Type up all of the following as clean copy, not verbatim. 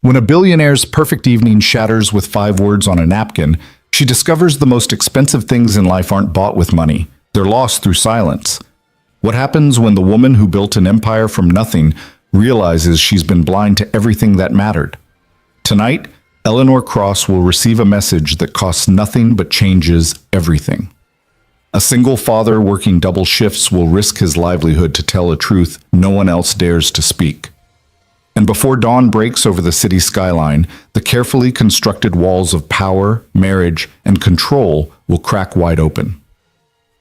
When a billionaire's perfect evening shatters with 5 words on a napkin, she discovers the most expensive things in life aren't bought with money. They're lost through silence. What happens when the woman who built an empire from nothing realizes she's been blind to everything that mattered? Tonight, Eleanor Cross will receive a message that costs nothing but changes everything. A single father working double shifts will risk his livelihood to tell a truth no one else dares to speak. And before dawn breaks over the city skyline, the carefully constructed walls of power, marriage, and control will crack wide open.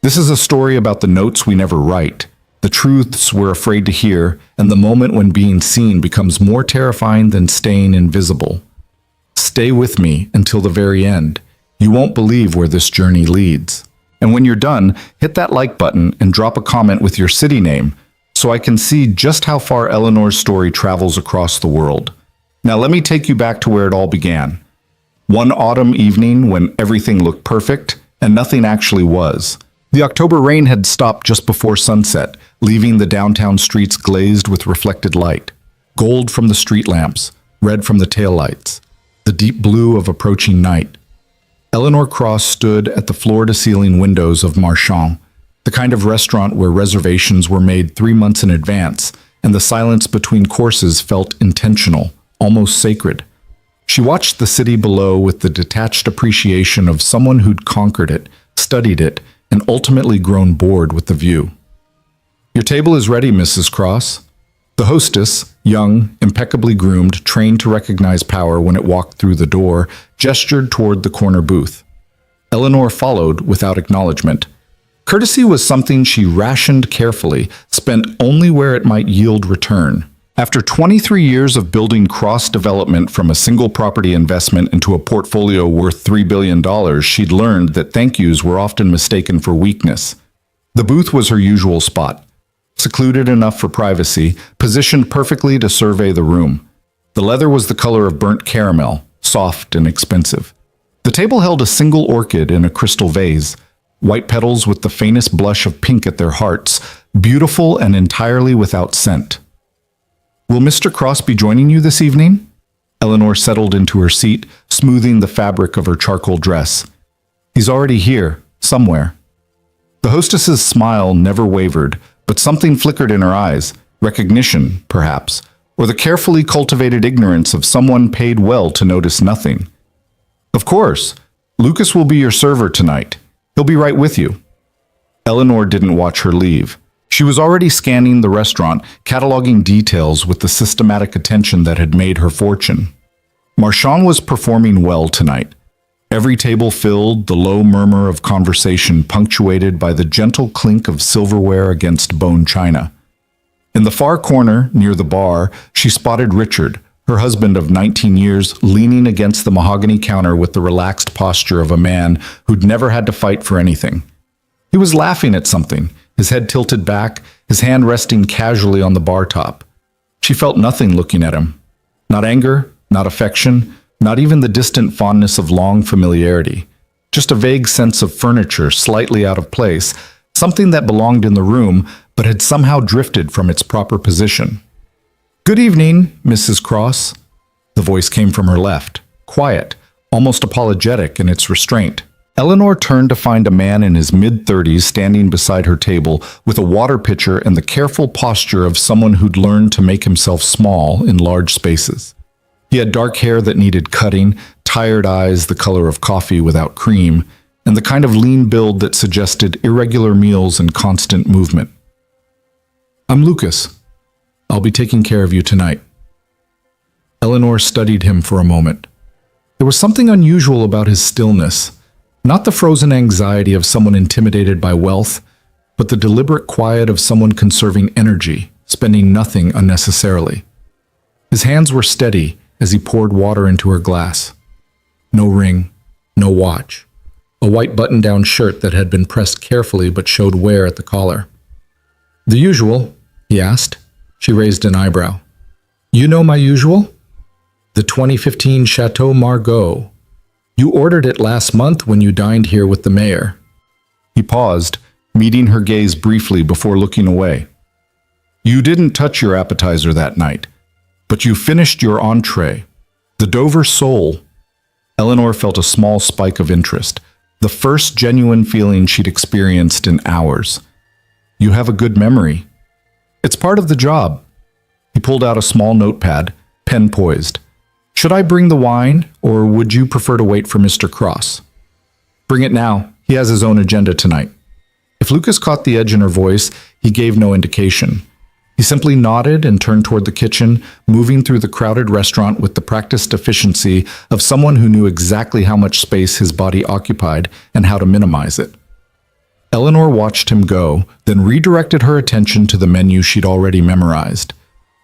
This is a story about the notes we never write, the truths we're afraid to hear, and the moment when being seen becomes more terrifying than staying invisible. Stay with me until the very end. You won't believe where this journey leads. And when you're done, hit that like button and drop a comment with your city name, so I can see just how far Eleanor's story travels across the world. Now let me take you back to where it all began. One autumn evening when everything looked perfect and nothing actually was. The October rain had stopped just before sunset, leaving the downtown streets glazed with reflected light. Gold from the street lamps, red from the taillights, the deep blue of approaching night. Eleanor Cross stood at the floor-to-ceiling windows of Marchand, the kind of restaurant where reservations were made 3 months in advance, and the silence between courses felt intentional, almost sacred. She watched the city below with the detached appreciation of someone who'd conquered it, studied it, and ultimately grown bored with the view. "Your table is ready, Mrs. Cross." The hostess, young, impeccably groomed, trained to recognize power when it walked through the door, gestured toward the corner booth. Eleanor followed without acknowledgement. Courtesy was something she rationed carefully, spent only where it might yield return. After 23 years of building Cross development from a single property investment into a portfolio worth $3 billion, she'd learned that thank yous were often mistaken for weakness. The booth was her usual spot. Secluded enough for privacy, positioned perfectly to survey the room. The leather was the color of burnt caramel, soft and expensive. The table held a single orchid in a crystal vase, white petals with the faintest blush of pink at their hearts, beautiful and entirely without scent. "Will Mr. Cross be joining you this evening?" Eleanor settled into her seat, smoothing the fabric of her charcoal dress. "He's already here, somewhere." The hostess's smile never wavered, but something flickered in her eyes, recognition, perhaps, or the carefully cultivated ignorance of someone paid well to notice nothing. "Of course. Lucas will be your server tonight. He'll be right with you." Eleanor didn't watch her leave. She was already scanning the restaurant, cataloging details with the systematic attention that had made her fortune. Marchand was performing well tonight. Every table filled, the low murmur of conversation punctuated by the gentle clink of silverware against bone china. In the far corner, near the bar, she spotted Richard, her husband of 19 years, leaning against the mahogany counter with the relaxed posture of a man who'd never had to fight for anything. He was laughing at something, his head tilted back, his hand resting casually on the bar top. She felt nothing looking at him. Not anger, not affection, not even the distant fondness of long familiarity. Just a vague sense of furniture slightly out of place, something that belonged in the room but had somehow drifted from its proper position. "Good evening, Mrs. Cross." The voice came from her left, quiet, almost apologetic in its restraint. Eleanor turned to find a man in his mid-30s standing beside her table with a water pitcher and the careful posture of someone who'd learned to make himself small in large spaces. He had dark hair that needed cutting, tired eyes the color of coffee without cream, and the kind of lean build that suggested irregular meals and constant movement. "I'm Lucas. I'll be taking care of you tonight." Eleanor studied him for a moment. There was something unusual about his stillness, not the frozen anxiety of someone intimidated by wealth, but the deliberate quiet of someone conserving energy, spending nothing unnecessarily. His hands were steady as he poured water into her glass. No ring, no watch. A white button-down shirt that had been pressed carefully but showed wear at the collar. "The usual?" he asked. She raised an eyebrow. "You know my usual?" "The 2015 Chateau Margaux. You ordered it last month when you dined here with the mayor." He paused, meeting her gaze briefly before looking away. "You didn't touch your appetizer that night, but you finished your entree. The Dover Sole. Eleanor felt a small spike of interest, the first genuine feeling she'd experienced in hours. You have a good memory. It's part of the job. He pulled out a small notepad, pen poised. Should I bring the wine, or would you prefer to wait for Mr. Cross? Bring it now. He has his own agenda tonight. If Lucas caught the edge in her voice, he gave no indication. He simply nodded and turned toward the kitchen, moving through the crowded restaurant with the practiced efficiency of someone who knew exactly how much space his body occupied and how to minimize it. Eleanor watched him go, then redirected her attention to the menu she'd already memorized.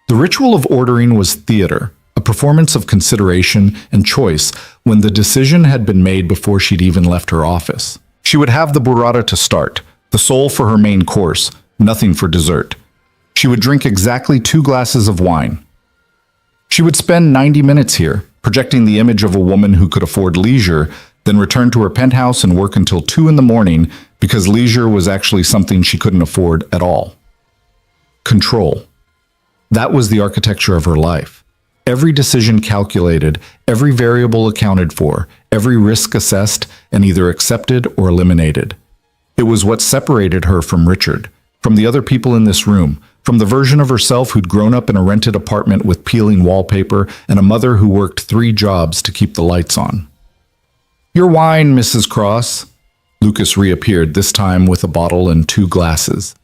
The ritual of ordering was theater, a performance of consideration and choice when the decision had been made before she'd even left her office. She would have the burrata to start, the sole for her main course, nothing for dessert. She would drink exactly 2 glasses of wine. She would spend 90 minutes here, projecting the image of a woman who could afford leisure, then return to her penthouse and work until 2 in the morning because leisure was actually something she couldn't afford at all. Control. That was the architecture of her life. Every decision calculated, every variable accounted for, every risk assessed and either accepted or eliminated. It was what separated her from Richard, from the other people in this room, from the version of herself who'd grown up in a rented apartment with peeling wallpaper and a mother who worked 3 jobs to keep the lights on. Your wine, Mrs. Cross. Lucas reappeared, this time with a bottle and 2 glasses.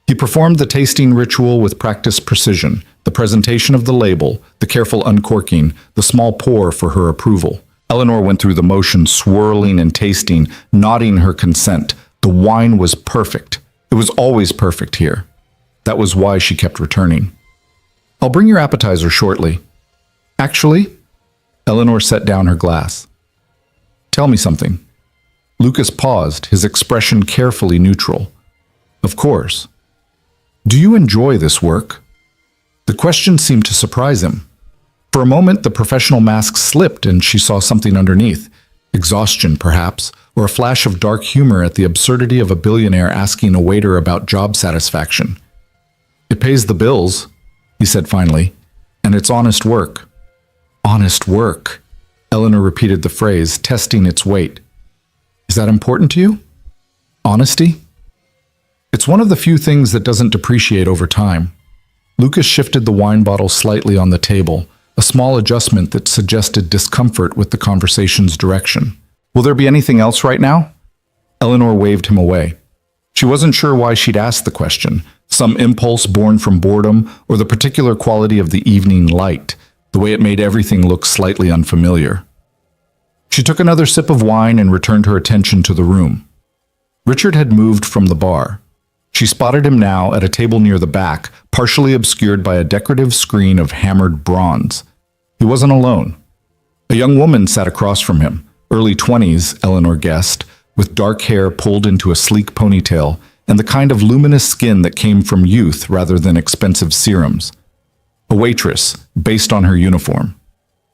He performed the tasting ritual with practiced precision, the presentation of the label, the careful uncorking, the small pour for her approval. Eleanor went through the motion, swirling and tasting, nodding her consent. The wine was perfect. It was always perfect here. That was why she kept returning. I'll bring your appetizer shortly. Actually, Eleanor set down her glass. Tell me something. Lucas paused, his expression carefully neutral. Of course. Do you enjoy this work? The question seemed to surprise him. For a moment, the professional mask slipped and she saw something underneath. Exhaustion, perhaps, or a flash of dark humor at the absurdity of a billionaire asking a waiter about job satisfaction. It pays the bills, he said finally, and it's honest work. Honest work. Eleanor repeated the phrase, testing its weight. Is that important to you? Honesty? It's one of the few things that doesn't depreciate over time. Lucas shifted the wine bottle slightly on the table, a small adjustment that suggested discomfort with the conversation's direction. Will there be anything else right now? Eleanor waved him away. She wasn't sure why she'd asked the question, some impulse born from boredom or the particular quality of the evening light, the way it made everything look slightly unfamiliar. She took another sip of wine and returned her attention to the room. Richard had moved from the bar. She spotted him now at a table near the back, partially obscured by a decorative screen of hammered bronze. He wasn't alone. A young woman sat across from him, early 20s, Eleanor guessed, with dark hair pulled into a sleek ponytail and the kind of luminous skin that came from youth rather than expensive serums. A waitress, based on her uniform.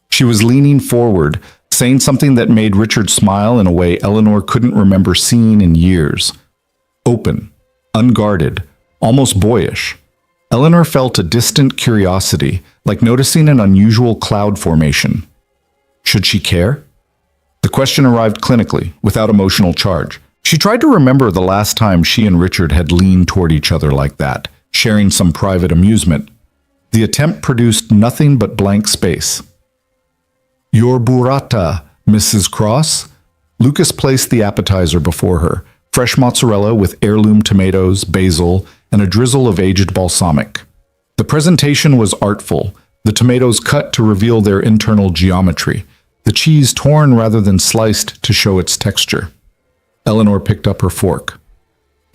She was leaning forward, saying something that made Richard smile in a way Eleanor couldn't remember seeing in years. Open, unguarded, almost boyish. Eleanor felt a distant curiosity, like noticing an unusual cloud formation. Should she care? The question arrived clinically, without emotional charge. She tried to remember the last time she and Richard had leaned toward each other like that, sharing some private amusement. The attempt produced nothing but blank space. Your burrata, Mrs. Cross? Lucas placed the appetizer before her, fresh mozzarella with heirloom tomatoes, basil, and a drizzle of aged balsamic. The presentation was artful, the tomatoes cut to reveal their internal geometry, the cheese torn rather than sliced to show its texture. Eleanor picked up her fork.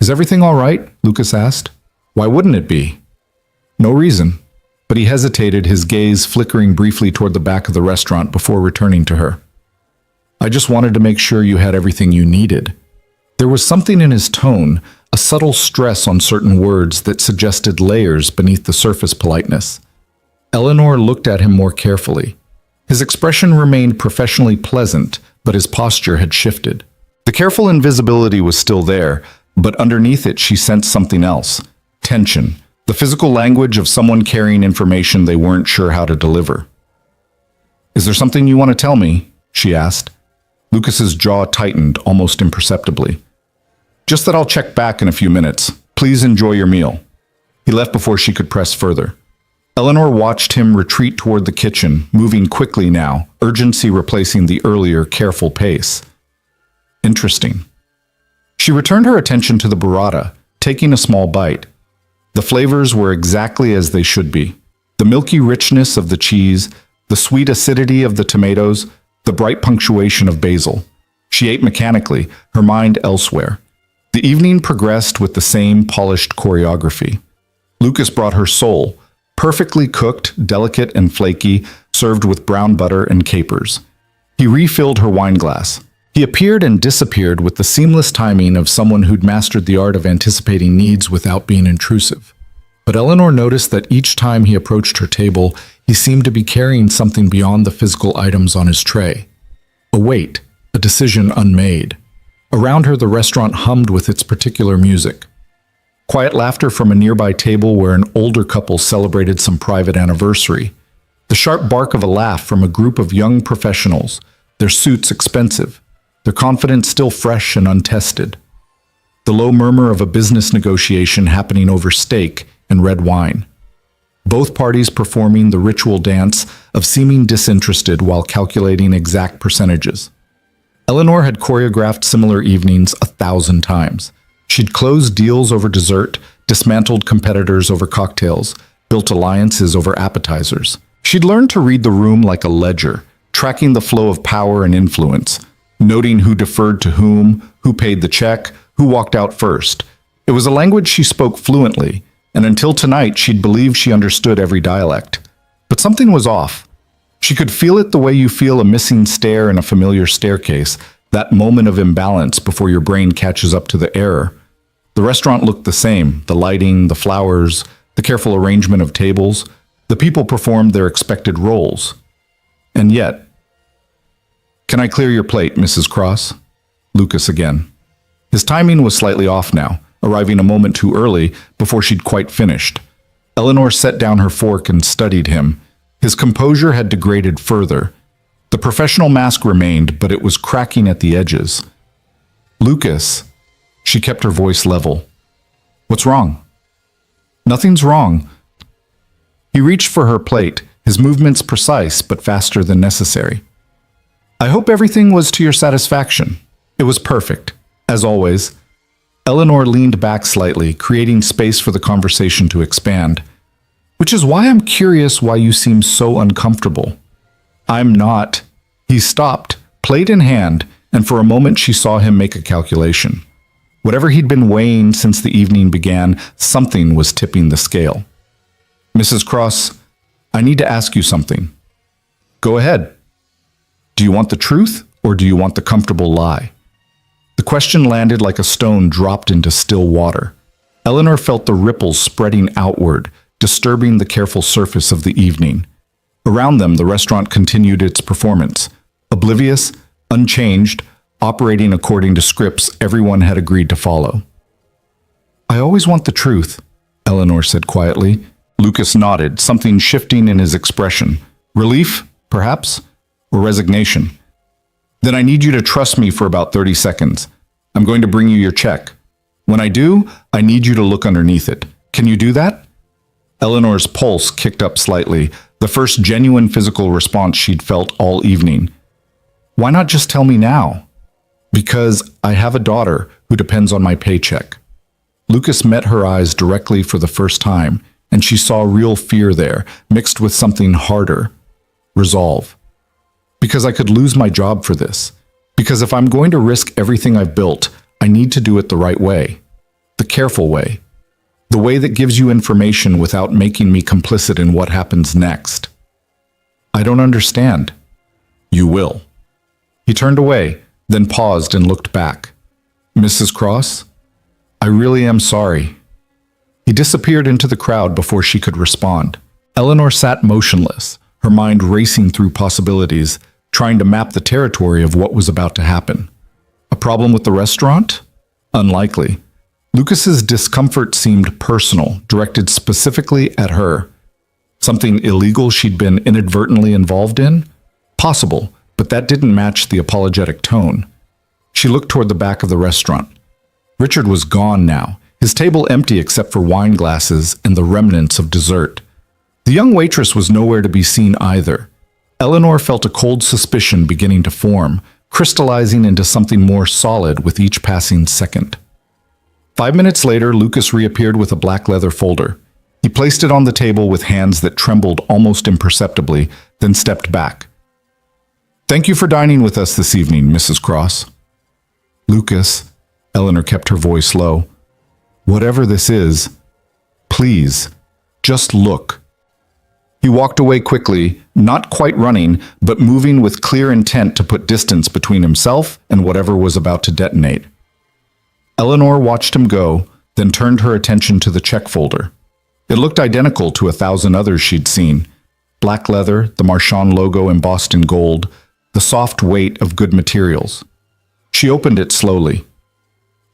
Is everything all right? Lucas asked. Why wouldn't it be? No reason, but he hesitated, his gaze flickering briefly toward the back of the restaurant before returning to her. I just wanted to make sure you had everything you needed. There was something in his tone, a subtle stress on certain words that suggested layers beneath the surface politeness. Eleanor looked at him more carefully. His expression remained professionally pleasant, but his posture had shifted. The careful invisibility was still there, but underneath it she sensed something else. Tension, the physical language of someone carrying information they weren't sure how to deliver. Is there something you want to tell me? She asked. Lucas's jaw tightened almost imperceptibly. Just that I'll check back in a few minutes. Please enjoy your meal. He left before she could press further. Eleanor watched him retreat toward the kitchen, moving quickly now, urgency replacing the earlier careful pace. Interesting. She returned her attention to the burrata, taking a small bite. The flavors were exactly as they should be. The milky richness of the cheese, the sweet acidity of the tomatoes, the bright punctuation of basil. She ate mechanically, her mind elsewhere. The evening progressed with the same polished choreography. Lucas brought her sole, perfectly cooked, delicate and flaky, served with brown butter and capers. He refilled her wineglass. He appeared and disappeared with the seamless timing of someone who'd mastered the art of anticipating needs without being intrusive. But Eleanor noticed that each time he approached her table, he seemed to be carrying something beyond the physical items on his tray. A weight, a decision unmade. Around her, the restaurant hummed with its particular music. Quiet laughter from a nearby table where an older couple celebrated some private anniversary. The sharp bark of a laugh from a group of young professionals, their suits expensive, their confidence still fresh and untested. The low murmur of a business negotiation happening over steak and red wine. Both parties performing the ritual dance of seeming disinterested while calculating exact percentages. Eleanor had choreographed similar evenings 1,000 times. She'd closed deals over dessert, dismantled competitors over cocktails, built alliances over appetizers. She'd learned to read the room like a ledger, tracking the flow of power and influence, noting who deferred to whom, who paid the check, who walked out first. It was a language she spoke fluently, and until tonight she'd believed she understood every dialect. But something was off. She could feel it the way you feel a missing stair in a familiar staircase, that moment of imbalance before your brain catches up to the error. The restaurant looked the same, the lighting, the flowers, the careful arrangement of tables. The people performed their expected roles. And yet, "Can I clear your plate, Mrs. Cross?" Lucas again. His timing was slightly off now, arriving a moment too early before she'd quite finished. Eleanor set down her fork and studied him. His composure had degraded further. The professional mask remained, but it was cracking at the edges. "Lucas," she kept her voice level. "What's wrong?" "Nothing's wrong." He reached for her plate, his movements precise but faster than necessary. "I hope everything was to your satisfaction." It was perfect, as always. Eleanor leaned back slightly, creating space for the conversation to expand. "Which is why I'm curious why you seem so uncomfortable." "I'm not." He stopped, plate in hand, and for a moment she saw him make a calculation. Whatever he'd been weighing since the evening began, something was tipping the scale. "Mrs. Cross, I need to ask you something." "Go ahead." "Do you want the truth, or do you want the comfortable lie?" The question landed like a stone dropped into still water. Eleanor felt the ripples spreading outward, disturbing the careful surface of the evening. Around them, the restaurant continued its performance, oblivious, unchanged, operating according to scripts everyone had agreed to follow. "I always want the truth," Eleanor said quietly. Lucas nodded, something shifting in his expression. Relief, perhaps, or resignation. "Then I need you to trust me for about 30 seconds. I'm going to bring you your check. When I do, I need you to look underneath it. Can you do that?" Eleanor's pulse kicked up slightly, the first genuine physical response she'd felt all evening. "Why not just tell me now?" "Because I have a daughter who depends on my paycheck." Lucas met her eyes directly for the first time, and she saw real fear there, mixed with something harder. Resolve. "Because I could lose my job for this. Because if I'm going to risk everything I've built, I need to do it the right way. The careful way. The way that gives you information without making me complicit in what happens next." "I don't understand." "You will." He turned away, then paused and looked back. "Mrs. Cross, I really am sorry." He disappeared into the crowd before she could respond. Eleanor sat motionless, her mind racing through possibilities, trying to map the territory of what was about to happen. A problem with the restaurant? Unlikely. Lucas's discomfort seemed personal, directed specifically at her. Something illegal she'd been inadvertently involved in? Possible, but that didn't match the apologetic tone. She looked toward the back of the restaurant. Richard was gone now, his table empty except for wine glasses and the remnants of dessert. The young waitress was nowhere to be seen either. Eleanor felt a cold suspicion beginning to form, crystallizing into something more solid with each passing second. 5 minutes later, Lucas reappeared with a black leather folder. He placed it on the table with hands that trembled almost imperceptibly, then stepped back. "Thank you for dining with us this evening, Mrs. Cross." "Lucas," Eleanor kept her voice low, "whatever this is, please, just look." He walked away quickly, not quite running, but moving with clear intent to put distance between himself and whatever was about to detonate. Eleanor watched him go, then turned her attention to the check folder. It looked identical to 1,000 others she'd seen. Black leather, the Marchand logo embossed in gold, the soft weight of good materials. She opened it slowly.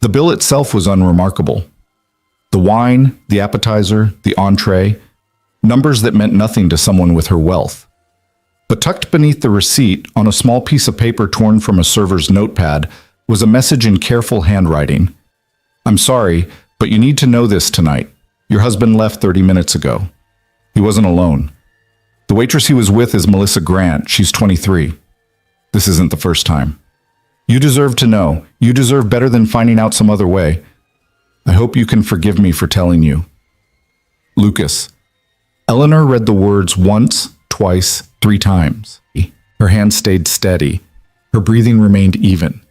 The bill itself was unremarkable. The wine, the appetizer, the entree, numbers that meant nothing to someone with her wealth. But tucked beneath the receipt, on a small piece of paper torn from a server's notepad, was a message in careful handwriting. "I'm sorry, but you need to know this tonight. Your husband left 30 minutes ago. He wasn't alone. The waitress he was with is Melissa Grant. She's 23. This isn't the first time. You deserve to know. You deserve better than finding out some other way. I hope you can forgive me for telling you. Lucas." Eleanor read the words once, twice, 3 times. Her hand stayed steady. Her breathing remained even.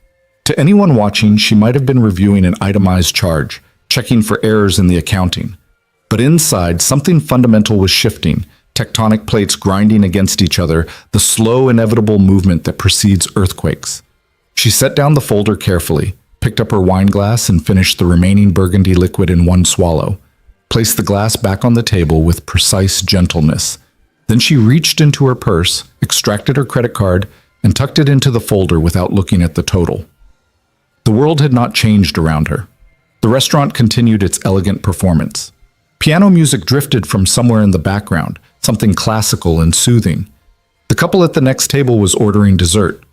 To anyone watching, she might have been reviewing an itemized charge, checking for errors in the accounting. But inside, something fundamental was shifting, tectonic plates grinding against each other, the slow, inevitable movement that precedes earthquakes. She set down the folder carefully, picked up her wine glass and finished the remaining burgundy liquid in one swallow, placed the glass back on the table with precise gentleness. Then she reached into her purse, extracted her credit card, and tucked it into the folder without looking at the total. The world had not changed around her. The restaurant continued its elegant performance. Piano music drifted from somewhere in the background, something classical and soothing. The couple at the next table was ordering dessert.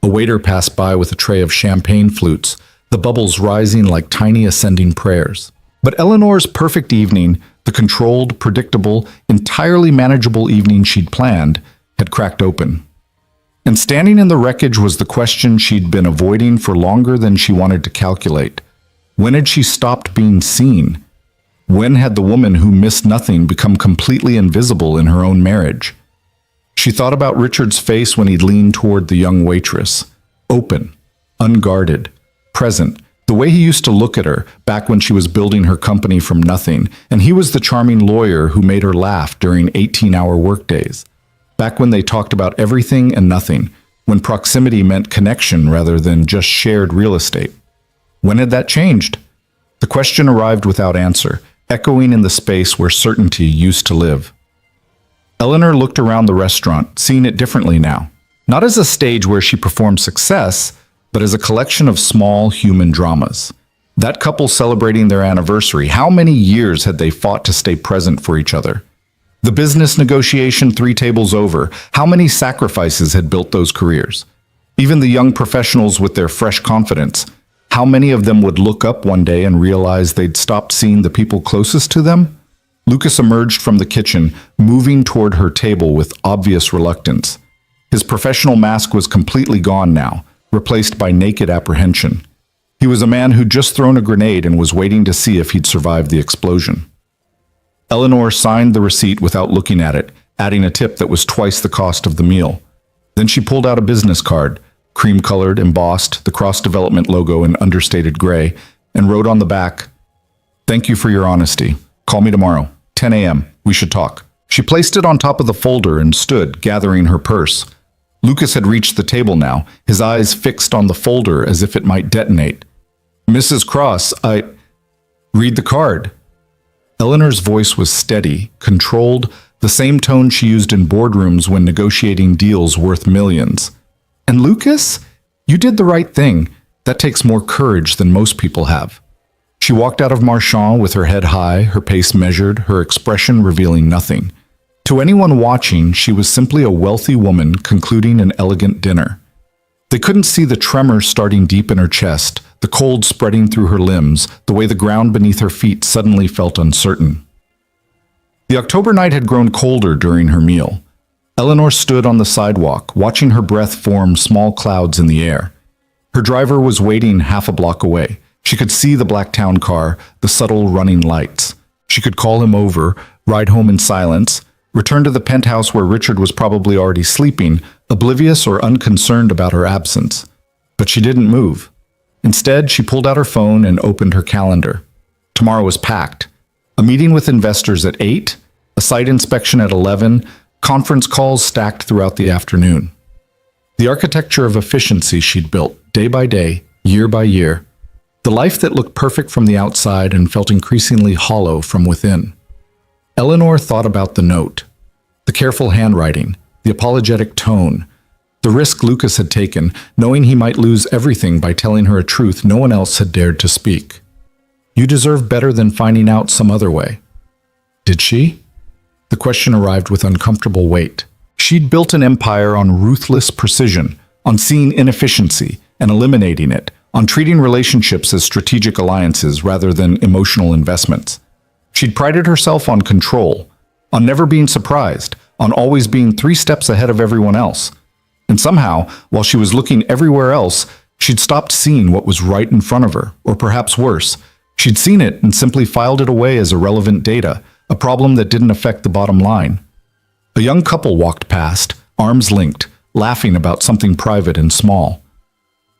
A waiter passed by with a tray of champagne flutes, the bubbles rising like tiny ascending prayers. But Eleanor's perfect evening, the controlled, predictable, entirely manageable evening she'd planned, had cracked open. And standing in the wreckage was the question she'd been avoiding for longer than she wanted to calculate. When had she stopped being seen? When had the woman who missed nothing become completely invisible in her own marriage? She thought about Richard's face when he leaned toward the young waitress. Open, unguarded, present, the way he used to look at her back when she was building her company from nothing, and he was the charming lawyer who made her laugh during 18-hour workdays. Back when they talked about everything and nothing, when proximity meant connection rather than just shared real estate. When had that changed? The question arrived without answer, echoing in the space where certainty used to live. Eleanor looked around the restaurant, seeing it differently now. Not as a stage where she performed success, but as a collection of small human dramas. That couple celebrating their anniversary, how many years had they fought to stay present for each other? The business negotiation 3 tables over, how many sacrifices had built those careers? Even the young professionals with their fresh confidence, how many of them would look up one day and realize they'd stopped seeing the people closest to them? Lucas emerged from the kitchen, moving toward her table with obvious reluctance. His professional mask was completely gone now, replaced by naked apprehension. He was a man who'd just thrown a grenade and was waiting to see if he'd survive the explosion. Eleanor signed the receipt without looking at it, adding a tip that was twice the cost of the meal. Then she pulled out a business card, cream-colored, embossed, the cross-development logo in understated gray, and wrote on the back, "Thank you for your honesty. Call me tomorrow, 10 a.m. We should talk." She placed it on top of the folder and stood, gathering her purse. Lucas had reached the table now, his eyes fixed on the folder as if it might detonate. "Mrs. Cross, Read the card." Eleanor's voice was steady, controlled, the same tone she used in boardrooms when negotiating deals worth millions. "And Lucas, you did the right thing. That takes more courage than most people have." She walked out of Marchand with her head high, her pace measured, her expression revealing nothing. To anyone watching, she was simply a wealthy woman concluding an elegant dinner. They couldn't see the tremor starting deep in her chest, the cold spreading through her limbs, the way the ground beneath her feet suddenly felt uncertain. The October night had grown colder during her meal. Eleanor stood on the sidewalk, watching her breath form small clouds in the air. Her driver was waiting half a block away. She could see the black town car, the subtle running lights. She could call him over, ride home in silence, return to the penthouse where Richard was probably already sleeping, oblivious or unconcerned about her absence. But she didn't move. Instead, she pulled out her phone and opened her calendar. Tomorrow was packed. A meeting with investors at 8, a site inspection at 11, conference calls stacked throughout the afternoon. The architecture of efficiency she'd built, day by day, year by year. The life that looked perfect from the outside and felt increasingly hollow from within. Eleanor thought about the note, the careful handwriting, the apologetic tone, the risk Lucas had taken, knowing he might lose everything by telling her a truth no one else had dared to speak. You deserve better than finding out some other way. Did she? The question arrived with uncomfortable weight. She'd built an empire on ruthless precision, on seeing inefficiency and eliminating it, on treating relationships as strategic alliances rather than emotional investments. She'd prided herself on control, on never being surprised, on always being 3 steps ahead of everyone else. And somehow, while she was looking everywhere else, she'd stopped seeing what was right in front of her, or perhaps worse, she'd seen it and simply filed it away as irrelevant data, a problem that didn't affect the bottom line. A young couple walked past, arms linked, laughing about something private and small.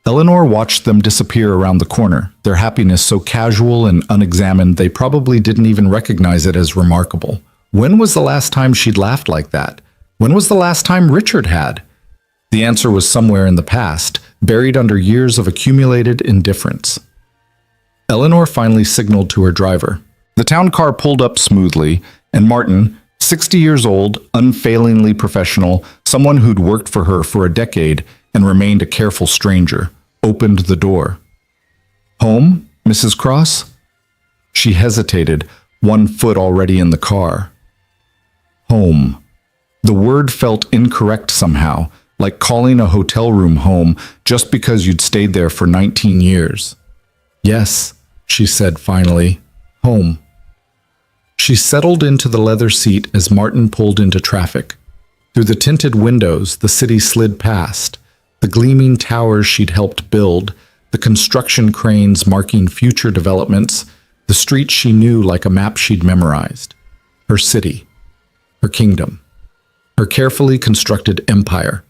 Eleanor watched them disappear around the corner, their happiness so casual and unexamined they probably didn't even recognize it as remarkable. When was the last time she'd laughed like that? When was the last time Richard had? The answer was somewhere in the past, buried under years of accumulated indifference. Eleanor finally signaled to her driver. The town car pulled up smoothly, and Martin, 60 years old, unfailingly professional, someone who'd worked for her for a decade and remained a careful stranger, opened the door. Home, Mrs. Cross? She hesitated, one foot already in the car. Home. The word felt incorrect somehow, like calling a hotel room home just because you'd stayed there for 19 years. Yes, she said finally, home. She settled into the leather seat as Martin pulled into traffic. Through the tinted windows, the city slid past, the gleaming towers she'd helped build, the construction cranes marking future developments, the streets she knew like a map she'd memorized. Her city, her kingdom, her carefully constructed empire.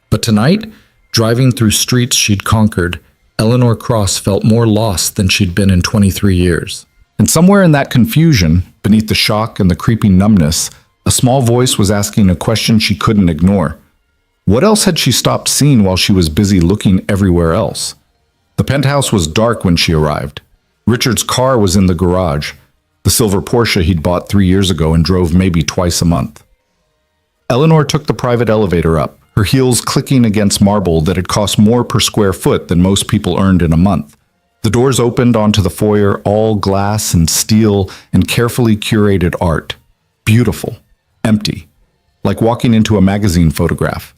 But tonight, driving through streets she'd conquered, Eleanor Cross felt more lost than she'd been in 23 years. And somewhere in that confusion, beneath the shock and the creeping numbness, a small voice was asking a question she couldn't ignore. What else had she stopped seeing while she was busy looking everywhere else? The penthouse was dark when she arrived. Richard's car was in the garage, the silver Porsche he'd bought 3 years ago and drove maybe twice a month. Eleanor took the private elevator up, her heels clicking against marble that had cost more per square foot than most people earned in a month. The doors opened onto the foyer, all glass and steel and carefully curated art. Beautiful, empty, like walking into a magazine photograph.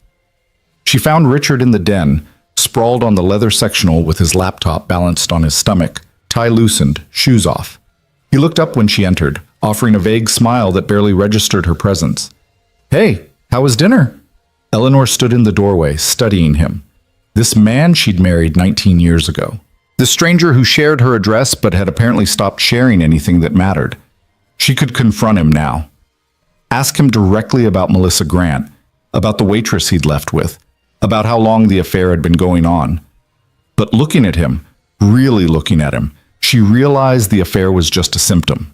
She found Richard in the den, sprawled on the leather sectional with his laptop balanced on his stomach, tie loosened, shoes off. He looked up when she entered, offering a vague smile that barely registered her presence. "Hey, how was dinner?" Eleanor stood in the doorway, studying him. This man she'd married 19 years ago. This stranger who shared her address but had apparently stopped sharing anything that mattered. She could confront him now. Ask him directly about Melissa Grant, about the waitress he'd left with, about how long the affair had been going on. But looking at him, really looking at him, she realized the affair was just a symptom.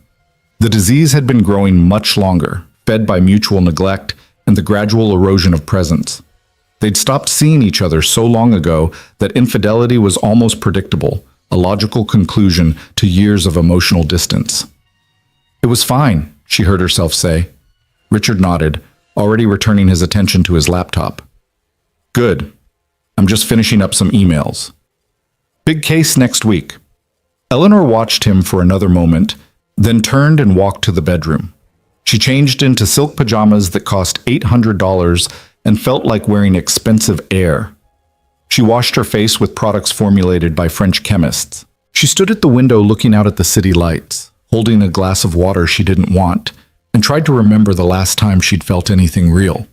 The disease had been growing much longer, fed by mutual neglect and the gradual erosion of presence. They'd stopped seeing each other so long ago that infidelity was almost predictable, a logical conclusion to years of emotional distance. "It was fine," she heard herself say. Richard nodded, already returning his attention to his laptop. "Good. I'm just finishing up some emails. Big case next week." Eleanor watched him for another moment, then turned and walked to the bedroom. She changed into silk pajamas that cost $800 and felt like wearing expensive air. She washed her face with products formulated by French chemists. She stood at the window looking out at the city lights, holding a glass of water she didn't want, and tried to remember the last time she'd felt anything real.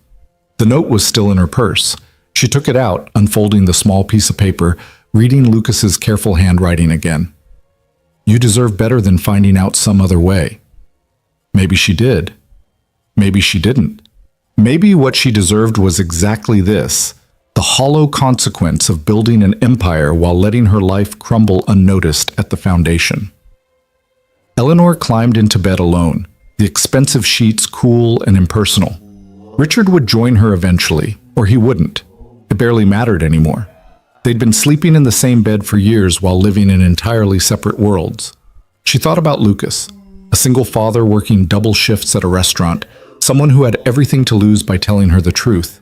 The note was still in her purse. She took it out, unfolding the small piece of paper, reading Lucas's careful handwriting again. You deserve better than finding out some other way. Maybe she did. Maybe she didn't. Maybe what she deserved was exactly this, the hollow consequence of building an empire while letting her life crumble unnoticed at the foundation. Eleanor climbed into bed alone, the expensive sheets cool and impersonal. Richard would join her eventually, or he wouldn't. It barely mattered anymore. They'd been sleeping in the same bed for years while living in entirely separate worlds. She thought about Lucas, a single father working double shifts at a restaurant, someone who had everything to lose by telling her the truth.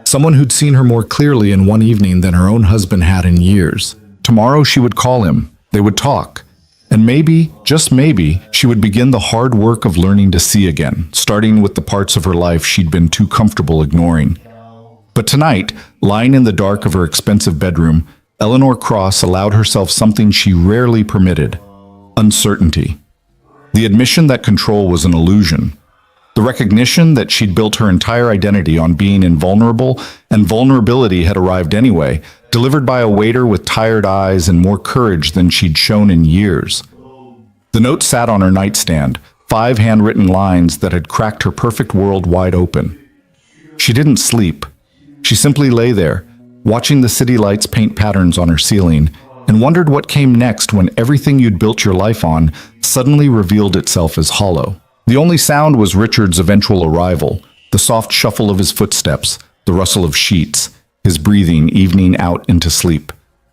Someone who'd seen her more clearly in one evening than her own husband had in years. Tomorrow she would call him, they would talk, and maybe, just maybe, she would begin the hard work of learning to see again, starting with the parts of her life she'd been too comfortable ignoring. But tonight, lying in the dark of her expensive bedroom, Eleanor Cross allowed herself something she rarely permitted: uncertainty. The admission that control was an illusion. The recognition that she'd built her entire identity on being invulnerable, and vulnerability had arrived anyway, delivered by a waiter with tired eyes and more courage than she'd shown in years. The note sat on her nightstand, 5 handwritten lines that had cracked her perfect world wide open. She didn't sleep. She simply lay there, watching the city lights paint patterns on her ceiling, and wondered what came next when everything you'd built your life on suddenly revealed itself as hollow. The only sound was Richard's eventual arrival, the soft shuffle of his footsteps, the rustle of sheets, his breathing evening out into sleep.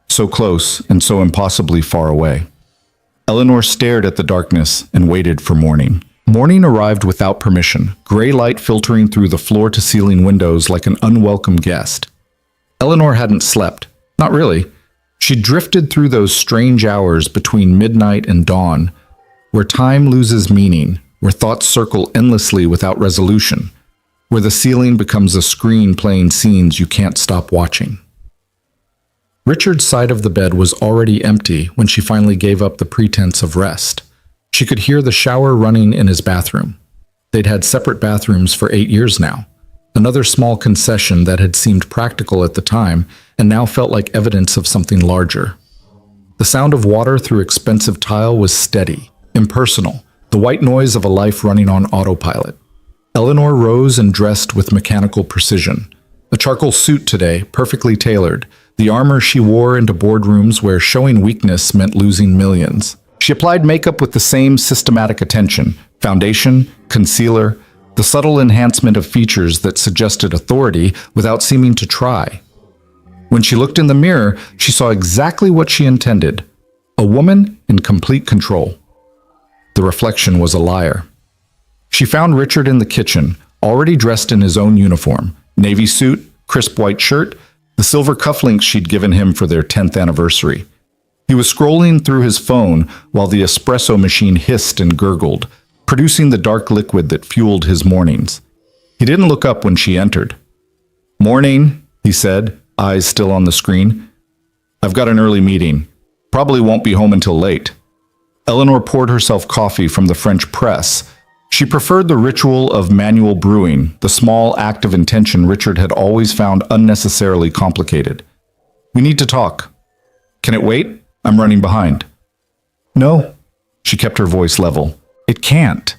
So close and so impossibly far away. Eleanor stared at the darkness and waited for morning. Morning arrived without permission, gray light filtering through the floor-to-ceiling windows like an unwelcome guest. Eleanor hadn't slept. Not really. She drifted through those strange hours between midnight and dawn, where time loses meaning, where thoughts circle endlessly without resolution, where the ceiling becomes a screen playing scenes you can't stop watching. Richard's side of the bed was already empty when she finally gave up the pretense of rest. She could hear the shower running in his bathroom. They'd had separate bathrooms for 8 years now, another small concession that had seemed practical at the time and now felt like evidence of something larger. The sound of water through expensive tile was steady, impersonal, the white noise of a life running on autopilot. Eleanor rose and dressed with mechanical precision. A charcoal suit today, perfectly tailored, the armor she wore into boardrooms where showing weakness meant losing millions. She applied makeup with the same systematic attention, foundation, concealer, the subtle enhancement of features that suggested authority without seeming to try. When she looked in the mirror, she saw exactly what she intended: a woman in complete control. The reflection was a liar. She found Richard in the kitchen, already dressed in his own uniform, navy suit, crisp white shirt, the silver cufflinks she'd given him for their 10th anniversary. He was scrolling through his phone while the espresso machine hissed and gurgled, producing the dark liquid that fueled his mornings. He didn't look up when she entered. "Morning," he said, eyes still on the screen. "I've got an early meeting. Probably won't be home until late." Eleanor poured herself coffee from the French press. She preferred the ritual of manual brewing, the small act of intention Richard had always found unnecessarily complicated. "We need to talk." "Can it wait? I'm running behind." "No." She kept her voice level. "It can't."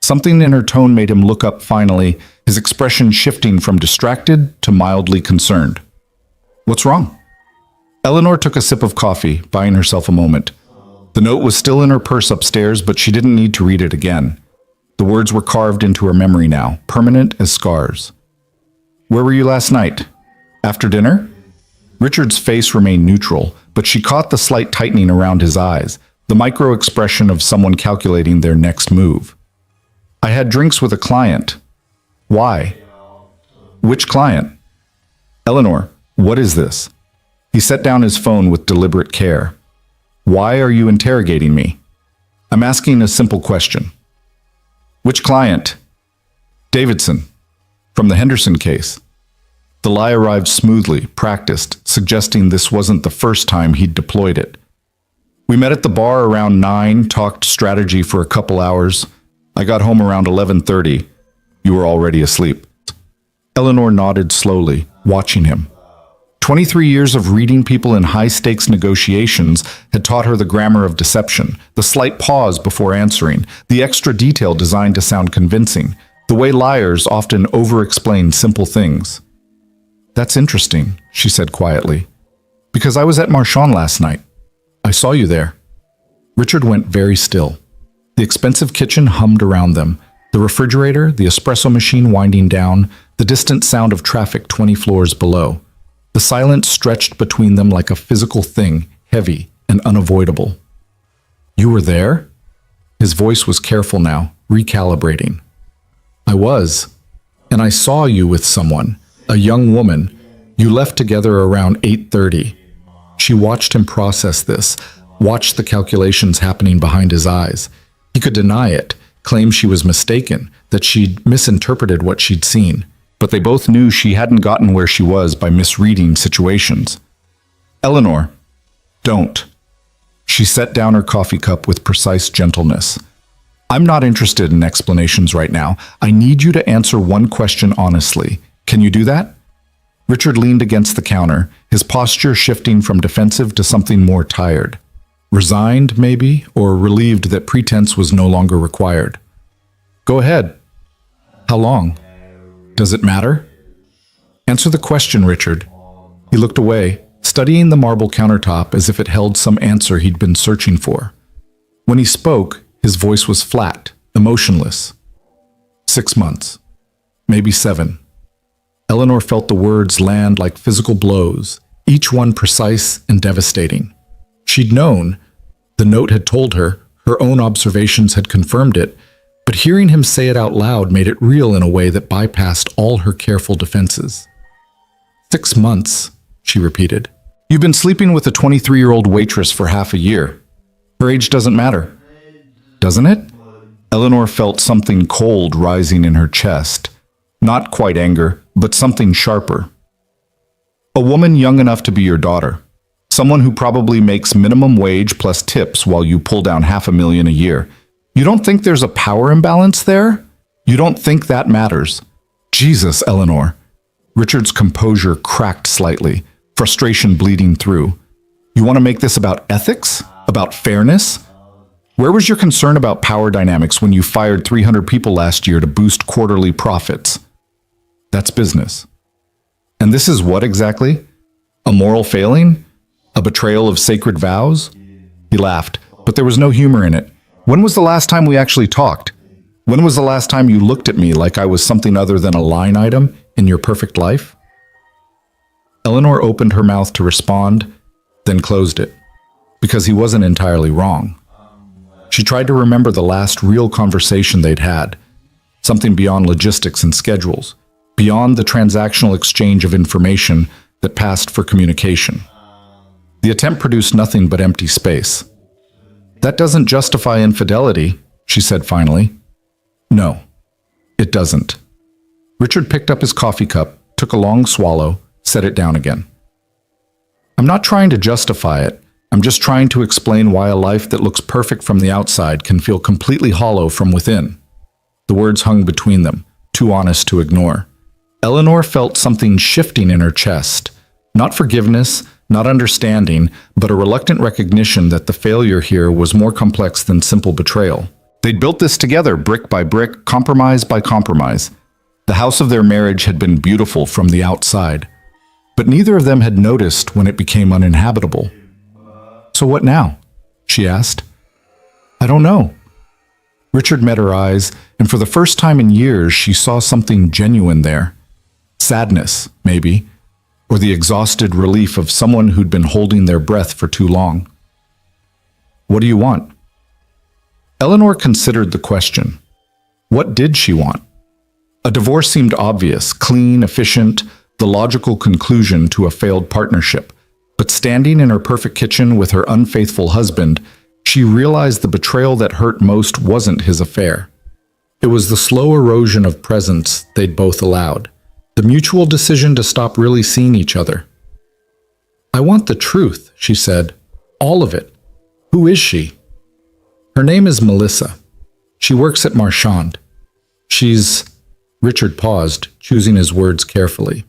Something in her tone made him look up finally, his expression shifting from distracted to mildly concerned. "What's wrong?" Eleanor took a sip of coffee, buying herself a moment. The note was still in her purse upstairs, but she didn't need to read it again. The words were carved into her memory now, permanent as scars. "Where were you last night? After dinner?" Richard's face remained neutral, but she caught the slight tightening around his eyes, the micro-expression of someone calculating their next move. "I had drinks with a client." "Why?" "Which client?" "Eleanor, what is this?" He set down his phone with deliberate care. "Why are you interrogating me?" "I'm asking a simple question." "Which client?" Davidson, from the Henderson case. The lie arrived smoothly, practiced, suggesting this wasn't the first time he'd deployed it. We met at the bar around 9, talked strategy for a couple hours. I got home around 11:30. You were already asleep. Eleanor nodded slowly, watching him. 23 years of reading people in high-stakes negotiations had taught her the grammar of deception, the slight pause before answering, the extra detail designed to sound convincing, the way liars often over-explain simple things. That's interesting, she said quietly, because I was at Marchand last night. I saw you there. Richard went very still. The expensive kitchen hummed around them, the refrigerator, the espresso machine winding down, the distant sound of traffic 20 floors below. The silence stretched between them like a physical thing, heavy and unavoidable. You were there? His voice was careful now, recalibrating. I was, and I saw you with someone, a young woman. You left together around 8:30. She watched him process this, watched the calculations happening behind his eyes. He could deny it, claim she was mistaken, that she'd misinterpreted what she'd seen. But they both knew she hadn't gotten where she was by misreading situations. Eleanor, don't. She set down her coffee cup with precise gentleness. I'm not interested in explanations right now. I need you to answer one question honestly. Can you do that? Richard leaned against the counter, his posture shifting from defensive to something more tired. Resigned, maybe, or relieved that pretense was no longer required. Go ahead. How long? Does it matter? Answer the question, Richard. He looked away, studying the marble countertop as if it held some answer he'd been searching for. When he spoke, his voice was flat, emotionless. 6 months. Maybe 7. Eleanor felt the words land like physical blows, each one precise and devastating. She'd known, the note had told her, her own observations had confirmed it, but hearing him say it out loud made it real in a way that bypassed all her careful defenses. 6 months, she repeated. You've been sleeping with a 23-year-old waitress for half a year. Her age doesn't matter. Doesn't it? Eleanor felt something cold rising in her chest. Not quite anger, but something sharper. A woman young enough to be your daughter. Someone who probably makes minimum wage plus tips while you pull down $500,000 a year. You don't think there's a power imbalance there? You don't think that matters? Jesus, Eleanor. Richard's composure cracked slightly, frustration bleeding through. You want to make this about ethics? About fairness? Where was your concern about power dynamics when you fired 300 people last year to boost quarterly profits? That's business. And this is what exactly? A moral failing? A betrayal of sacred vows? He laughed, but there was no humor in it. When was the last time we actually talked? When was the last time you looked at me like I was something other than a line item in your perfect life? Eleanor opened her mouth to respond, then closed it, because he wasn't entirely wrong. She tried to remember the last real conversation they'd had, something beyond logistics and schedules, beyond the transactional exchange of information that passed for communication. The attempt produced nothing but empty space. That doesn't justify infidelity, she said finally. No, it doesn't. Richard picked up his coffee cup, took a long swallow, set it down again. I'm not trying to justify it. I'm just trying to explain why a life that looks perfect from the outside can feel completely hollow from within. The words hung between them, too honest to ignore. Eleanor felt something shifting in her chest. Not forgiveness, not understanding, but a reluctant recognition that the failure here was more complex than simple betrayal. They'd built this together, brick by brick, compromise by compromise. The house of their marriage had been beautiful from the outside, but neither of them had noticed when it became uninhabitable. So what now? She asked. I don't know. Richard met her eyes, and for the first time in years, she saw something genuine there. Sadness, maybe, or the exhausted relief of someone who'd been holding their breath for too long. What do you want? Eleanor considered the question. What did she want? A divorce seemed obvious, clean, efficient, the logical conclusion to a failed partnership. But standing in her perfect kitchen with her unfaithful husband, she realized the betrayal that hurt most wasn't his affair. It was the slow erosion of presence they'd both allowed, the mutual decision to stop really seeing each other. "I want the truth," she said. "All of it. Who is she?" "Her name is Melissa. She works at Marchand. She's—" Richard paused, choosing his words carefully.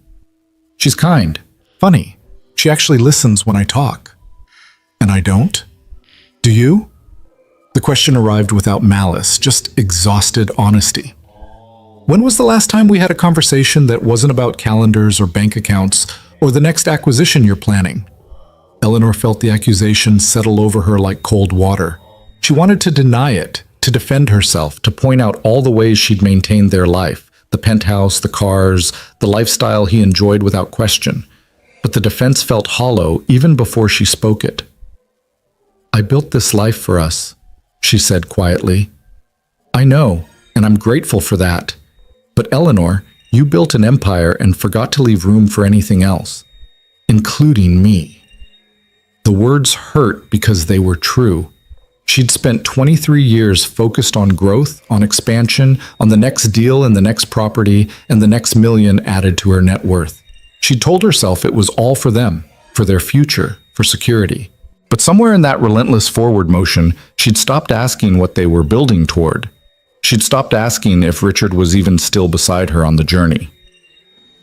"She's kind. Funny. She actually listens when I talk. And I don't? Do you?" The question arrived without malice, just exhausted honesty. "When was the last time we had a conversation that wasn't about calendars or bank accounts or the next acquisition you're planning?" Eleanor felt the accusation settle over her like cold water. She wanted to deny it, to defend herself, to point out all the ways she'd maintained their life, the penthouse, the cars, the lifestyle he enjoyed without question. But the defense felt hollow even before she spoke it. "I built this life for us," she said quietly. "I know, and I'm grateful for that. But Eleanor, you built an empire and forgot to leave room for anything else, including me." The words hurt because they were true. She'd spent 23 years focused on growth, on expansion, on the next deal and the next property and the next million added to her net worth. She told herself it was all for them, for their future, for security. But somewhere in that relentless forward motion, she'd stopped asking what they were building toward. She'd stopped asking if Richard was even still beside her on the journey.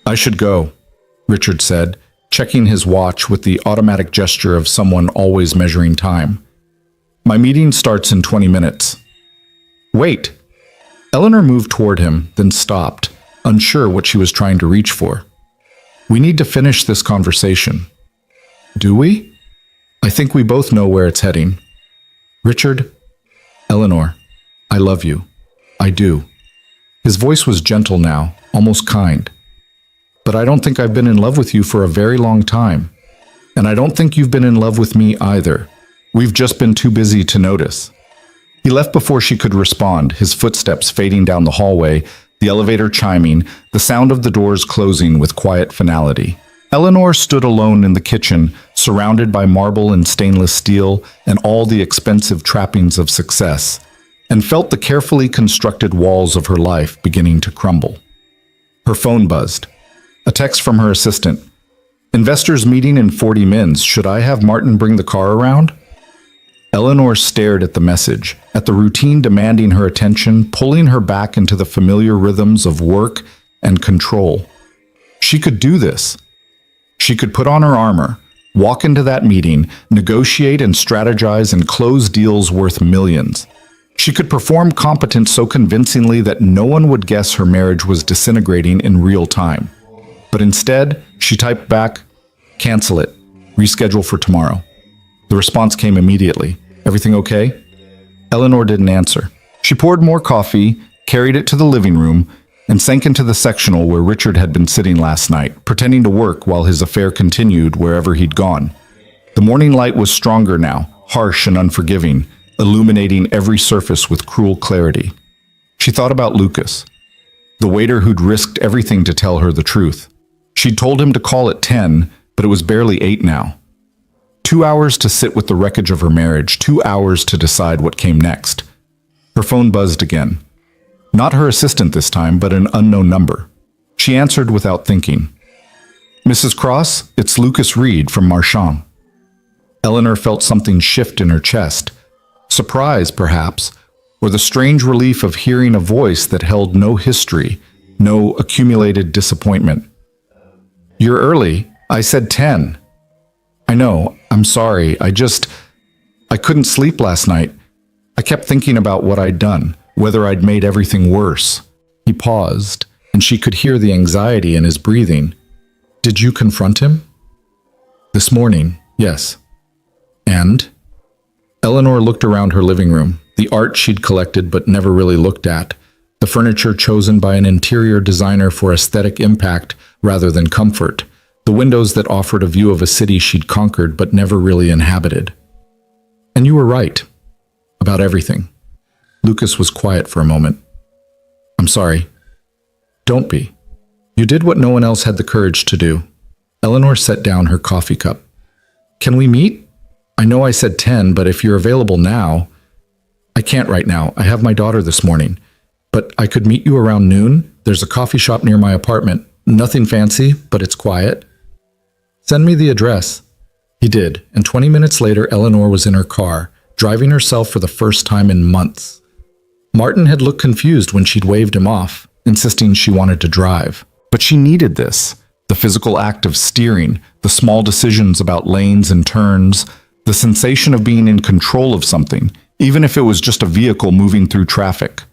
"I should go," Richard said, checking his watch with the automatic gesture of someone always measuring time. "My meeting starts in 20 minutes. "Wait." Eleanor moved toward him, then stopped, unsure what she was trying to reach for. "We need to finish this conversation." "Do we?" "I think we both know where it's heading." "Richard, Eleanor, I love you. I do." His voice was gentle now, almost kind. "But I don't think I've been in love with you for a very long time. And I don't think you've been in love with me either. We've just been too busy to notice." He left before she could respond, his footsteps fading down the hallway, the elevator chiming, the sound of the doors closing with quiet finality. Eleanor stood alone in the kitchen, surrounded by marble and stainless steel and all the expensive trappings of success, and felt the carefully constructed walls of her life beginning to crumble. Her phone buzzed. A text from her assistant. "Investors meeting in 40 minutes. Should I have Martin bring the car around?" Eleanor stared at the message, at the routine demanding her attention, pulling her back into the familiar rhythms of work and control. She could do this. She could put on her armor, walk into that meeting, negotiate and strategize and close deals worth millions. She could perform competence so convincingly that no one would guess her marriage was disintegrating in real time. But instead, she typed back, "Cancel it. Reschedule for tomorrow." The response came immediately. "Everything okay?" Eleanor didn't answer. She poured more coffee, carried it to the living room, and sank into the sectional where Richard had been sitting last night, pretending to work while his affair continued wherever he'd gone. The morning light was stronger now, harsh and unforgiving, illuminating every surface with cruel clarity. She thought about Lucas, the waiter who'd risked everything to tell her the truth. She'd told him to call at 10, but it was barely 8 now. 2 hours to sit with the wreckage of her marriage, 2 hours to decide what came next. Her phone buzzed again. Not her assistant this time, but an unknown number. She answered without thinking. "Mrs. Cross, it's Lucas Reed from Marchand." Eleanor felt something shift in her chest. Surprise, perhaps, or the strange relief of hearing a voice that held no history, no accumulated disappointment. "You're early. I said 10. "I know. I'm sorry. I couldn't sleep last night. I kept thinking about what I'd done, whether I'd made everything worse." He paused, and she could hear the anxiety in his breathing. "Did you confront him?" "This morning, yes." "And?" Eleanor looked around her living room, the art she'd collected but never really looked at, the furniture chosen by an interior designer for aesthetic impact rather than comfort, the windows that offered a view of a city she'd conquered but never really inhabited. "And you were right. About everything." Lucas was quiet for a moment. "I'm sorry." "Don't be. You did what no one else had the courage to do." Eleanor set down her coffee cup. "Can we meet? I know I said 10, but if you're available now—" "I can't right now. I have my daughter this morning. But but I could meet you around noon. There's a coffee shop near my apartment. Nothing fancy, but it's quiet. Send me the address. He did, and 20 minutes later, Eleanor was in her car, driving herself for the first time in months. Martin had looked confused when she'd waved him off, insisting she wanted to drive. But she needed this. The physical act of steering, the small decisions about lanes and turns, the sensation of being in control of something, even if it was just a vehicle moving through traffic.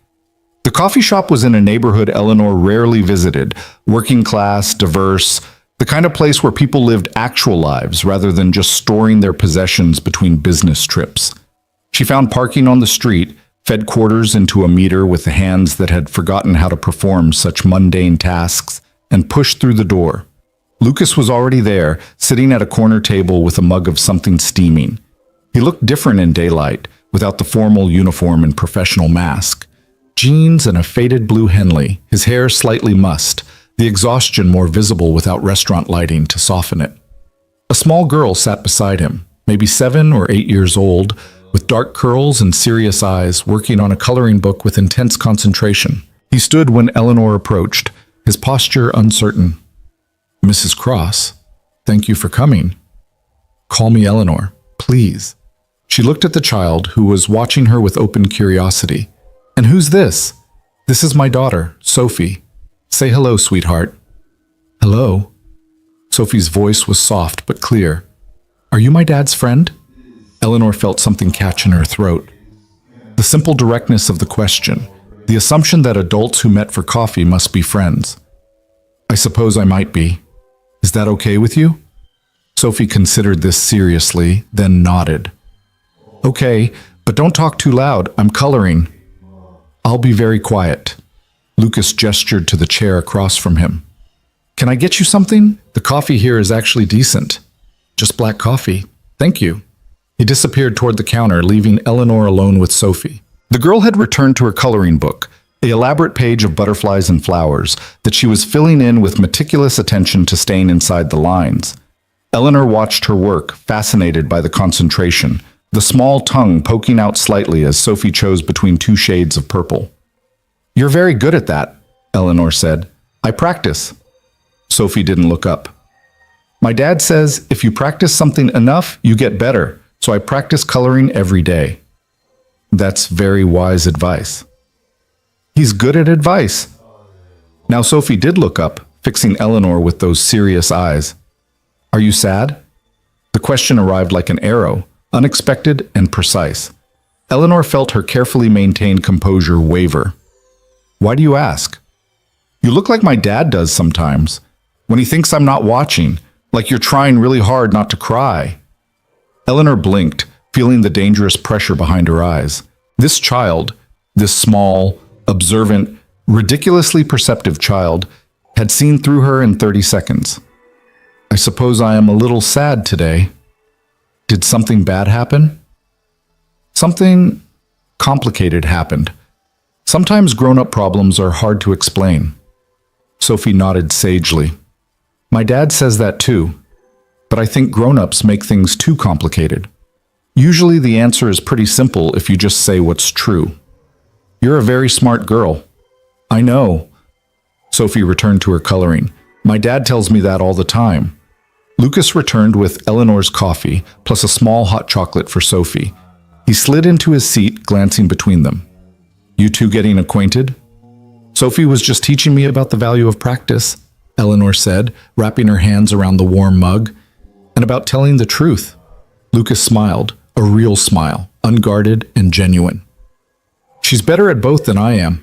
The coffee shop was in a neighborhood Eleanor rarely visited, working class, diverse, the kind of place where people lived actual lives rather than just storing their possessions between business trips. She found parking on the street, fed quarters into a meter with the hands that had forgotten how to perform such mundane tasks, and pushed through the door. Lucas was already there, sitting at a corner table with a mug of something steaming. He looked different in daylight, without the formal uniform and professional mask. Jeans and a faded blue Henley, his hair slightly mussed, the exhaustion more visible without restaurant lighting to soften it. A small girl sat beside him, maybe 7 or 8 years old, with dark curls and serious eyes, working on a coloring book with intense concentration. He stood when Eleanor approached, his posture uncertain. Mrs. Cross, thank you for coming. Call me Eleanor, please. She looked at the child, who was watching her with open curiosity. And who's this? This is my daughter, Sophie. Say hello, sweetheart. Hello. Sophie's voice was soft but clear. Are you my dad's friend? Eleanor felt something catch in her throat. The simple directness of the question, the assumption that adults who met for coffee must be friends. I suppose I might be. Is that okay with you? Sophie considered this seriously, then nodded. Okay, but don't talk too loud. I'm coloring. I'll be very quiet. Lucas gestured to the chair across from him. Can I get you something? The coffee here is actually decent. Just black coffee. Thank you. He disappeared toward the counter, leaving Eleanor alone with Sophie. The girl had returned to her coloring book, an elaborate page of butterflies and flowers that she was filling in with meticulous attention to staying inside the lines. Eleanor watched her work, fascinated by the concentration, the small tongue poking out slightly as Sophie chose between 2 shades of purple. You're very good at that, Eleanor said. I practice. Sophie didn't look up. My dad says if you practice something enough, you get better, so I practice coloring every day. That's very wise advice. He's good at advice. Now Sophie did look up, fixing Eleanor with those serious eyes. Are you sad? The question arrived like an arrow, unexpected and precise. Eleanor felt her carefully maintained composure waver. Why do you ask? You look like my dad does sometimes, when he thinks I'm not watching, like you're trying really hard not to cry. Eleanor blinked, feeling the dangerous pressure behind her eyes. This child, this small, observant, ridiculously perceptive child, had seen through her in 30 seconds. I suppose I am a little sad today. Did something bad happen? Something complicated happened. Sometimes grown-up problems are hard to explain. Sophie nodded sagely. My dad says that too, but I think grown-ups make things too complicated. Usually the answer is pretty simple if you just say what's true. You're a very smart girl. I know. Sophie returned to her coloring. My dad tells me that all the time. Lucas returned with Eleanor's coffee, plus a small hot chocolate for Sophie. He slid into his seat, glancing between them. You two getting acquainted? Sophie was just teaching me about the value of practice, Eleanor said, wrapping her hands around the warm mug, and about telling the truth. Lucas smiled, a real smile, unguarded and genuine. She's better at both than I am.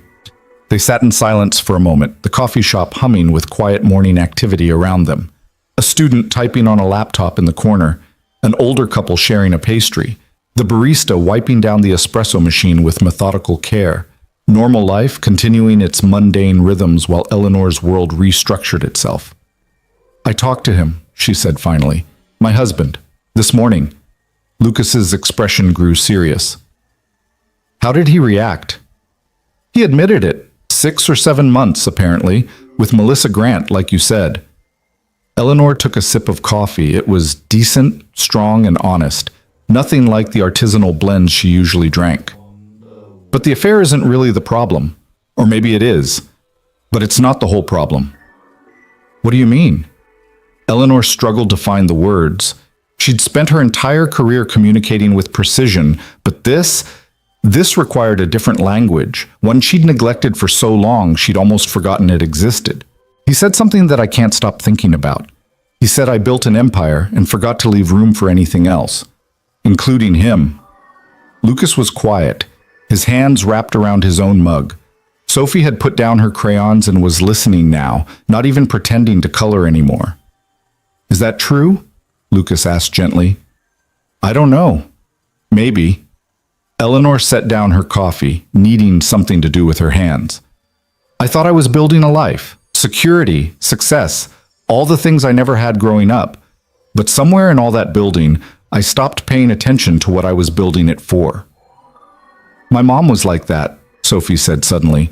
They sat in silence for a moment, the coffee shop humming with quiet morning activity around them. A student typing on a laptop in the corner, an older couple sharing a pastry, the barista wiping down the espresso machine with methodical care, normal life continuing its mundane rhythms while Eleanor's world restructured itself. I talked to him, she said finally. My husband. This morning. Lucas's expression grew serious. How did he react? He admitted it. 6 or 7 months, apparently, with Melissa Grant, like you said. Eleanor took a sip of coffee. It was decent, strong, and honest. Nothing like the artisanal blends she usually drank. But the affair isn't really the problem. Or maybe it is, but it's not the whole problem. What do you mean? Eleanor struggled to find the words. She'd spent her entire career communicating with precision, but this required a different language, one she'd neglected for so long she'd almost forgotten it existed. He said something that I can't stop thinking about. He said I built an empire and forgot to leave room for anything else, including him. Lucas was quiet, his hands wrapped around his own mug. Sophie had put down her crayons and was listening now, not even pretending to color anymore. Is that true? Lucas asked gently. I don't know. Maybe. Eleanor set down her coffee, needing something to do with her hands. I thought I was building a life, security, success, all the things I never had growing up. But somewhere in all that building, I stopped paying attention to what I was building it for. My mom was like that, Sophie said suddenly.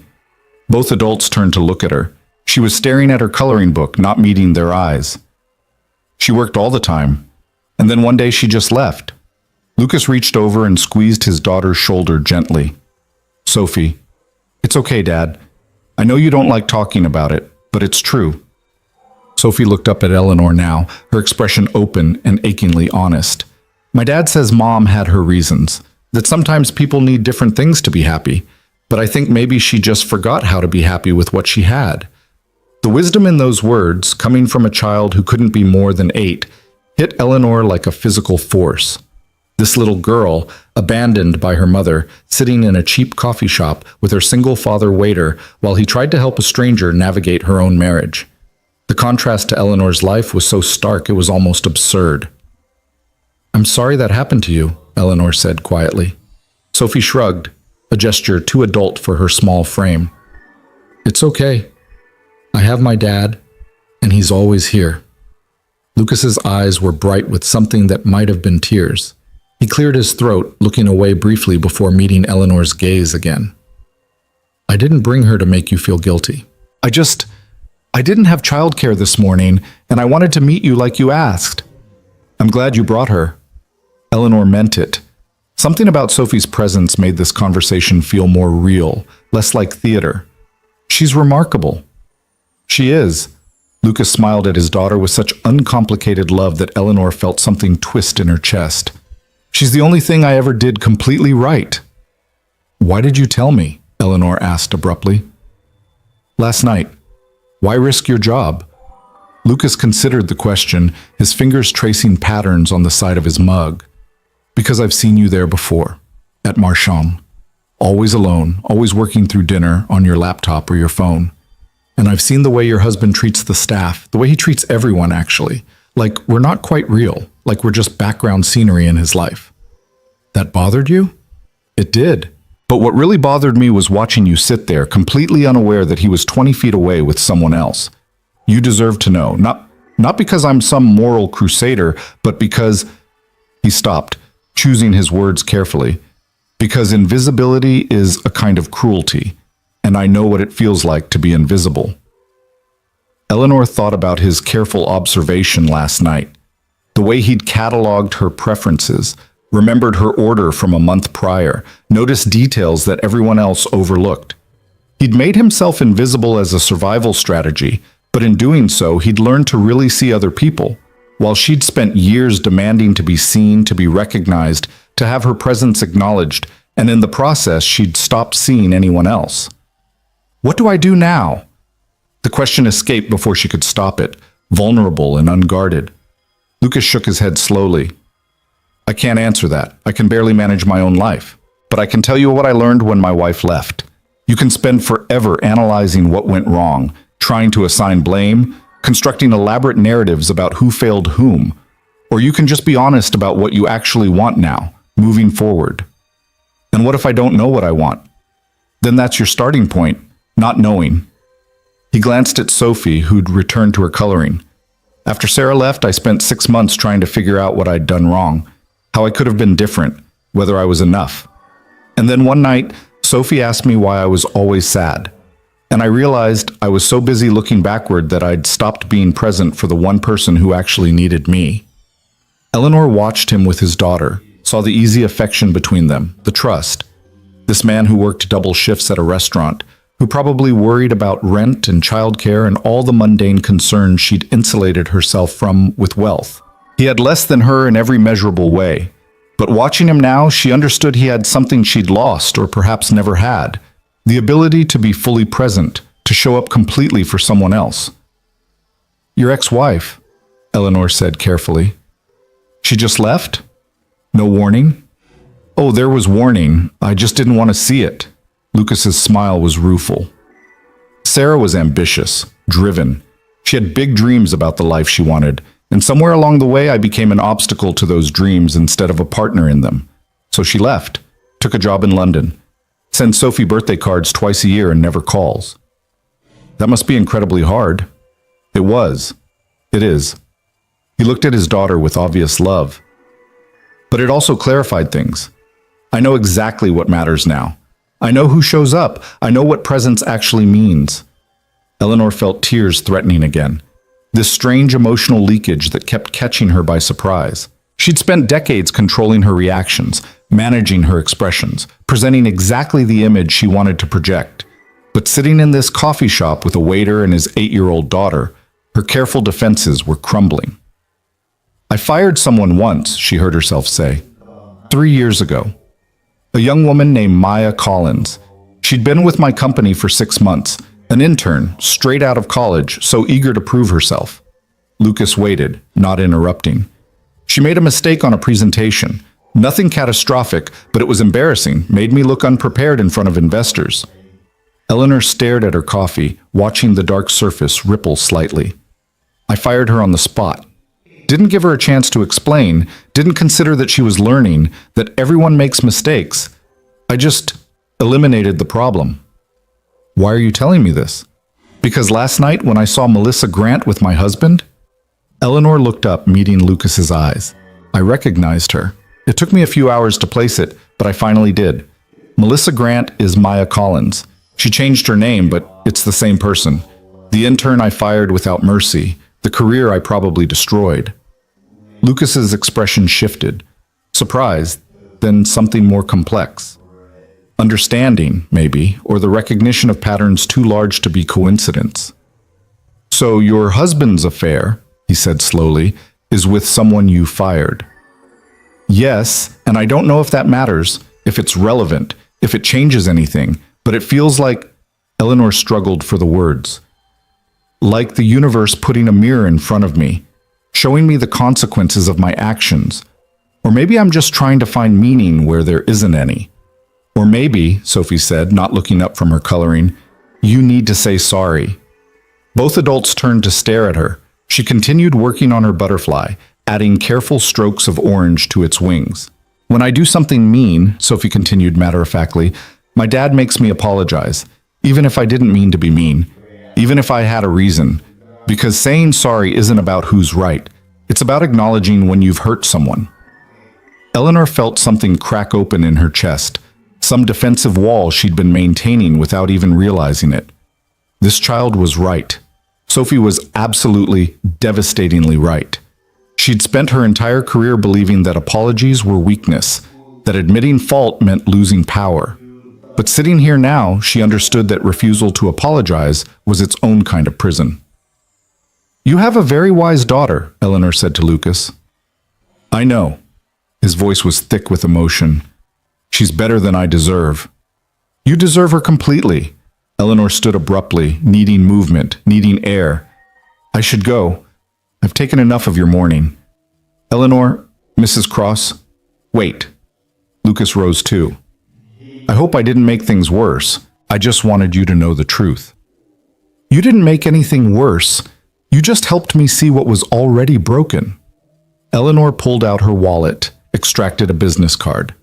Both adults turned to look at her. She was staring at her coloring book, not meeting their eyes. She worked all the time, and then one day she just left. Lucas reached over and squeezed his daughter's shoulder gently. Sophie, it's okay, Dad. I know you don't like talking about it, but it's true. Sophie looked up at Eleanor now, her expression open and achingly honest. My dad says Mom had her reasons, that sometimes people need different things to be happy, but I think maybe she just forgot how to be happy with what she had. The wisdom in those words, coming from a child who couldn't be more than 8, hit Eleanor like a physical force. This little girl, abandoned by her mother, sitting in a cheap coffee shop with her single father waiter while he tried to help a stranger navigate her own marriage. The contrast to Eleanor's life was so stark it was almost absurd. I'm sorry that happened to you, Eleanor said quietly. Sophie shrugged, a gesture too adult for her small frame. It's okay. I have my dad, and he's always here. Lucas's eyes were bright with something that might have been tears. He cleared his throat, looking away briefly before meeting Eleanor's gaze again. I didn't bring her to make you feel guilty. I didn't have childcare this morning, and I wanted to meet you like you asked. I'm glad you brought her. Eleanor meant it. Something about Sophie's presence made this conversation feel more real, less like theater. She's remarkable. She is. Lucas smiled at his daughter with such uncomplicated love that Eleanor felt something twist in her chest. She's the only thing I ever did completely right. Why did you tell me? Eleanor asked abruptly. Last night. Why risk your job? Lucas considered the question, his fingers tracing patterns on the side of his mug. Because I've seen you there before, at Marchand. Always alone, always working through dinner on your laptop or your phone. And I've seen the way your husband treats the staff, the way he treats everyone actually. Like we're not quite real, like we're just background scenery in his life. That bothered you? It did. But what really bothered me was watching you sit there, completely unaware that he was 20 feet away with someone else. You deserve to know, not because I'm some moral crusader, but because... He stopped, choosing his words carefully. Because invisibility is a kind of cruelty, and I know what it feels like to be invisible. Eleanor thought about his careful observation last night, the way he'd cataloged her preferences, remembered her order from a month prior, noticed details that everyone else overlooked. He'd made himself invisible as a survival strategy, but in doing so, he'd learned to really see other people, while she'd spent years demanding to be seen, to be recognized, to have her presence acknowledged, and in the process, she'd stopped seeing anyone else. What do I do now? The question escaped before she could stop it, vulnerable and unguarded. Lucas shook his head slowly. I can't answer that. I can barely manage my own life. But I can tell you what I learned when my wife left. You can spend forever analyzing what went wrong, trying to assign blame, constructing elaborate narratives about who failed whom. Or you can just be honest about what you actually want now, moving forward. And what if I don't know what I want? Then that's your starting point, not knowing. He glanced at Sophie, who'd returned to her coloring. After Sarah left, I spent 6 months trying to figure out what I'd done wrong, how I could have been different, whether I was enough. And then one night, Sophie asked me why I was always sad. And I realized I was so busy looking backward that I'd stopped being present for the one person who actually needed me. Eleanor watched him with his daughter, saw the easy affection between them, the trust. This man who worked double shifts at a restaurant, who probably worried about rent and childcare and all the mundane concerns she'd insulated herself from with wealth. He had less than her in every measurable way, but watching him now, she understood he had something she'd lost or perhaps never had, the ability to be fully present, to show up completely for someone else. "Your ex-wife," Eleanor said carefully. "She just left? No warning?" "Oh, there was warning. I just didn't want to see it." Lucas's smile was rueful. Sarah was ambitious, driven. She had big dreams about the life she wanted, and somewhere along the way I became an obstacle to those dreams instead of a partner in them. So she left, took a job in London, sends Sophie birthday cards twice a year and never calls. That must be incredibly hard. It was. It is. He looked at his daughter with obvious love. But it also clarified things. I know exactly what matters now. I know who shows up. I know what presence actually means. Eleanor felt tears threatening again. This strange emotional leakage that kept catching her by surprise. She'd spent decades controlling her reactions, managing her expressions, presenting exactly the image she wanted to project. But sitting in this coffee shop with a waiter and his 8-year-old daughter, her careful defenses were crumbling. "I fired someone once," she heard herself say. 3 years ago. A young woman named Maya Collins. She'd been with my company for 6 months, an intern, straight out of college, so eager to prove herself. Lucas waited, not interrupting. She made a mistake on a presentation. Nothing catastrophic, but it was embarrassing, made me look unprepared in front of investors. Eleanor stared at her coffee, watching the dark surface ripple slightly. "I fired her on the spot. Didn't give her a chance to explain, didn't consider that she was learning, that everyone makes mistakes. I just eliminated the problem." "Why are you telling me this?" "Because last night when I saw Melissa Grant with my husband..." Eleanor looked up, meeting Lucas's eyes. "I recognized her. It took me a few hours to place it, but I finally did. Melissa Grant is Maya Collins. She changed her name, but it's the same person. The intern I fired without mercy, the career I probably destroyed." Lucas's expression shifted. Surprise, then something more complex. Understanding, maybe, or the recognition of patterns too large to be coincidence. "So your husband's affair," he said slowly, "is with someone you fired." "Yes, and I don't know if that matters, if it's relevant, if it changes anything, but it feels like..." Eleanor struggled for the words. "Like the universe putting a mirror in front of me, showing me the consequences of my actions. Or maybe I'm just trying to find meaning where there isn't any. Or maybe," Sophie said, not looking up from her coloring, "you need to say sorry." Both adults turned to stare at her. She continued working on her butterfly, adding careful strokes of orange to its wings. "When I do something mean," Sophie continued matter-of-factly, "my dad makes me apologize, even if I didn't mean to be mean, even if I had a reason. Because saying sorry isn't about who's right. It's about acknowledging when you've hurt someone." Eleanor felt something crack open in her chest, some defensive wall she'd been maintaining without even realizing it. This child was right. Sophie was absolutely, devastatingly right. She'd spent her entire career believing that apologies were weakness, that admitting fault meant losing power. But sitting here now, she understood that refusal to apologize was its own kind of prison. "You have a very wise daughter," Eleanor said to Lucas. "I know." His voice was thick with emotion. "She's better than I deserve." "You deserve her completely." Eleanor stood abruptly, needing movement, needing air. "I should go. I've taken enough of your morning." "Eleanor, Mrs. Cross, wait." Lucas rose too. "I hope I didn't make things worse. I just wanted you to know the truth." "You didn't make anything worse. You just helped me see what was already broken." Eleanor pulled out her wallet, extracted a business card.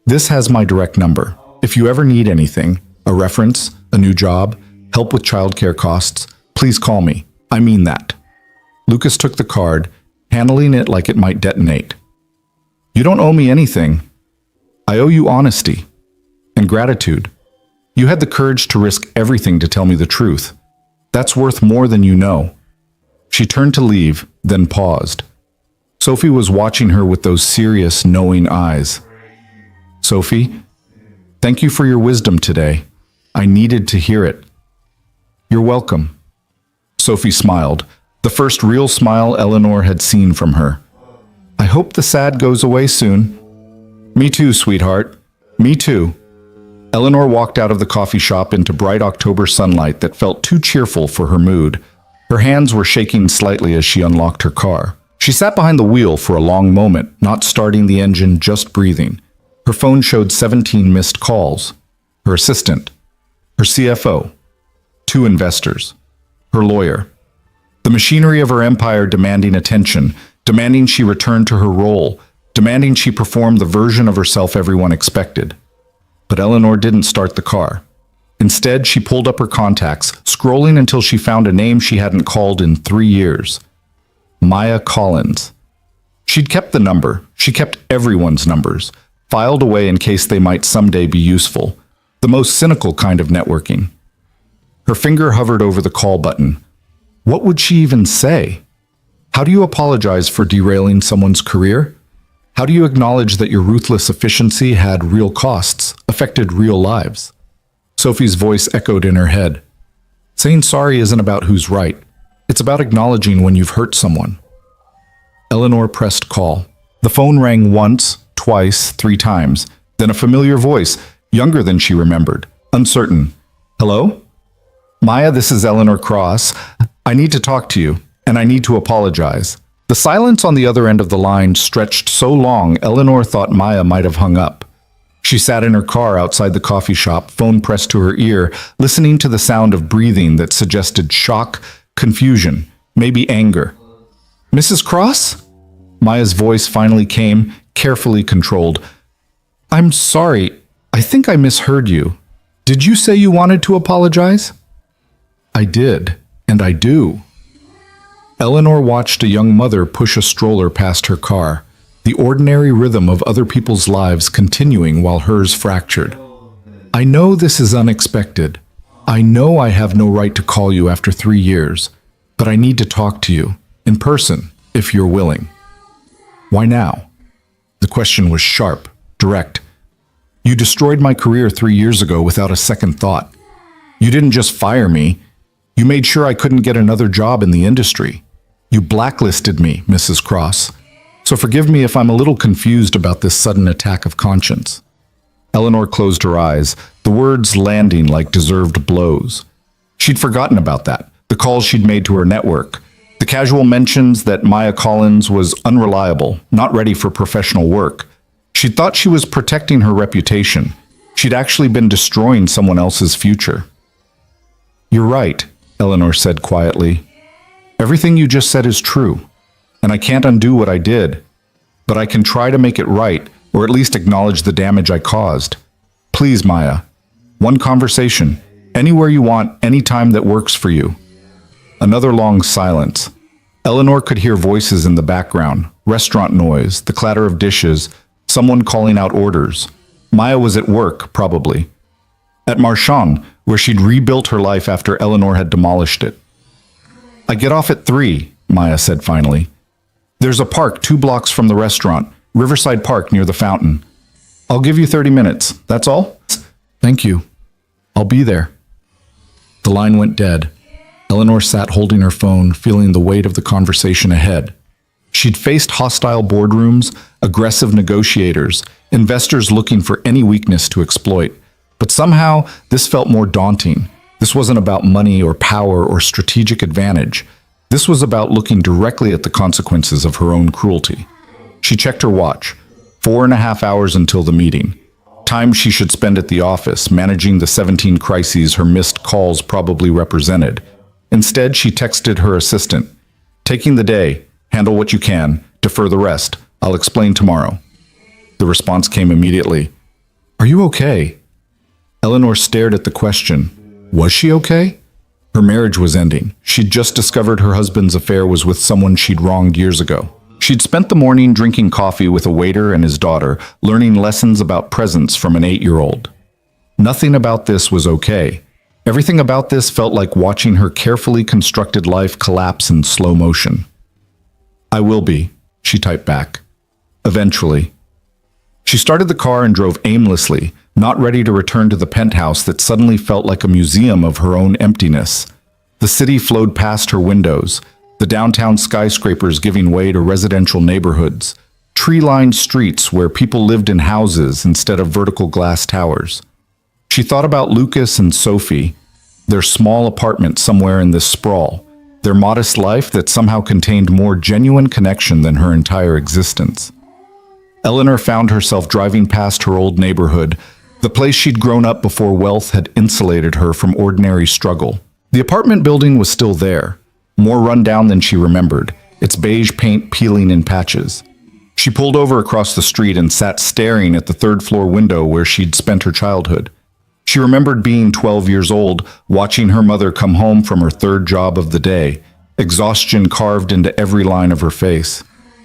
"This has my direct number. If you ever need anything, a reference, a new job, help with childcare costs, please call me. I mean that." Lucas took the card, handling it like it might detonate. "You don't owe me anything. I owe you honesty and gratitude. You had the courage to risk everything to tell me the truth. That's worth more than you know." She turned to leave, then paused. Sophie was watching her with those serious, knowing eyes. "Sophie, thank you for your wisdom today. I needed to hear it. You're welcome. Sophie smiled, the first real smile Eleanor had seen from her. I hope the sad goes away soon. Me too, sweetheart. Me too. Eleanor walked out of the coffee shop into bright October sunlight that felt too cheerful for her mood. Her hands were shaking slightly as she unlocked her car. She sat behind the wheel for a long moment, not starting the engine, just breathing. Her phone showed 17 missed calls. Her assistant, her CFO, 2 investors, her lawyer. The machinery of her empire demanding attention, demanding she return to her role, demanding she perform the version of herself everyone expected. But Eleanor didn't start the car. Instead, she pulled up her contacts, scrolling until she found a name she hadn't called in 3 years. Maya Collins. She'd kept the number. She kept everyone's numbers, filed away in case they might someday be useful. The most cynical kind of networking. Her finger hovered over the call button. What would she even say? How do you apologize for derailing someone's career? How do you acknowledge that your ruthless efficiency had real costs, affected real lives? Sophie's voice echoed in her head. Saying sorry isn't about who's right. It's about acknowledging when you've hurt someone. Eleanor pressed call. The phone rang once, twice, 3 times. Then a familiar voice, younger than she remembered, uncertain. Hello? Maya, this is Eleanor Cross. I need to talk to you, and I need to apologize. The silence on the other end of the line stretched so long, Eleanor thought Maya might have hung up. She sat in her car outside the coffee shop, phone pressed to her ear, listening to the sound of breathing that suggested shock, confusion, maybe anger. Mrs. Cross? Maya's voice finally came, carefully controlled. I'm sorry. I think I misheard you. Did you say you wanted to apologize? I did, and I do. Eleanor watched a young mother push a stroller past her car, the ordinary rhythm of other people's lives continuing while hers fractured. I know this is unexpected. I know I have no right to call you after 3 years, but I need to talk to you, in person, if you're willing. Why now? The question was sharp, direct. You destroyed my career 3 years ago without a second thought. You didn't just fire me. You made sure I couldn't get another job in the industry. You blacklisted me, Mrs. Cross. So forgive me if I'm a little confused about this sudden attack of conscience. Eleanor closed her eyes, the words landing like deserved blows. She'd forgotten about that, the calls she'd made to her network, the casual mentions that Maya Collins was unreliable, not ready for professional work. She'd thought she was protecting her reputation. She'd actually been destroying someone else's future. You're right, Eleanor said quietly. Everything you just said is true, and I can't undo what I did, but I can try to make it right, or at least acknowledge the damage I caused. Please, Maya, one conversation, anywhere you want, any time that works for you. Another long silence. Eleanor could hear voices in the background, restaurant noise, the clatter of dishes, someone calling out orders. Maya was at work, probably. At Marchand, where she'd rebuilt her life after Eleanor had demolished it. I get off at 3, Maya said finally. There's a park 2 blocks from the restaurant, Riverside Park near the fountain. I'll give you 30 minutes, that's all? Thank you. I'll be there. The line went dead. Eleanor sat holding her phone, feeling the weight of the conversation ahead. She'd faced hostile boardrooms, aggressive negotiators, investors looking for any weakness to exploit. But somehow, this felt more daunting. This wasn't about money or power or strategic advantage. This was about looking directly at the consequences of her own cruelty. She checked her watch. 4.5 hours until the meeting. Time she should spend at the office, managing the 17 crises her missed calls probably represented. Instead, she texted her assistant. Taking the day, handle what you can, defer the rest. I'll explain tomorrow. The response came immediately. Are you okay? Eleanor stared at the question. Was she okay? Her marriage was ending. She'd just discovered her husband's affair was with someone she'd wronged years ago. She'd spent the morning drinking coffee with a waiter and his daughter, learning lessons about presence from an 8-year-old. Nothing about this was okay. Everything about this felt like watching her carefully constructed life collapse in slow motion. I will be, she typed back. Eventually. She started the car and drove aimlessly, not ready to return to the penthouse that suddenly felt like a museum of her own emptiness. The city flowed past her windows, the downtown skyscrapers giving way to residential neighborhoods, tree-lined streets where people lived in houses instead of vertical glass towers. She thought about Lucas and Sophie, their small apartment somewhere in this sprawl, their modest life that somehow contained more genuine connection than her entire existence. Eleanor found herself driving past her old neighborhood, the place she'd grown up before wealth had insulated her from ordinary struggle. The apartment building was still there, more run down than she remembered, its beige paint peeling in patches. She pulled over across the street and sat staring at the third-floor window where she'd spent her childhood. She remembered being 12 years old, watching her mother come home from her third job of the day, exhaustion carved into every line of her face.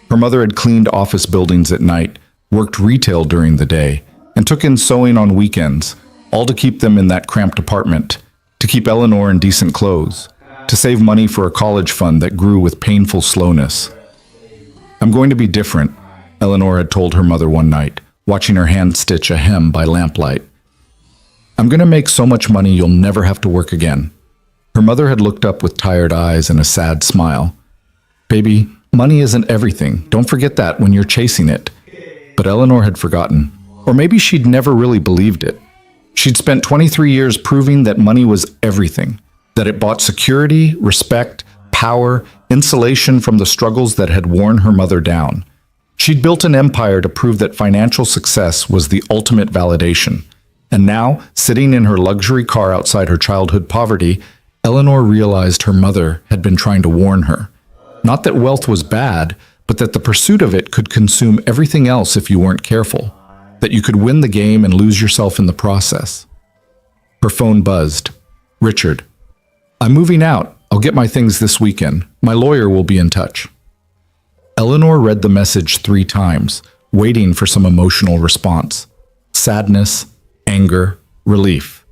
Her mother had cleaned office buildings at night, worked retail during the day, and took in sewing on weekends, all to keep them in that cramped apartment, to keep Eleanor in decent clothes, to save money for a college fund that grew with painful slowness. "I'm going to be different," Eleanor had told her mother one night, watching her hand stitch a hem by lamplight. "I'm going to make so much money you'll never have to work again." Her mother had looked up with tired eyes and a sad smile. "Baby, money isn't everything. Don't forget that when you're chasing it." But Eleanor had forgotten. Or maybe she'd never really believed it. She'd spent 23 years proving that money was everything, that it bought security, respect, power, insulation from the struggles that had worn her mother down. She'd built an empire to prove that financial success was the ultimate validation. And now, sitting in her luxury car outside her childhood poverty, Eleanor realized her mother had been trying to warn her. Not that wealth was bad, but that the pursuit of it could consume everything else if you weren't careful. That you could win the game and lose yourself in the process. Her phone buzzed. "Richard, I'm moving out. I'll get my things this weekend. My lawyer will be in touch." Eleanor read the message 3 times, waiting for some emotional response. Sadness, anger, relief.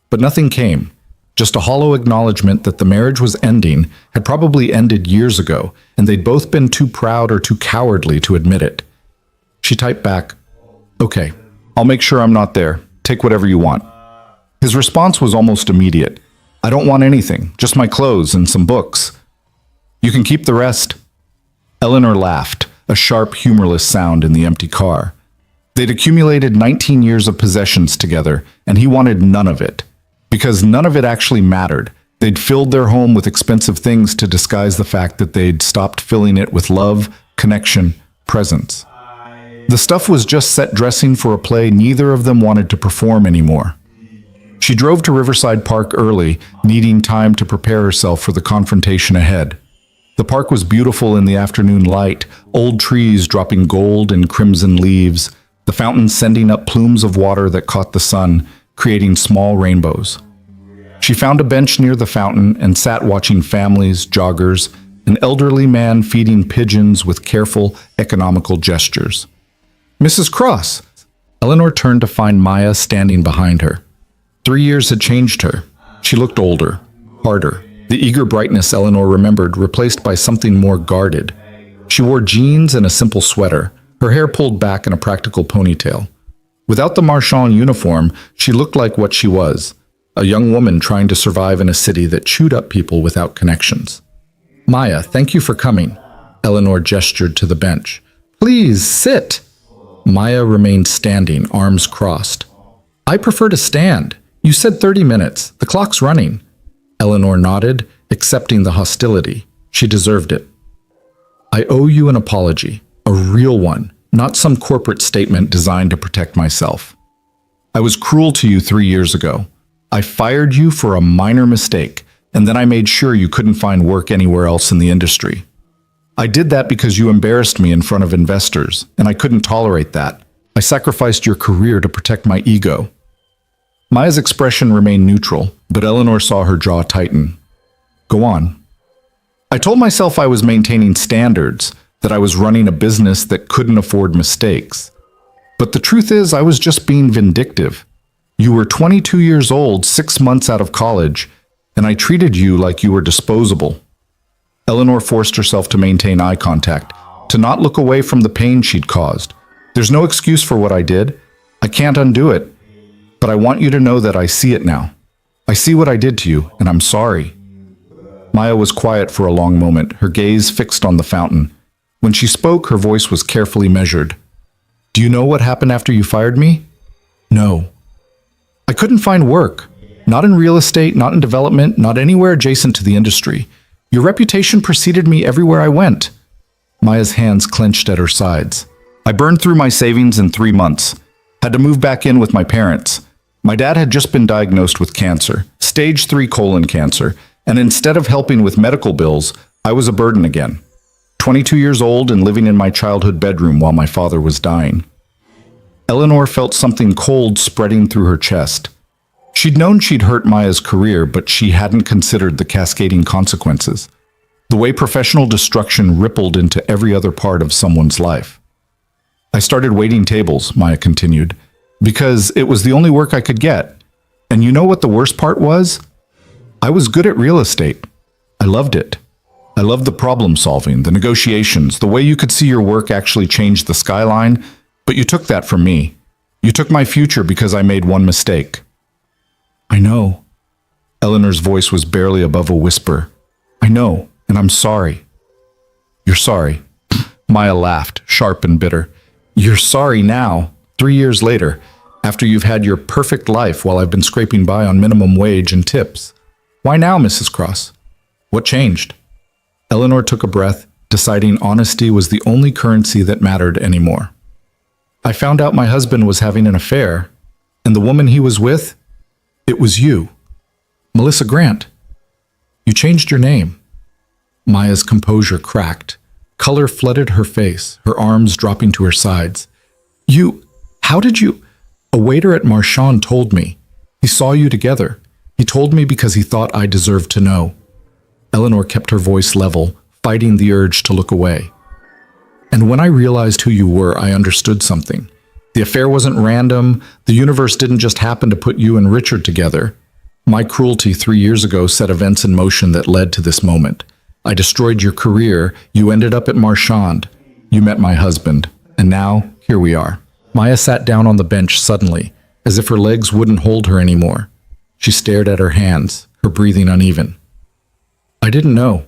But nothing came. Just a hollow acknowledgement that the marriage was ending, had probably ended years ago, and they'd both been too proud or too cowardly to admit it. She typed back, "Okay, I'll make sure I'm not there. Take whatever you want." His response was almost immediate. "I don't want anything, just my clothes and some books. You can keep the rest." Eleanor laughed, a sharp, humorless sound in the empty car. They'd accumulated 19 years of possessions together, and he wanted none of it. Because none of it actually mattered. They'd filled their home with expensive things to disguise the fact that they'd stopped filling it with love, connection, presence. The stuff was just set dressing for a play neither of them wanted to perform anymore. She drove to Riverside Park early, needing time to prepare herself for the confrontation ahead. The park was beautiful in the afternoon light, old trees dropping gold and crimson leaves, the fountain sending up plumes of water that caught the sun, creating small rainbows. She found a bench near the fountain and sat watching families, joggers, an elderly man feeding pigeons with careful, economical gestures. "Mrs. Cross!" Eleanor turned to find Maya standing behind her. 3 years had changed her. She looked older, harder, the eager brightness Eleanor remembered replaced by something more guarded. She wore jeans and a simple sweater, her hair pulled back in a practical ponytail. Without the marchand uniform, she looked like what she was, a young woman trying to survive in a city that chewed up people without connections. "Maya, thank you for coming." Eleanor gestured to the bench. "Please, sit." Maya remained standing, arms crossed. "I prefer to stand. You said 30 minutes. The clock's running." Eleanor nodded, accepting the hostility. She deserved it. "I owe you an apology, a real one, not some corporate statement designed to protect myself. I was cruel to you 3 years ago. I fired you for a minor mistake, and then I made sure you couldn't find work anywhere else in the industry. I did that because you embarrassed me in front of investors, and I couldn't tolerate that. I sacrificed your career to protect my ego." Maya's expression remained neutral, but Eleanor saw her jaw tighten. "Go on." "I told myself I was maintaining standards, that I was running a business that couldn't afford mistakes. But the truth is, I was just being vindictive. You were 22 years old, 6 months out of college, and I treated you like you were disposable." Eleanor forced herself to maintain eye contact, to not look away from the pain she'd caused. There's no excuse for what I did. I can't undo it. But I want you to know that I see it now. I see what I did to you, and I'm sorry. Maya was quiet for a long moment, her gaze fixed on the fountain. When she spoke, her voice was carefully measured. Do you know what happened after you fired me? No. I couldn't find work. Not in real estate, not in development, not anywhere adjacent to the industry. Your reputation preceded me everywhere I went. Maya's hands clenched at her sides. I burned through my savings in 3 months. Had to move back in with my parents. My dad had just been diagnosed with cancer, stage 3 colon cancer, and instead of helping with medical bills, I was a burden again. 22 years old and living in my childhood bedroom while my father was dying. Eleanor felt something cold spreading through her chest. She'd known she'd hurt Maya's career, but she hadn't considered the cascading consequences. The way professional destruction rippled into every other part of someone's life. I started waiting tables, Maya continued, because it was the only work I could get. And you know what the worst part was? I was good at real estate. I loved it. I loved the problem solving, the negotiations, the way you could see your work actually change the skyline, but you took that from me. You took my future because I made one mistake. I know. Eleanor's voice was barely above a whisper. I know, and I'm sorry. You're sorry. Maya laughed, sharp and bitter. You're sorry now, 3 years later, after you've had your perfect life while I've been scraping by on minimum wage and tips. Why now, Mrs. Cross? What changed? Eleanor took a breath, deciding honesty was the only currency that mattered anymore. I found out my husband was having an affair, and the woman he was with, it was you. Melissa Grant. You changed your name. Maya's composure cracked. Color flooded her face, her arms dropping to her sides. How did you? A waiter at Marchand told me. He saw you together. He told me because he thought I deserved to know. Eleanor kept her voice level, fighting the urge to look away. And when I realized who you were, I understood something. The affair wasn't random. The universe didn't just happen to put you and Richard together. My cruelty 3 years ago set events in motion that led to this moment. I destroyed your career. You ended up at Marchand. You met my husband. And now, here we are. Maya sat down on the bench suddenly, as if her legs wouldn't hold her anymore. She stared at her hands, her breathing uneven. I didn't know.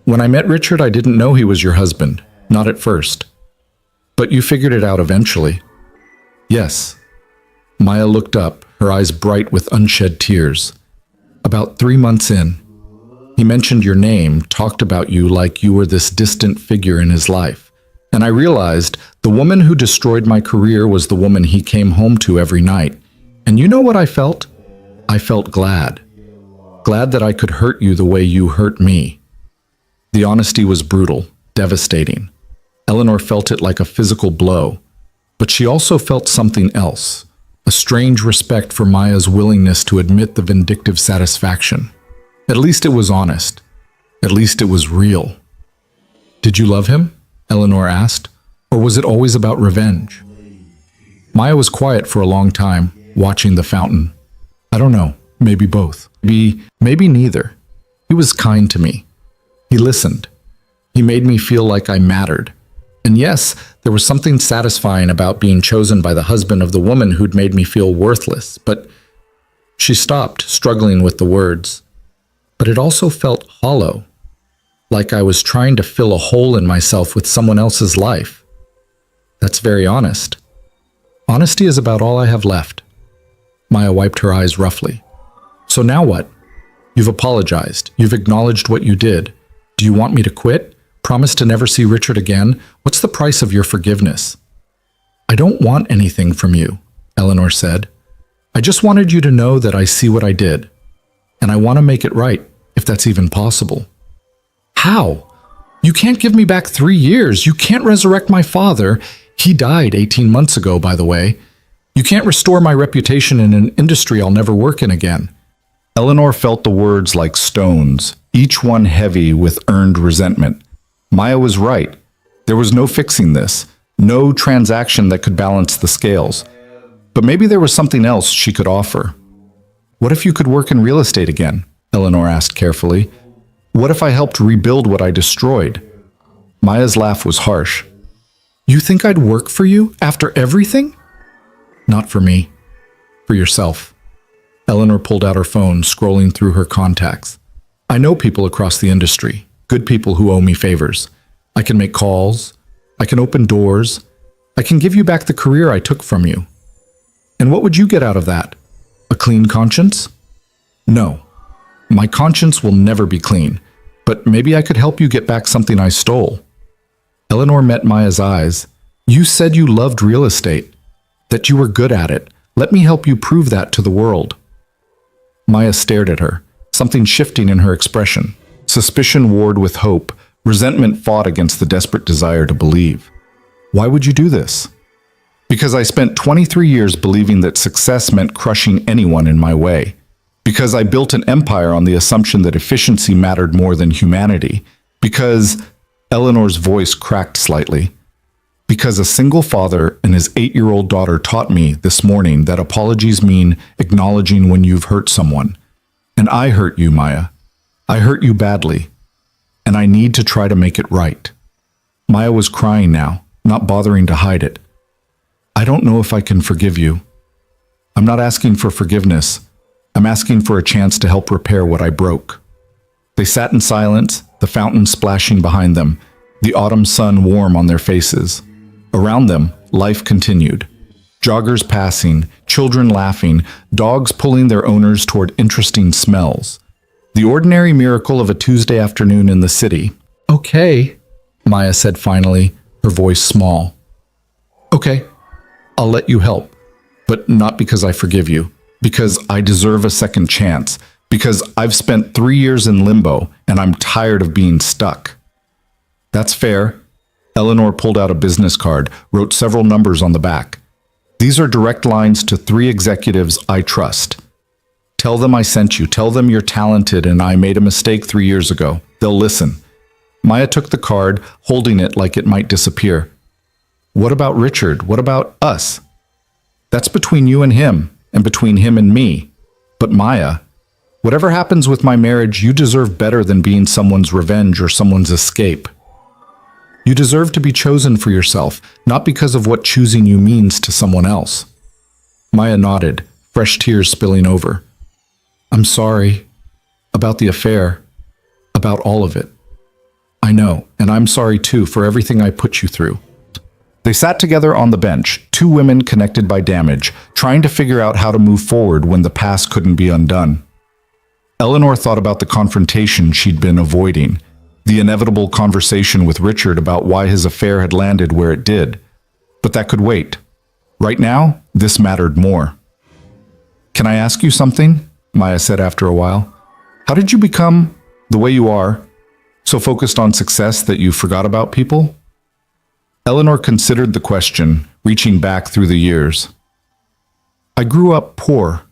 When I met Richard, I didn't know he was your husband. Not at first. But you figured it out eventually. Yes. Maya looked up, her eyes bright with unshed tears. About 3 months in, he mentioned your name, talked about you like you were this distant figure in his life. And I realized the woman who destroyed my career was the woman he came home to every night. And you know what I felt? I felt glad. Glad that I could hurt you the way you hurt me. The honesty was brutal, devastating. Eleanor felt it like a physical blow. But she also felt something else, a strange respect for Maya's willingness to admit the vindictive satisfaction. At least it was honest. At least it was real. Did you love him? Eleanor asked. Or was it always about revenge? Maya was quiet for a long time, watching the fountain. I don't know, maybe both. Maybe neither. He was kind to me. He listened. He made me feel like I mattered. And yes, there was something satisfying about being chosen by the husband of the woman who'd made me feel worthless, but she stopped, struggling with the words. But it also felt hollow, like I was trying to fill a hole in myself with someone else's life. That's very honest. Honesty is about all I have left. Maya wiped her eyes roughly. So now what? You've apologized. You've acknowledged what you did. Do you want me to quit? Promise to never see Richard again? What's the price of your forgiveness? I don't want anything from you, Eleanor said. I just wanted you to know that I see what I did. And I want to make it right, if that's even possible. How? You can't give me back 3 years. You can't resurrect my father. He died 18 months ago, by the way. You can't restore my reputation in an industry I'll never work in again. Eleanor felt the words like stones, each one heavy with earned resentment. Maya was right. There was no fixing this, no transaction that could balance the scales. But maybe there was something else she could offer. What if you could work in real estate again? Eleanor asked carefully. What if I helped rebuild what I destroyed? Maya's laugh was harsh. You think I'd work for you after everything? Not for me. For yourself. Eleanor pulled out her phone, scrolling through her contacts. I know people across the industry, good people who owe me favors. I can make calls. I can open doors. I can give you back the career I took from you. And what would you get out of that? A clean conscience? No. My conscience will never be clean, but maybe I could help you get back something I stole. Eleanor met Maya's eyes. You said you loved real estate, that you were good at it. Let me help you prove that to the world. Maya stared at her, something shifting in her expression. Suspicion warred with hope. Resentment fought against the desperate desire to believe. Why would you do this? Because I spent 23 years believing that success meant crushing anyone in my way. Because I built an empire on the assumption that efficiency mattered more than humanity. Because Eleanor's voice cracked slightly. Because a single father and his 8-year-old daughter taught me this morning that apologies mean acknowledging when you've hurt someone. And I hurt you, Maya. I hurt you badly. And I need to try to make it right. Maya was crying now, not bothering to hide it. I don't know if I can forgive you. I'm not asking for forgiveness. I'm asking for a chance to help repair what I broke. They sat in silence, the fountain splashing behind them, the autumn sun warm on their faces. Around them, life continued. Joggers passing, children laughing, dogs pulling their owners toward interesting smells. The ordinary miracle of a Tuesday afternoon in the city. Okay, Maya said finally, her voice small. Okay, I'll let you help, but not because I forgive you, because I deserve a second chance, because I've spent 3 years in limbo and I'm tired of being stuck. That's fair. Eleanor pulled out a business card, wrote several numbers on the back. These are direct lines to 3 executives I trust. Tell them I sent you. Tell them you're talented and I made a mistake 3 years ago. They'll listen. Maya took the card, holding it like it might disappear. What about Richard? What about us? That's between you and him, and between him and me. But Maya, whatever happens with my marriage, you deserve better than being someone's revenge or someone's escape. You deserve to be chosen for yourself, not because of what choosing you means to someone else. Maya nodded, fresh tears spilling over. I'm sorry. About the affair. About all of it. I know, and I'm sorry too for everything I put you through. They sat together on the bench, 2 women connected by damage, trying to figure out how to move forward when the past couldn't be undone. Eleanor thought about the confrontation she'd been avoiding, the inevitable conversation with Richard about why his affair had landed where it did. But that could wait. Right now, this mattered more. Can I ask you something? Maya said after a while. How did you become the way you are, so focused on success that you forgot about people? Eleanor considered the question, reaching back through the years. I grew up poor,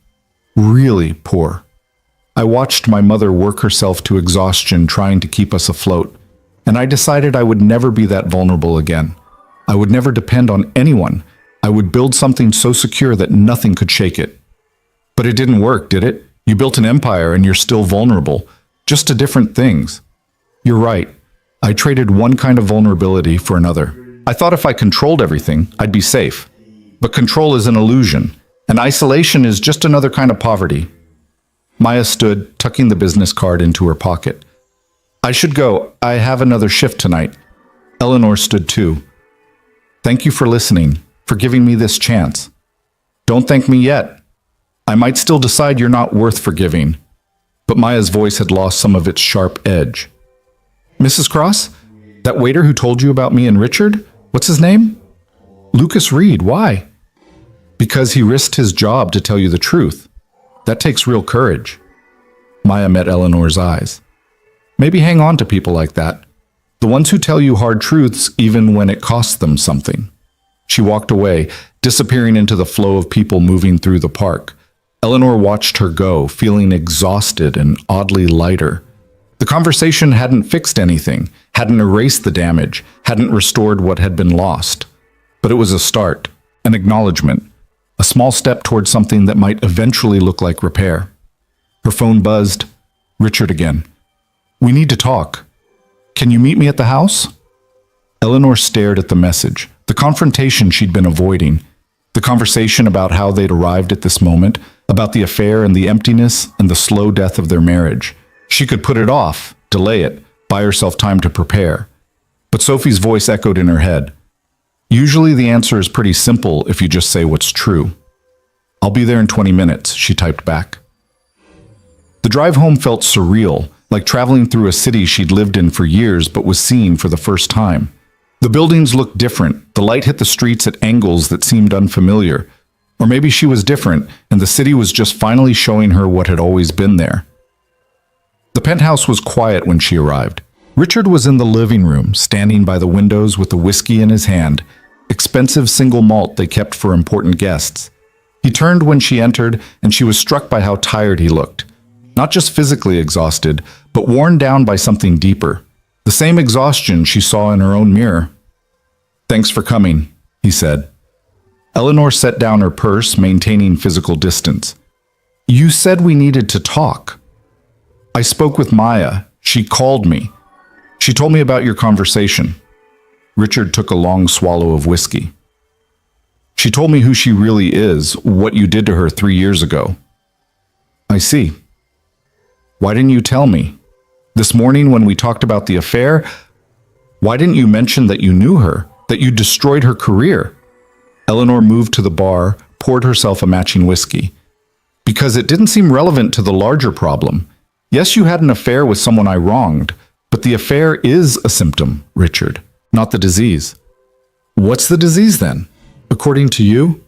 really poor. I watched my mother work herself to exhaustion trying to keep us afloat, and I decided I would never be that vulnerable again. I would never depend on anyone. I would build something so secure that nothing could shake it. But it didn't work, did it? You built an empire and you're still vulnerable, just to different things. You're right. I traded one kind of vulnerability for another. I thought if I controlled everything, I'd be safe. But control is an illusion, and isolation is just another kind of poverty. Maya stood, tucking the business card into her pocket. I should go. I have another shift tonight. Eleanor stood too. Thank you for listening, for giving me this chance. Don't thank me yet. I might still decide you're not worth forgiving. But Maya's voice had lost some of its sharp edge. Mrs. Cross? That waiter who told you about me and Richard? What's his name? Lucas Reed. Why? Because he risked his job to tell you the truth. That takes real courage. Maya met Eleanor's eyes. Maybe hang on to people like that. The ones who tell you hard truths even when it costs them something. She walked away, disappearing into the flow of people moving through the park. Eleanor watched her go, feeling exhausted and oddly lighter. The conversation hadn't fixed anything, hadn't erased the damage, hadn't restored what had been lost. But it was a start, an acknowledgement, a small step toward something that might eventually look like repair. Her phone buzzed. Richard again. We need to talk. Can you meet me at the house? Eleanor stared at the message, The confrontation she'd been avoiding. The conversation about how they'd arrived at this moment, about the affair and the emptiness and the slow death of their marriage. She could put it off, delay it, buy herself time to prepare. But Sophie's voice echoed in her head. Usually the answer is pretty simple if you just say what's true. I'll be there in 20 minutes, she typed back. The drive home felt surreal, like traveling through a city she'd lived in for years but was seeing for the first time. The buildings looked different, the light hit the streets at angles that seemed unfamiliar. Or maybe she was different, and the city was just finally showing her what had always been there. The penthouse was quiet when she arrived. Richard was in the living room, standing by the windows with a whiskey in his hand, expensive single malt they kept for important guests. He turned when she entered, and she was struck by how tired he looked. Not just physically exhausted, but worn down by something deeper. The same exhaustion she saw in her own mirror. "Thanks for coming," he said. Eleanor set down her purse, maintaining physical distance. "You said we needed to talk." "I spoke with Maya. She called me. She told me about your conversation." Richard took a long swallow of whiskey. "She told me who she really is, what you did to her 3 years ago." "I see. Why didn't you tell me? This morning when we talked about the affair, why didn't you mention that you knew her, that you destroyed her career?" Eleanor moved to the bar, poured herself a matching whiskey. "Because it didn't seem relevant to the larger problem. Yes, you had an affair with someone I wronged, but the affair is a symptom, Richard, not the disease." "What's the disease then? According to you?"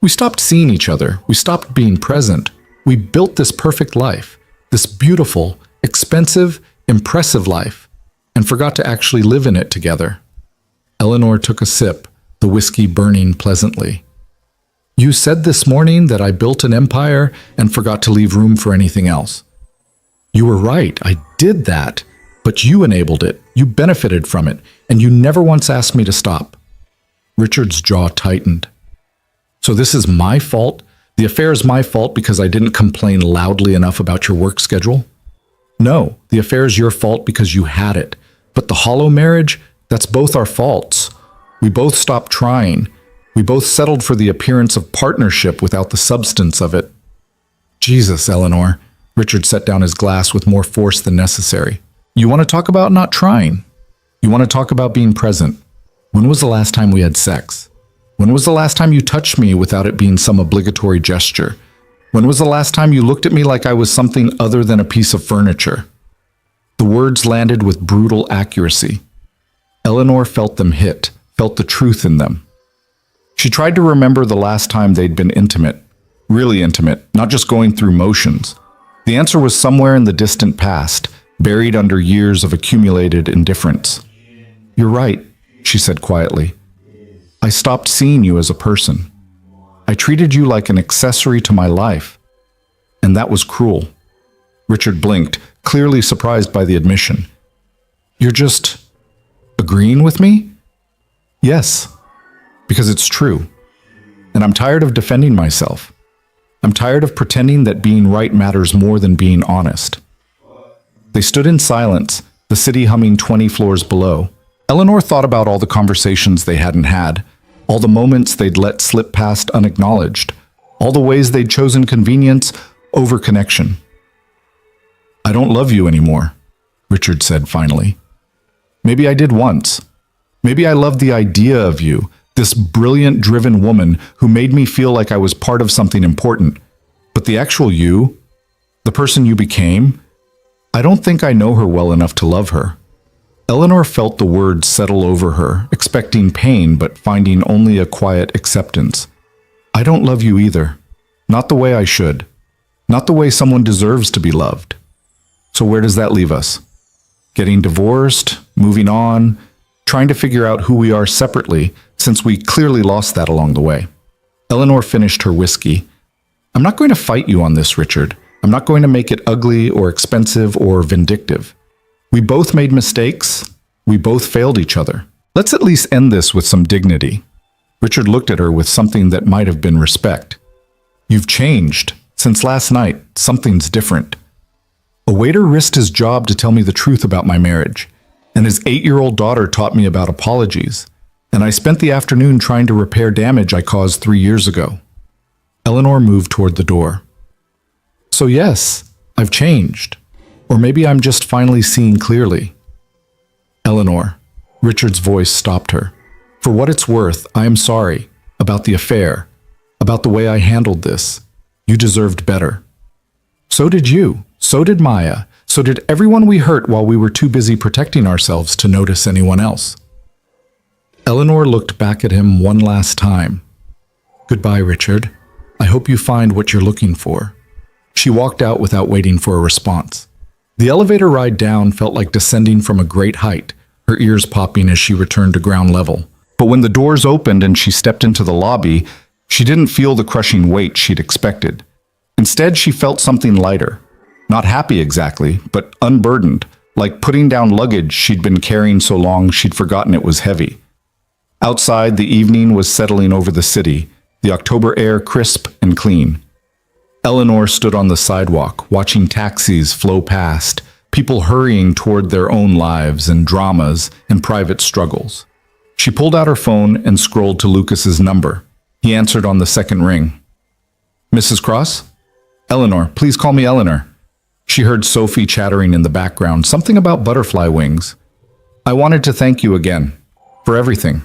"We stopped seeing each other. We stopped being present. We built this perfect life, this beautiful, expensive, impressive life, and forgot to actually live in it together." Eleanor took a sip, the whiskey burning pleasantly. "You said this morning that I built an empire and forgot to leave room for anything else. You were right, I did that, but you enabled it, you benefited from it, and you never once asked me to stop." Richard's jaw tightened. "So this is my fault? The affair is my fault because I didn't complain loudly enough about your work schedule?" "No, the affair is your fault because you had it. But the hollow marriage, that's both our faults. We both stopped trying. We both settled for the appearance of partnership without the substance of it." "Jesus, Eleanor." Richard set down his glass with more force than necessary. "You want to talk about not trying? You want to talk about being present? When was the last time we had sex? When was the last time you touched me without it being some obligatory gesture? When was the last time you looked at me like I was something other than a piece of furniture?" The words landed with brutal accuracy. Eleanor felt them hit, felt the truth in them. She tried to remember the last time they'd been intimate, really intimate, not just going through motions. The answer was somewhere in the distant past, buried under years of accumulated indifference. "You're right," she said quietly. "I stopped seeing you as a person. I treated you like an accessory to my life. And that was cruel." Richard blinked, clearly surprised by the admission. "You're just agreeing with me?" "Yes, because it's true. And I'm tired of defending myself. I'm tired of pretending that being right matters more than being honest." They stood in silence, the city humming 20 floors below. Eleanor thought about all the conversations they hadn't had, all the moments they'd let slip past unacknowledged, all the ways they'd chosen convenience over connection. "I don't love you anymore," Richard said finally. "Maybe I did once. Maybe I loved the idea of you, this brilliant, driven woman who made me feel like I was part of something important. But the actual you, the person you became, I don't think I know her well enough to love her." Eleanor felt the words settle over her, expecting pain but finding only a quiet acceptance. "I don't love you either. Not the way I should. Not the way someone deserves to be loved. So where does that leave us? Getting divorced, moving on, trying to figure out who we are separately, since we clearly lost that along the way." Eleanor finished her whiskey. "I'm not going to fight you on this, Richard. I'm not going to make it ugly or expensive or vindictive. We both made mistakes. We both failed each other. Let's at least end this with some dignity." Richard looked at her with something that might have been respect. "You've changed. Since last night, something's different. A waiter risked his job to tell me the truth about my marriage, and his 8-year-old daughter taught me about apologies. and I spent the afternoon trying to repair damage I caused 3 years ago. Eleanor moved toward the door. So yes, I've changed. Or maybe I'm just finally seeing clearly. Eleanor, Richard's voice stopped her. For what it's worth, I am sorry about the affair, about the way I handled this. You deserved better. So did you. So did Maya. So did everyone we hurt while we were too busy protecting ourselves to notice anyone else. Eleanor looked back at him one last time. Goodbye, Richard. I hope you find what you're looking for. She walked out without waiting for a response. The elevator ride down felt like descending from a great height, her ears popping as she returned to ground level. But when the doors opened and she stepped into the lobby, she didn't feel the crushing weight she'd expected. Instead, she felt something lighter. Not happy exactly, but unburdened, like putting down luggage she'd been carrying so long she'd forgotten it was heavy. Outside, the evening was settling over the city, the October air crisp and clean. Eleanor stood on the sidewalk, watching taxis flow past, people hurrying toward their own lives and dramas and private struggles. She pulled out her phone and scrolled to Lucas's number. He answered on the second ring. Mrs. Cross? Eleanor, please call me Eleanor. She heard Sophie chattering in the background, something about butterfly wings. I wanted to thank you again, for everything.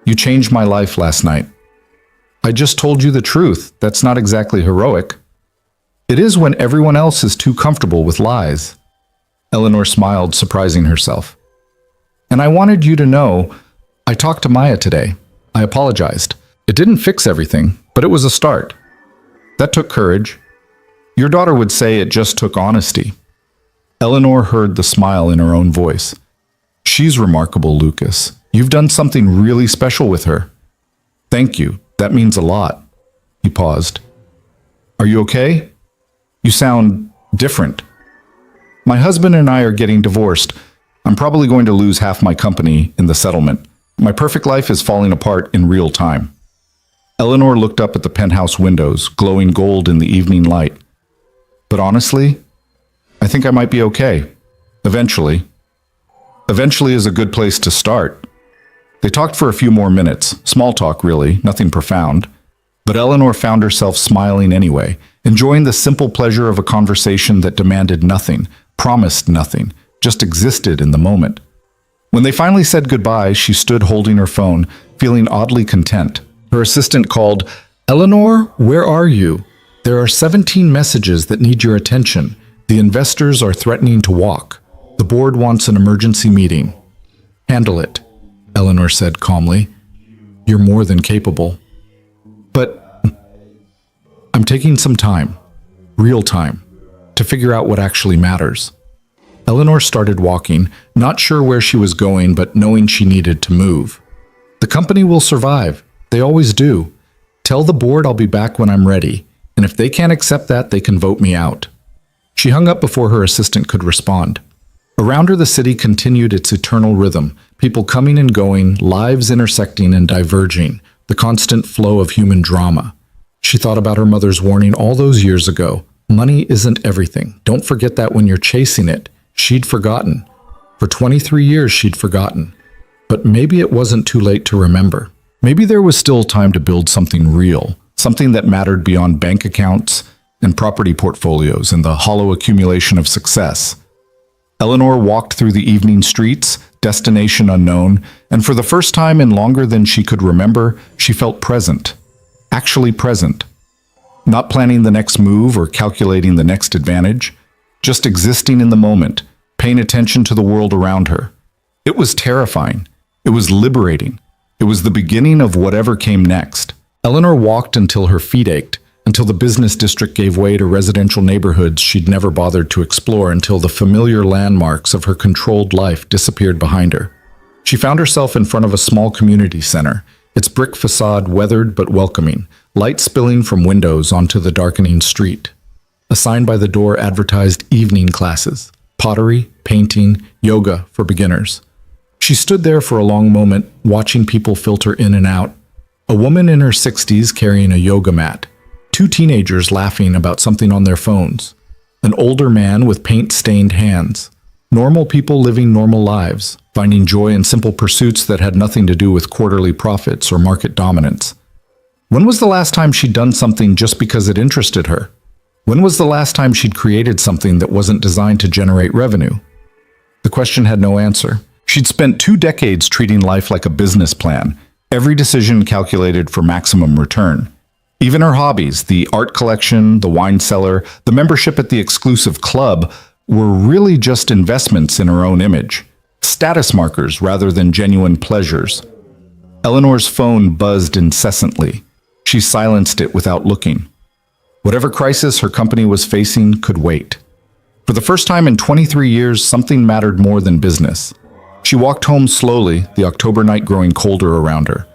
You changed my life last night. I just told you the truth. That's not exactly heroic. It is when everyone else is too comfortable with lies. Eleanor smiled, surprising herself. And I wanted you to know, I talked to Maya today. I apologized. It didn't fix everything, but it was a start. That took courage. Your daughter would say it just took honesty. Eleanor heard the smile in her own voice. She's remarkable, Lucas. You've done something really special with her. Thank you. That means a lot. He paused. Are you okay? You sound different. My husband and I are getting divorced. I'm probably going to lose half my company in the settlement. My perfect life is falling apart in real time. Eleanor looked up at the penthouse windows, glowing gold in the evening light. But honestly, I think I might be okay. Eventually. Eventually is a good place to start. They talked for a few more minutes, small talk really, nothing profound. But Eleanor found herself smiling anyway, enjoying the simple pleasure of a conversation that demanded nothing, promised nothing, just existed in the moment. When they finally said goodbye, she stood holding her phone, feeling oddly content. Her assistant called, Eleanor, where are you? There are 17 messages that need your attention. The investors are threatening to walk. The board wants an emergency meeting. Handle it, Eleanor said calmly. You're more than capable. But I'm taking some time, real time, to figure out what actually matters. Eleanor started walking, not sure where she was going, but knowing she needed to move. The company will survive. They always do. Tell the board I'll be back when I'm ready, and if they can't accept that, they can vote me out. She hung up before her assistant could respond. Around her, the city continued its eternal rhythm, people coming and going, lives intersecting and diverging, the constant flow of human drama. She thought about her mother's warning all those years ago. Money isn't everything. Don't forget that when you're chasing it. She'd forgotten. For 23 years, she'd forgotten. But maybe it wasn't too late to remember. Maybe there was still time to build something real, something that mattered beyond bank accounts and property portfolios and the hollow accumulation of success. Eleanor walked through the evening streets, destination unknown, and for the first time in longer than she could remember, she felt present. Actually present. Not planning the next move or calculating the next advantage, just existing in the moment, paying attention to the world around her. It was terrifying. It was liberating. It was the beginning of whatever came next. Eleanor walked until her feet ached, until the business district gave way to residential neighborhoods she'd never bothered to explore, until the familiar landmarks of her controlled life disappeared behind her. She found herself in front of a small community center, its brick facade weathered but welcoming, light spilling from windows onto the darkening street. A sign by the door advertised evening classes, pottery, painting, yoga for beginners. She stood there for a long moment, watching people filter in and out. A woman in her 60s carrying a yoga mat. 2 teenagers laughing about something on their phones. An older man with paint-stained hands. Normal people living normal lives. finding joy in simple pursuits that had nothing to do with quarterly profits or market dominance. When was the last time she'd done something just because it interested her? When was the last time she'd created something that wasn't designed to generate revenue? The question had no answer. She'd spent 2 decades treating life like a business plan, every decision calculated for maximum return. Even her hobbies, the art collection, the wine cellar, the membership at the exclusive club, were really just investments in her own image, status markers rather than genuine pleasures. Eleanor's phone buzzed incessantly. She silenced it without looking. Whatever crisis her company was facing could wait. For the first time in 23 years, something mattered more than business. She walked home slowly, the October night growing colder around her.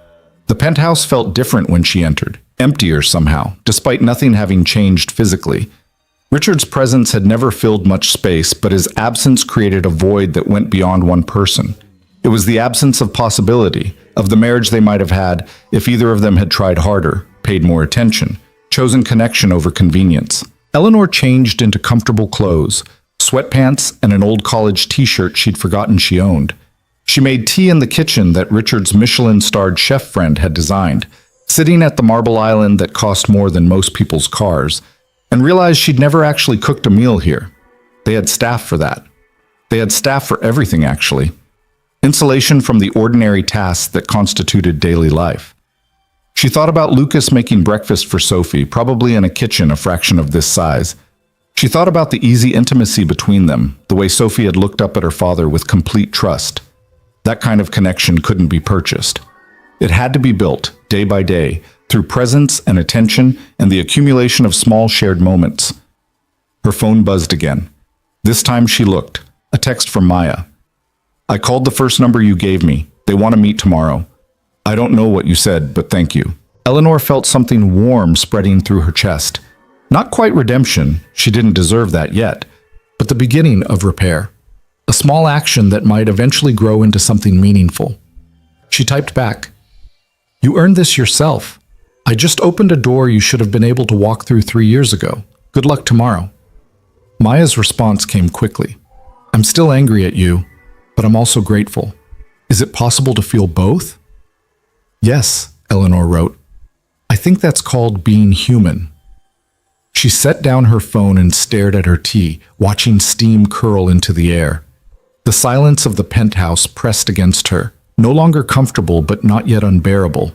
The penthouse felt different when she entered, emptier somehow, despite nothing having changed physically. Richard's presence had never filled much space, but his absence created a void that went beyond one person. It was the absence of possibility, of the marriage they might have had if either of them had tried harder, paid more attention, chosen connection over convenience. Eleanor changed into comfortable clothes, sweatpants and an old college t-shirt she'd forgotten she owned. She made tea in the kitchen that Richard's Michelin-starred chef friend had designed, sitting at the marble island that cost more than most people's cars, and realized she'd never actually cooked a meal here. They had staff for that. They had staff for everything, actually. Insulation from the ordinary tasks that constituted daily life. She thought about Lucas making breakfast for Sophie, probably in a kitchen a fraction of this size. She thought about the easy intimacy between them, the way Sophie had looked up at her father with complete trust. That kind of connection couldn't be purchased. It had to be built, day by day, through presence and attention and the accumulation of small shared moments. Her phone buzzed again. This time she looked. A text from Maya. "I called the first number you gave me. They want to meet tomorrow. I don't know what you said, but thank you." Eleanor felt something warm spreading through her chest. Not quite redemption, she didn't deserve that yet, but the beginning of repair. A small action that might eventually grow into something meaningful. She typed back, "You earned this yourself. I just opened a door you should have been able to walk through 3 years ago. Good luck tomorrow." Maya's response came quickly. "I'm still angry at you, but I'm also grateful. Is it possible to feel both?" "Yes," Eleanor wrote. "I think that's called being human." She set down her phone and stared at her tea, watching steam curl into the air. The silence of the penthouse pressed against her, no longer comfortable but not yet unbearable.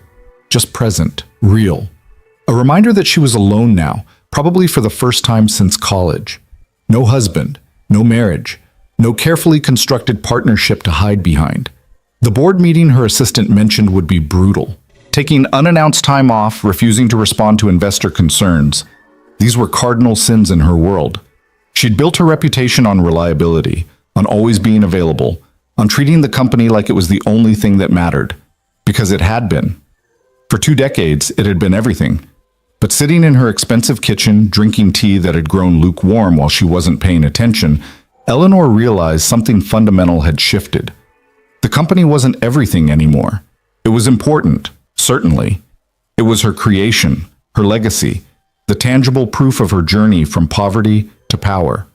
Just present, real. A reminder that she was alone now, probably for the first time since college. No husband, no marriage, no carefully constructed partnership to hide behind. The board meeting her assistant mentioned would be brutal. Taking unannounced time off, refusing to respond to investor concerns. These were cardinal sins in her world. She'd built her reputation on reliability, on always being available, on treating the company like it was the only thing that mattered. Because it had been. For 2 decades, it had been everything. But sitting in her expensive kitchen, drinking tea that had grown lukewarm while she wasn't paying attention, Eleanor realized something fundamental had shifted. The company wasn't everything anymore. It was important, certainly. It was her creation, her legacy, the tangible proof of her journey from poverty to power.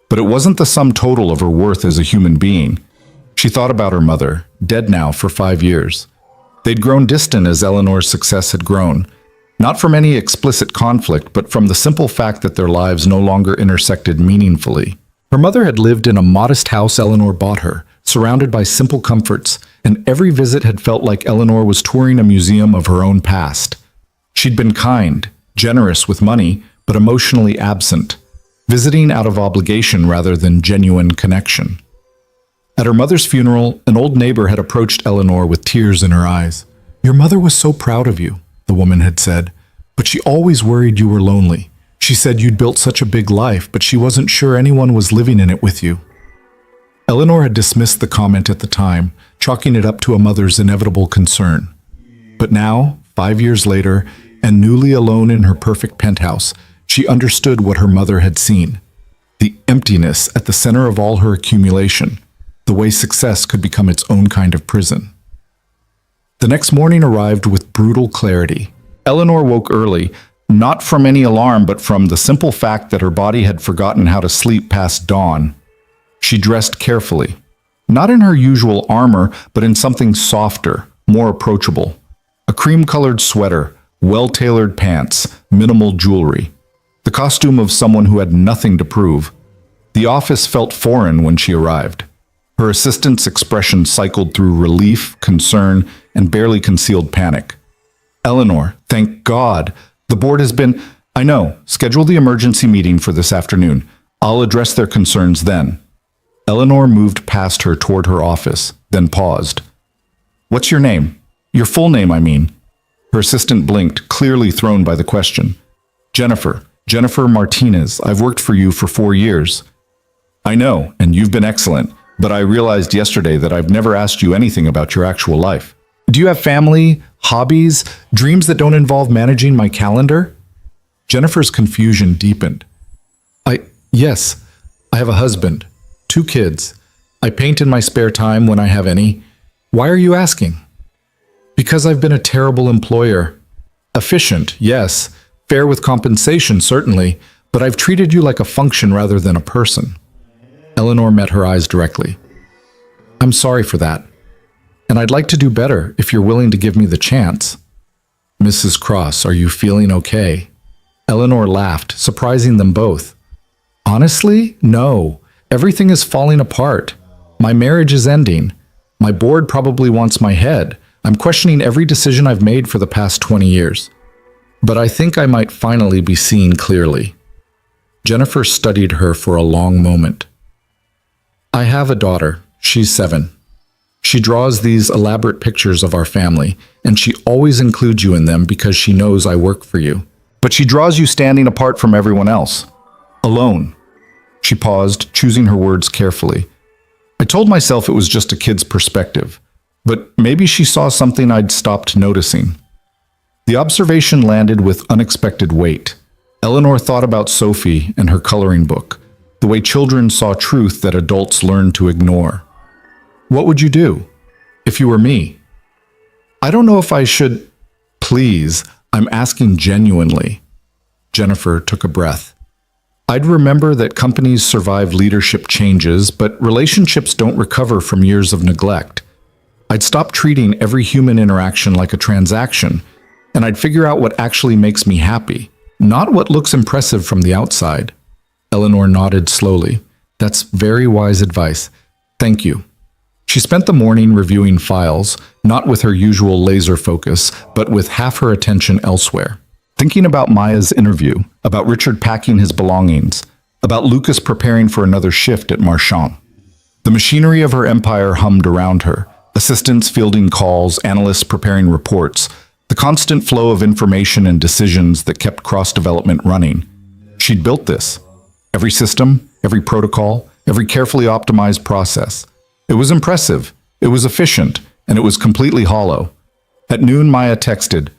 But it wasn't the sum total of her worth as a human being. She thought about her mother, dead now for 5 years. They'd grown distant as Eleanor's success had grown, not from any explicit conflict, but from the simple fact that their lives no longer intersected meaningfully. Her mother had lived in a modest house Eleanor bought her, surrounded by simple comforts, and every visit had felt like Eleanor was touring a museum of her own past. She'd been kind, generous with money, but emotionally absent, visiting out of obligation rather than genuine connection. At her mother's funeral, an old neighbor had approached Eleanor with tears in her eyes. "Your mother was so proud of you," the woman had said, "but she always worried you were lonely. She said you'd built such a big life, but she wasn't sure anyone was living in it with you." Eleanor had dismissed the comment at the time, chalking it up to a mother's inevitable concern. But now, 5 years later, and newly alone in her perfect penthouse, she understood what her mother had seen. The emptiness at the center of all her accumulation, the way success could become its own kind of prison. The next morning arrived with brutal clarity. Eleanor woke early, not from any alarm, but from the simple fact that her body had forgotten how to sleep past dawn. She dressed carefully. Not in her usual armor, but in something softer, more approachable. A cream-colored sweater, well-tailored pants, minimal jewelry. The costume of someone who had nothing to prove. The office felt foreign when she arrived. Her assistant's expression cycled through relief, concern, and barely concealed panic. Eleanor, thank God. The board has been... I know. Schedule the emergency meeting for this afternoon. I'll address their concerns then. Eleanor moved past her toward her office, then paused. What's your name? Your full name, I mean. Her assistant blinked, clearly thrown by the question. Jennifer Martinez. I've worked for you for 4 years. I know, and you've been excellent, but I realized yesterday that I've never asked you anything about your actual life. Do you have family, hobbies, dreams that don't involve managing my calendar? Jennifer's confusion deepened. Yes, I have a husband, 2 kids. I paint in my spare time when I have any. Why are you asking? Because I've been a terrible employer. Efficient, yes. Fair with compensation, certainly. But I've treated you like a function rather than a person. Eleanor met her eyes directly. I'm sorry for that. And I'd like to do better if you're willing to give me the chance. Mrs. Cross, are you feeling okay? Eleanor laughed, surprising them both. Honestly, no. Everything is falling apart. My marriage is ending. My board probably wants my head. I'm questioning every decision I've made for the past 20 years. But I think I might finally be seeing clearly. Jennifer studied her for a long moment. I have a daughter. She's 7. She draws these elaborate pictures of our family, and she always includes you in them because she knows I work for you. But she draws you standing apart from everyone else. Alone. She paused, choosing her words carefully. I told myself it was just a kid's perspective, but maybe she saw something I'd stopped noticing. The observation landed with unexpected weight. Eleanor thought about Sophie and her coloring book, the way children saw truth that adults learned to ignore. What would you do if you were me? I don't know if I should... Please, I'm asking genuinely. Jennifer took a breath. I'd remember that companies survive leadership changes, but relationships don't recover from years of neglect. I'd stop treating every human interaction like a transaction, and I'd figure out what actually makes me happy, not what looks impressive from the outside. Eleanor nodded slowly. That's very wise advice. Thank you. She spent the morning reviewing files, not with her usual laser focus, but with half her attention elsewhere. Thinking about Maya's interview, about Richard packing his belongings, about Lucas preparing for another shift at Marchand. The machinery of her empire hummed around her, assistants fielding calls, analysts preparing reports, the constant flow of information and decisions that kept cross-development running. She'd built this. Every system, every protocol, every carefully optimized process. It was impressive, it was efficient, and it was completely hollow. At noon, Maya texted,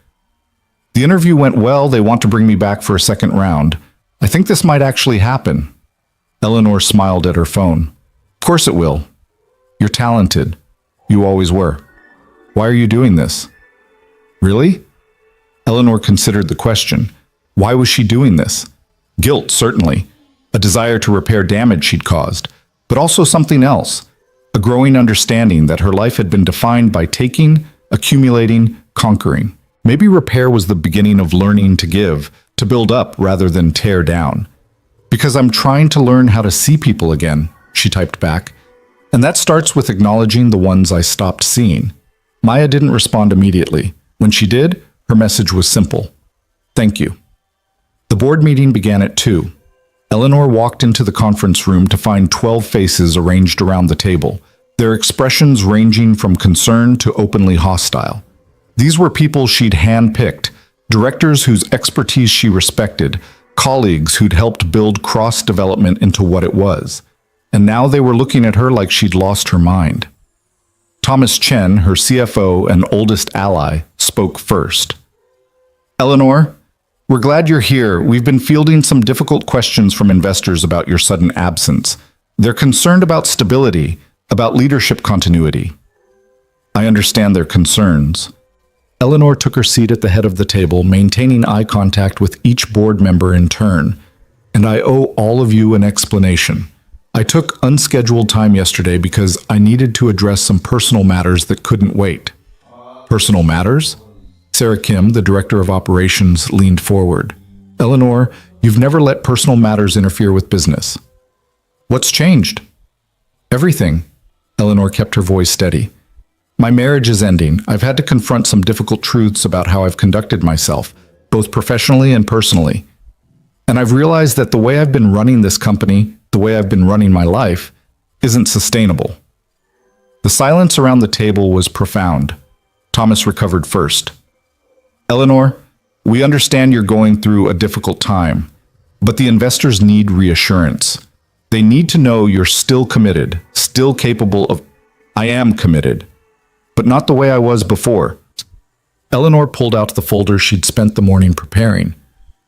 "The interview went well, they want to bring me back for a second round. I think this might actually happen." Eleanor smiled at her phone. "Of course it will. You're talented. You always were. Why are you doing this?" "Really?" Eleanor considered the question. Why was she doing this? Guilt, certainly. A desire to repair damage she'd caused. But also something else. A growing understanding that her life had been defined by taking, accumulating, conquering. Maybe repair was the beginning of learning to give, to build up rather than tear down. "Because I'm trying to learn how to see people again," she typed back. "And that starts with acknowledging the ones I stopped seeing." Maya didn't respond immediately. When she did, her message was simple. "Thank you." The board meeting began at 2. Eleanor walked into the conference room to find 12 faces arranged around the table, their expressions ranging from concern to openly hostile. These were people she'd handpicked, directors whose expertise she respected, colleagues who'd helped build cross-development into what it was. And now they were looking at her like she'd lost her mind. Thomas Chen, her CFO and oldest ally, spoke first. "Eleanor, we're glad you're here. We've been fielding some difficult questions from investors about your sudden absence. They're concerned about stability, about leadership continuity." "I understand their concerns." Eleanor took her seat at the head of the table, maintaining eye contact with each board member in turn. "And I owe all of you an explanation. I took unscheduled time yesterday because I needed to address some personal matters that couldn't wait. Personal matters? Sarah Kim, the director of operations, leaned forward. Eleanor, you've never let personal matters interfere with business. What's changed? Everything. Eleanor kept her voice steady. My marriage is ending. I've had to confront some difficult truths about how I've conducted myself, both professionally and personally. And I've realized that the way I've been running this company, the way I've been running my life, isn't sustainable. The silence around the table was profound. Thomas recovered first. Eleanor, we understand you're going through a difficult time, but the investors need reassurance. They need to know you're still committed, still capable of... I am committed, but not the way I was before. Eleanor pulled out the folder she'd spent the morning preparing.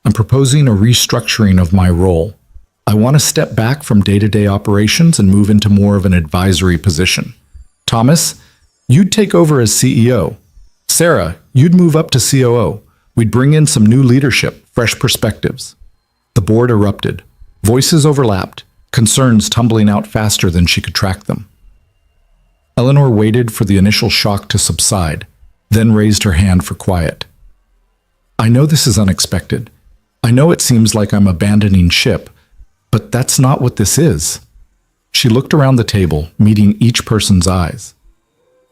I'm proposing a restructuring of my role. I want to step back from day-to-day operations and move into more of an advisory position. Thomas, you'd take over as CEO. Sarah, you'd move up to COO. We'd bring in some new leadership, fresh perspectives. The board erupted. Voices overlapped, concerns tumbling out faster than she could track them. Eleanor waited for the initial shock to subside, then raised her hand for quiet. I know this is unexpected. I know it seems like I'm abandoning ship, but that's not what this is. She looked around the table, meeting each person's eyes.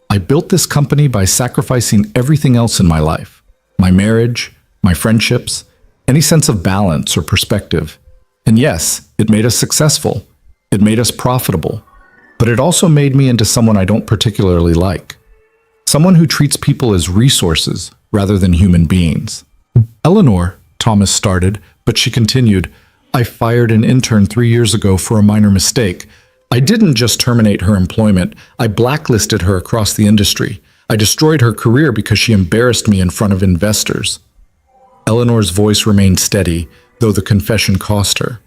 I built this company by sacrificing everything else in my life. My marriage, my friendships, any sense of balance or perspective. And yes, it made us successful. It made us profitable. But it also made me into someone I don't particularly like. Someone who treats people as resources rather than human beings. Eleanor, Thomas started, but she continued, I fired an intern 3 years ago for a minor mistake. I didn't just terminate her employment, I blacklisted her across the industry. I destroyed her career because she embarrassed me in front of investors. Eleanor's voice remained steady, though the confession cost her.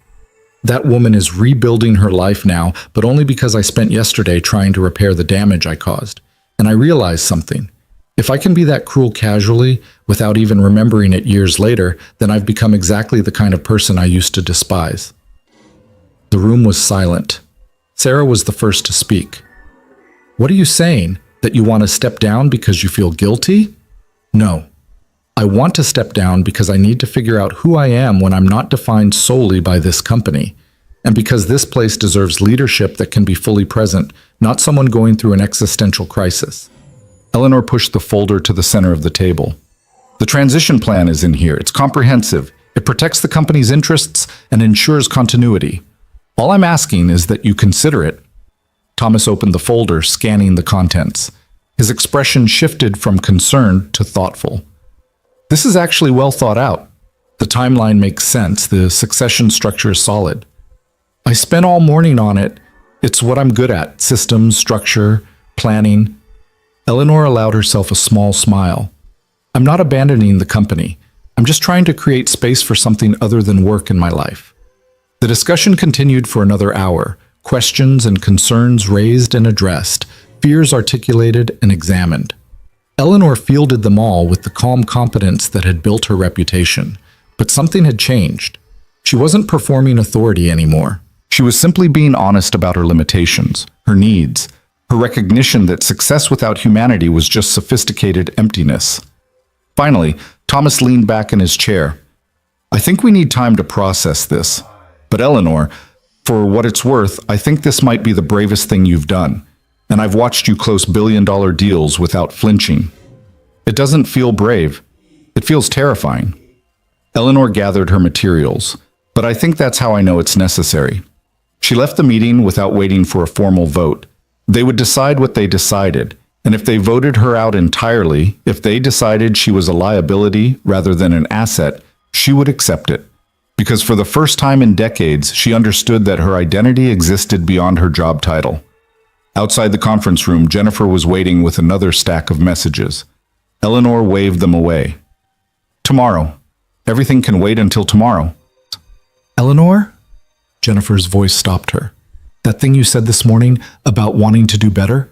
That woman is rebuilding her life now, but only because I spent yesterday trying to repair the damage I caused. And I realized something. If I can be that cruel casually, without even remembering it years later, then I've become exactly the kind of person I used to despise. The room was silent. Sarah was the first to speak. What are you saying? That you want to step down because you feel guilty? No. I want to step down because I need to figure out who I am when I'm not defined solely by this company, and because this place deserves leadership that can be fully present, not someone going through an existential crisis. Eleanor pushed the folder to the center of the table. The transition plan is in here. It's comprehensive. It protects the company's interests and ensures continuity. All I'm asking is that you consider it. Thomas opened the folder, scanning the contents. His expression shifted from concern to thoughtful. This is actually well thought out. The timeline makes sense. The succession structure is solid. I spent all morning on it. It's what I'm good at. Systems, structure, planning. Eleanor allowed herself a small smile. I'm not abandoning the company. I'm just trying to create space for something other than work in my life. The discussion continued for another hour. Questions and concerns raised and addressed. Fears articulated and examined. Eleanor fielded them all with the calm competence that had built her reputation. But something had changed. She wasn't performing authority anymore. She was simply being honest about her limitations, her needs, her recognition that success without humanity was just sophisticated emptiness. Finally, Thomas leaned back in his chair. I think we need time to process this. But Eleanor, for what it's worth, I think this might be the bravest thing you've done. And I've watched you close billion-dollar deals without flinching. It doesn't feel brave. It feels terrifying. Eleanor gathered her materials, but I think that's how I know it's necessary. She left the meeting without waiting for a formal vote. They would decide what they decided, and if they voted her out entirely, if they decided she was a liability rather than an asset, she would accept it. Because for the first time in decades, she understood that her identity existed beyond her job title. Outside the conference room, Jennifer was waiting with another stack of messages. Eleanor waved them away. Tomorrow. Everything can wait until tomorrow. Eleanor? Jennifer's voice stopped her. That thing you said this morning about wanting to do better?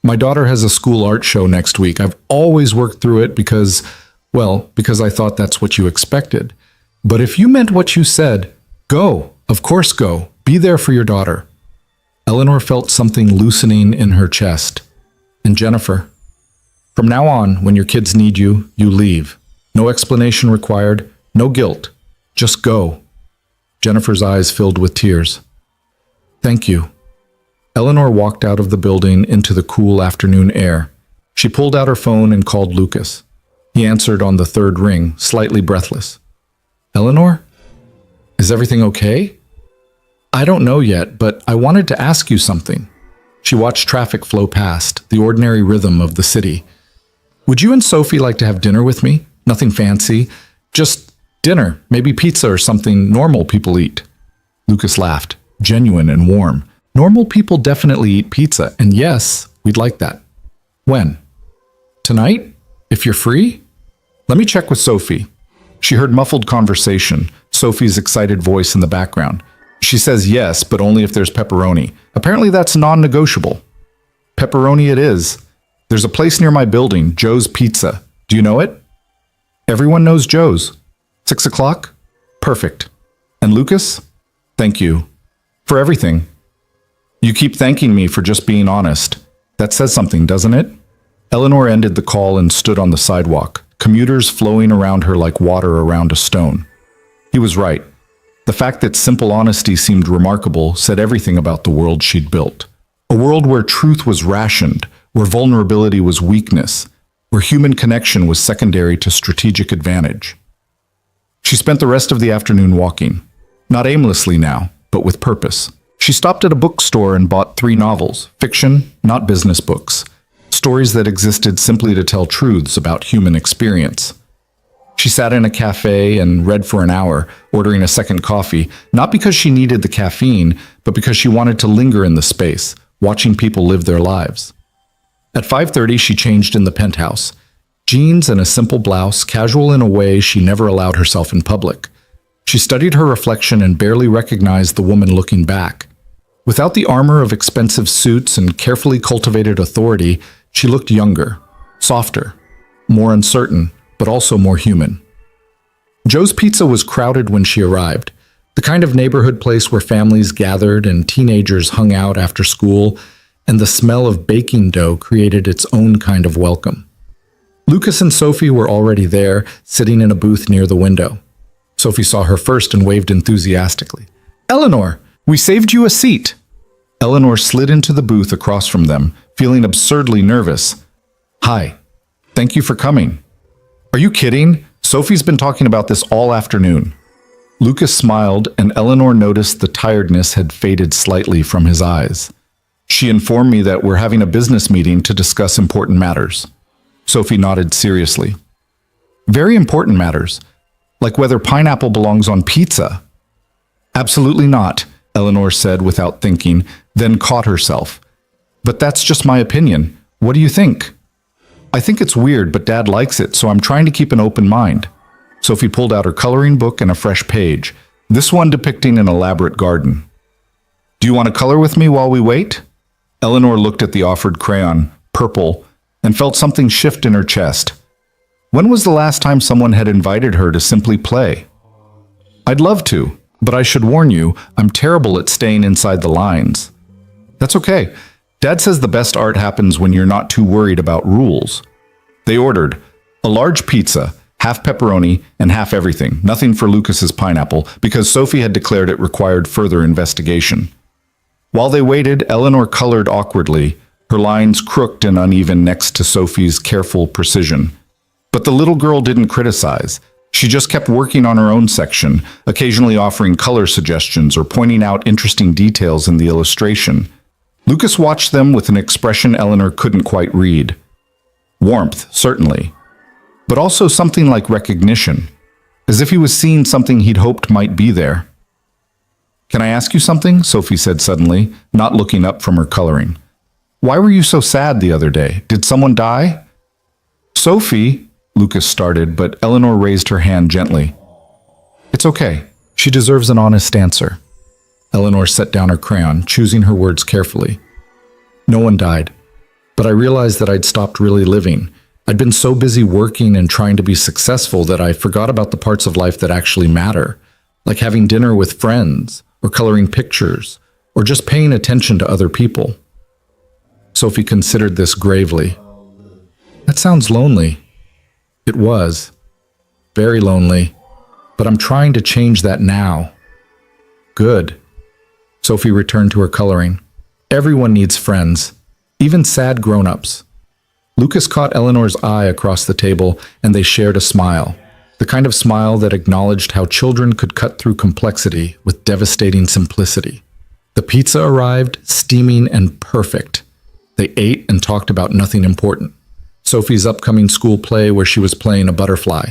My daughter has a school art show next week. I've always worked through it because I thought that's what you expected. But if you meant what you said, go. Of course go. Be there for your daughter. Eleanor felt something loosening in her chest. And Jennifer, from now on, when your kids need you, you leave. No explanation required, no guilt. Just go. Jennifer's eyes filled with tears. Thank you. Eleanor walked out of the building into the cool afternoon air. She pulled out her phone and called Lucas. He answered on the third ring, slightly breathless. Eleanor? Is everything okay? I don't know yet, but I wanted to ask you something. She watched traffic flow past, the ordinary rhythm of the city. Would you and Sophie like to have dinner with me? Nothing fancy. Just dinner, maybe pizza or something normal people eat. Lucas laughed, genuine and warm. Normal people definitely eat pizza, and yes, we'd like that. When? Tonight? If you're free? Let me check with Sophie. She heard muffled conversation, Sophie's excited voice in the background. She says yes, but only if there's pepperoni. Apparently that's non-negotiable. Pepperoni it is. There's a place near my building, Joe's Pizza. Do you know it? Everyone knows Joe's. 6 o'clock? Perfect. And Lucas? Thank you. For everything. You keep thanking me for just being honest. That says something, doesn't it? Eleanor ended the call and stood on the sidewalk, commuters flowing around her like water around a stone. He was right. The fact that simple honesty seemed remarkable said everything about the world she'd built. A world where truth was rationed, where vulnerability was weakness, where human connection was secondary to strategic advantage. She spent the rest of the afternoon walking, not aimlessly now, but with purpose. She stopped at a bookstore and bought 3 novels, fiction, not business books, stories that existed simply to tell truths about human experience. She sat in a cafe and read for an hour, ordering a second coffee, not because she needed the caffeine, but because she wanted to linger in the space, watching people live their lives. At 5:30, she changed in the penthouse. Jeans and a simple blouse, casual in a way she never allowed herself in public. She studied her reflection and barely recognized the woman looking back. Without the armor of expensive suits and carefully cultivated authority, she looked younger, softer, more uncertain, but also more human. Joe's Pizza was crowded when she arrived, the kind of neighborhood place where families gathered and teenagers hung out after school, and the smell of baking dough created its own kind of welcome. Lucas and Sophie were already there, sitting in a booth near the window. Sophie saw her first and waved enthusiastically. Eleanor, we saved you a seat. Eleanor slid into the booth across from them, feeling absurdly nervous. Hi, thank you for coming. Are you kidding? Sophie's been talking about this all afternoon. Lucas smiled, and Eleanor noticed the tiredness had faded slightly from his eyes. She informed me that we're having a business meeting to discuss important matters. Sophie nodded seriously. Very important matters, like whether pineapple belongs on pizza. Absolutely not, Eleanor said without thinking, then caught herself. But that's just my opinion. What do you think? I think it's weird, but Dad likes it, so I'm trying to keep an open mind. Sophie pulled out her coloring book and a fresh page, this one depicting an elaborate garden. Do you want to color with me while we wait? Eleanor looked at the offered crayon, purple, and felt something shift in her chest. When was the last time someone had invited her to simply play? I'd love to, but I should warn you, I'm terrible at staying inside the lines. That's okay. Dad says the best art happens when you're not too worried about rules. They ordered a large pizza, half pepperoni and half everything, nothing for Lucas's pineapple, because Sophie had declared it required further investigation. While they waited, Eleanor colored awkwardly, her lines crooked and uneven next to Sophie's careful precision. But the little girl didn't criticize. She just kept working on her own section, occasionally offering color suggestions or pointing out interesting details in the illustration. Lucas watched them with an expression Eleanor couldn't quite read. Warmth, certainly, but also something like recognition, as if he was seeing something he'd hoped might be there. Can I ask you something? Sophie said suddenly, not looking up from her coloring. Why were you so sad the other day? Did someone die? Sophie, Lucas started, but Eleanor raised her hand gently. It's okay. She deserves an honest answer. Eleanor set down her crayon, choosing her words carefully. No one died, but I realized that I'd stopped really living. I'd been so busy working and trying to be successful that I forgot about the parts of life that actually matter, like having dinner with friends, or coloring pictures, or just paying attention to other people? Sophie considered this gravely. That sounds lonely. It was. Very lonely. But I'm trying to change that now. Good. Sophie returned to her coloring. Everyone needs friends, even sad grown-ups. Lucas caught Eleanor's eye across the table, and they shared a smile. The kind of smile that acknowledged how children could cut through complexity with devastating simplicity. The pizza arrived, steaming and perfect. They ate and talked about nothing important. Sophie's upcoming school play where she was playing a butterfly.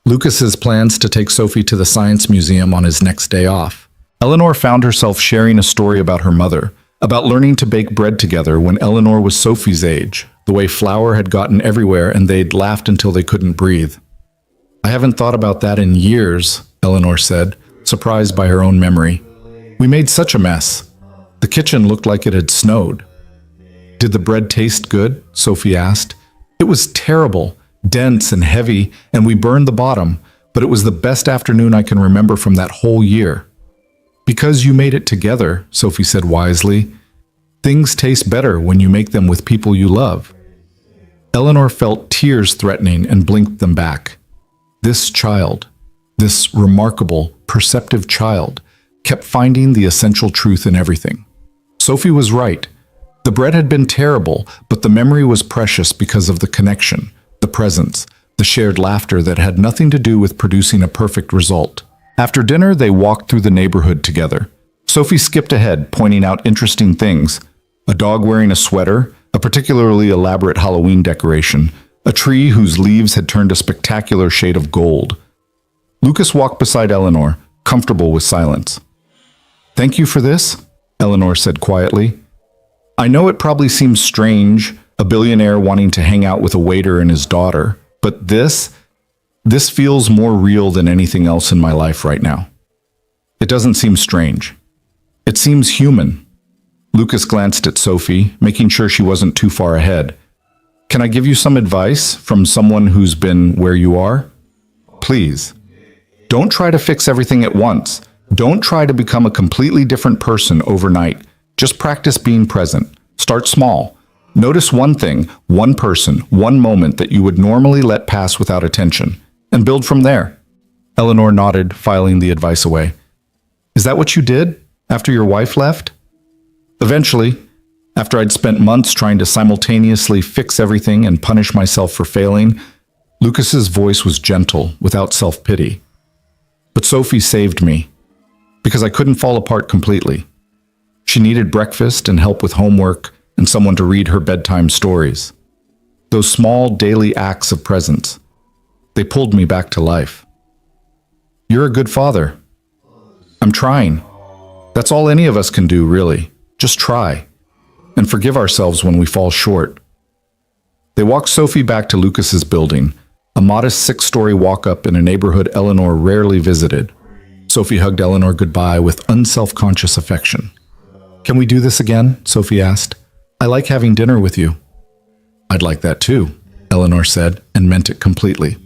Lucas's plans to take Sophie to the science museum on his next day off. Eleanor found herself sharing a story about her mother, about learning to bake bread together when Eleanor was Sophie's age, the way flour had gotten everywhere and they'd laughed until they couldn't breathe. I haven't thought about that in years, Eleanor said, surprised by her own memory. We made such a mess. The kitchen looked like it had snowed. Did the bread taste good? Sophie asked. It was terrible, dense and heavy, and we burned the bottom, but it was the best afternoon I can remember from that whole year. Because you made it together, Sophie said wisely. Things taste better when you make them with people you love. Eleanor felt tears threatening and blinked them back. This child, this remarkable, perceptive child, kept finding the essential truth in everything. Sophie was right. The bread had been terrible, but the memory was precious because of the connection, the presence, the shared laughter that had nothing to do with producing a perfect result. After dinner, they walked through the neighborhood together. Sophie skipped ahead, pointing out interesting things. A dog wearing a sweater, a particularly elaborate Halloween decoration, a tree whose leaves had turned a spectacular shade of gold. Lucas walked beside Eleanor, comfortable with silence. Thank you for this, Eleanor said quietly. I know it probably seems strange, a billionaire wanting to hang out with a waiter and his daughter, but this feels more real than anything else in my life right now. It doesn't seem strange. It seems human. Lucas glanced at Sophie, making sure she wasn't too far ahead. Can I give you some advice from someone who's been where you are? Please. Don't try to fix everything at once. Don't try to become a completely different person overnight. Just practice being present. Start small. Notice one thing, one person, one moment that you would normally let pass without attention, and build from there. Eleanor nodded, filing the advice away. Is that what you did after your wife left? Eventually, after I'd spent months trying to simultaneously fix everything and punish myself for failing, Lucas's voice was gentle, without self-pity. But Sophie saved me, because I couldn't fall apart completely. She needed breakfast and help with homework and someone to read her bedtime stories. Those small daily acts of presence, they pulled me back to life. You're a good father. I'm trying. That's all any of us can do, really. Just try. And forgive ourselves when we fall short. They walked Sophie back to Lucas's building, a modest 6-story walk-up in a neighborhood Eleanor rarely visited. Sophie hugged Eleanor goodbye with unselfconscious affection. Can we do this again? Sophie asked. I like having dinner with you. I'd like that too, Eleanor said, and meant it completely.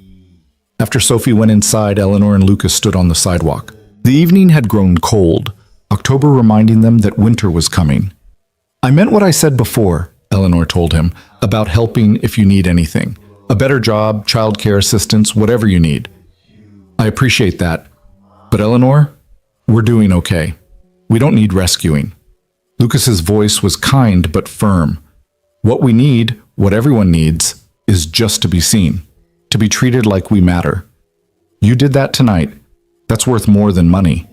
After Sophie went inside, Eleanor and Lucas stood on the sidewalk. The evening had grown cold, October reminding them that winter was coming. I meant what I said before, Eleanor told him, about helping if you need anything. A better job, childcare assistance, whatever you need. I appreciate that. But Eleanor, we're doing okay. We don't need rescuing. Lucas's voice was kind but firm. What we need, what everyone needs, is just to be seen, to be treated like we matter. You did that tonight. That's worth more than money.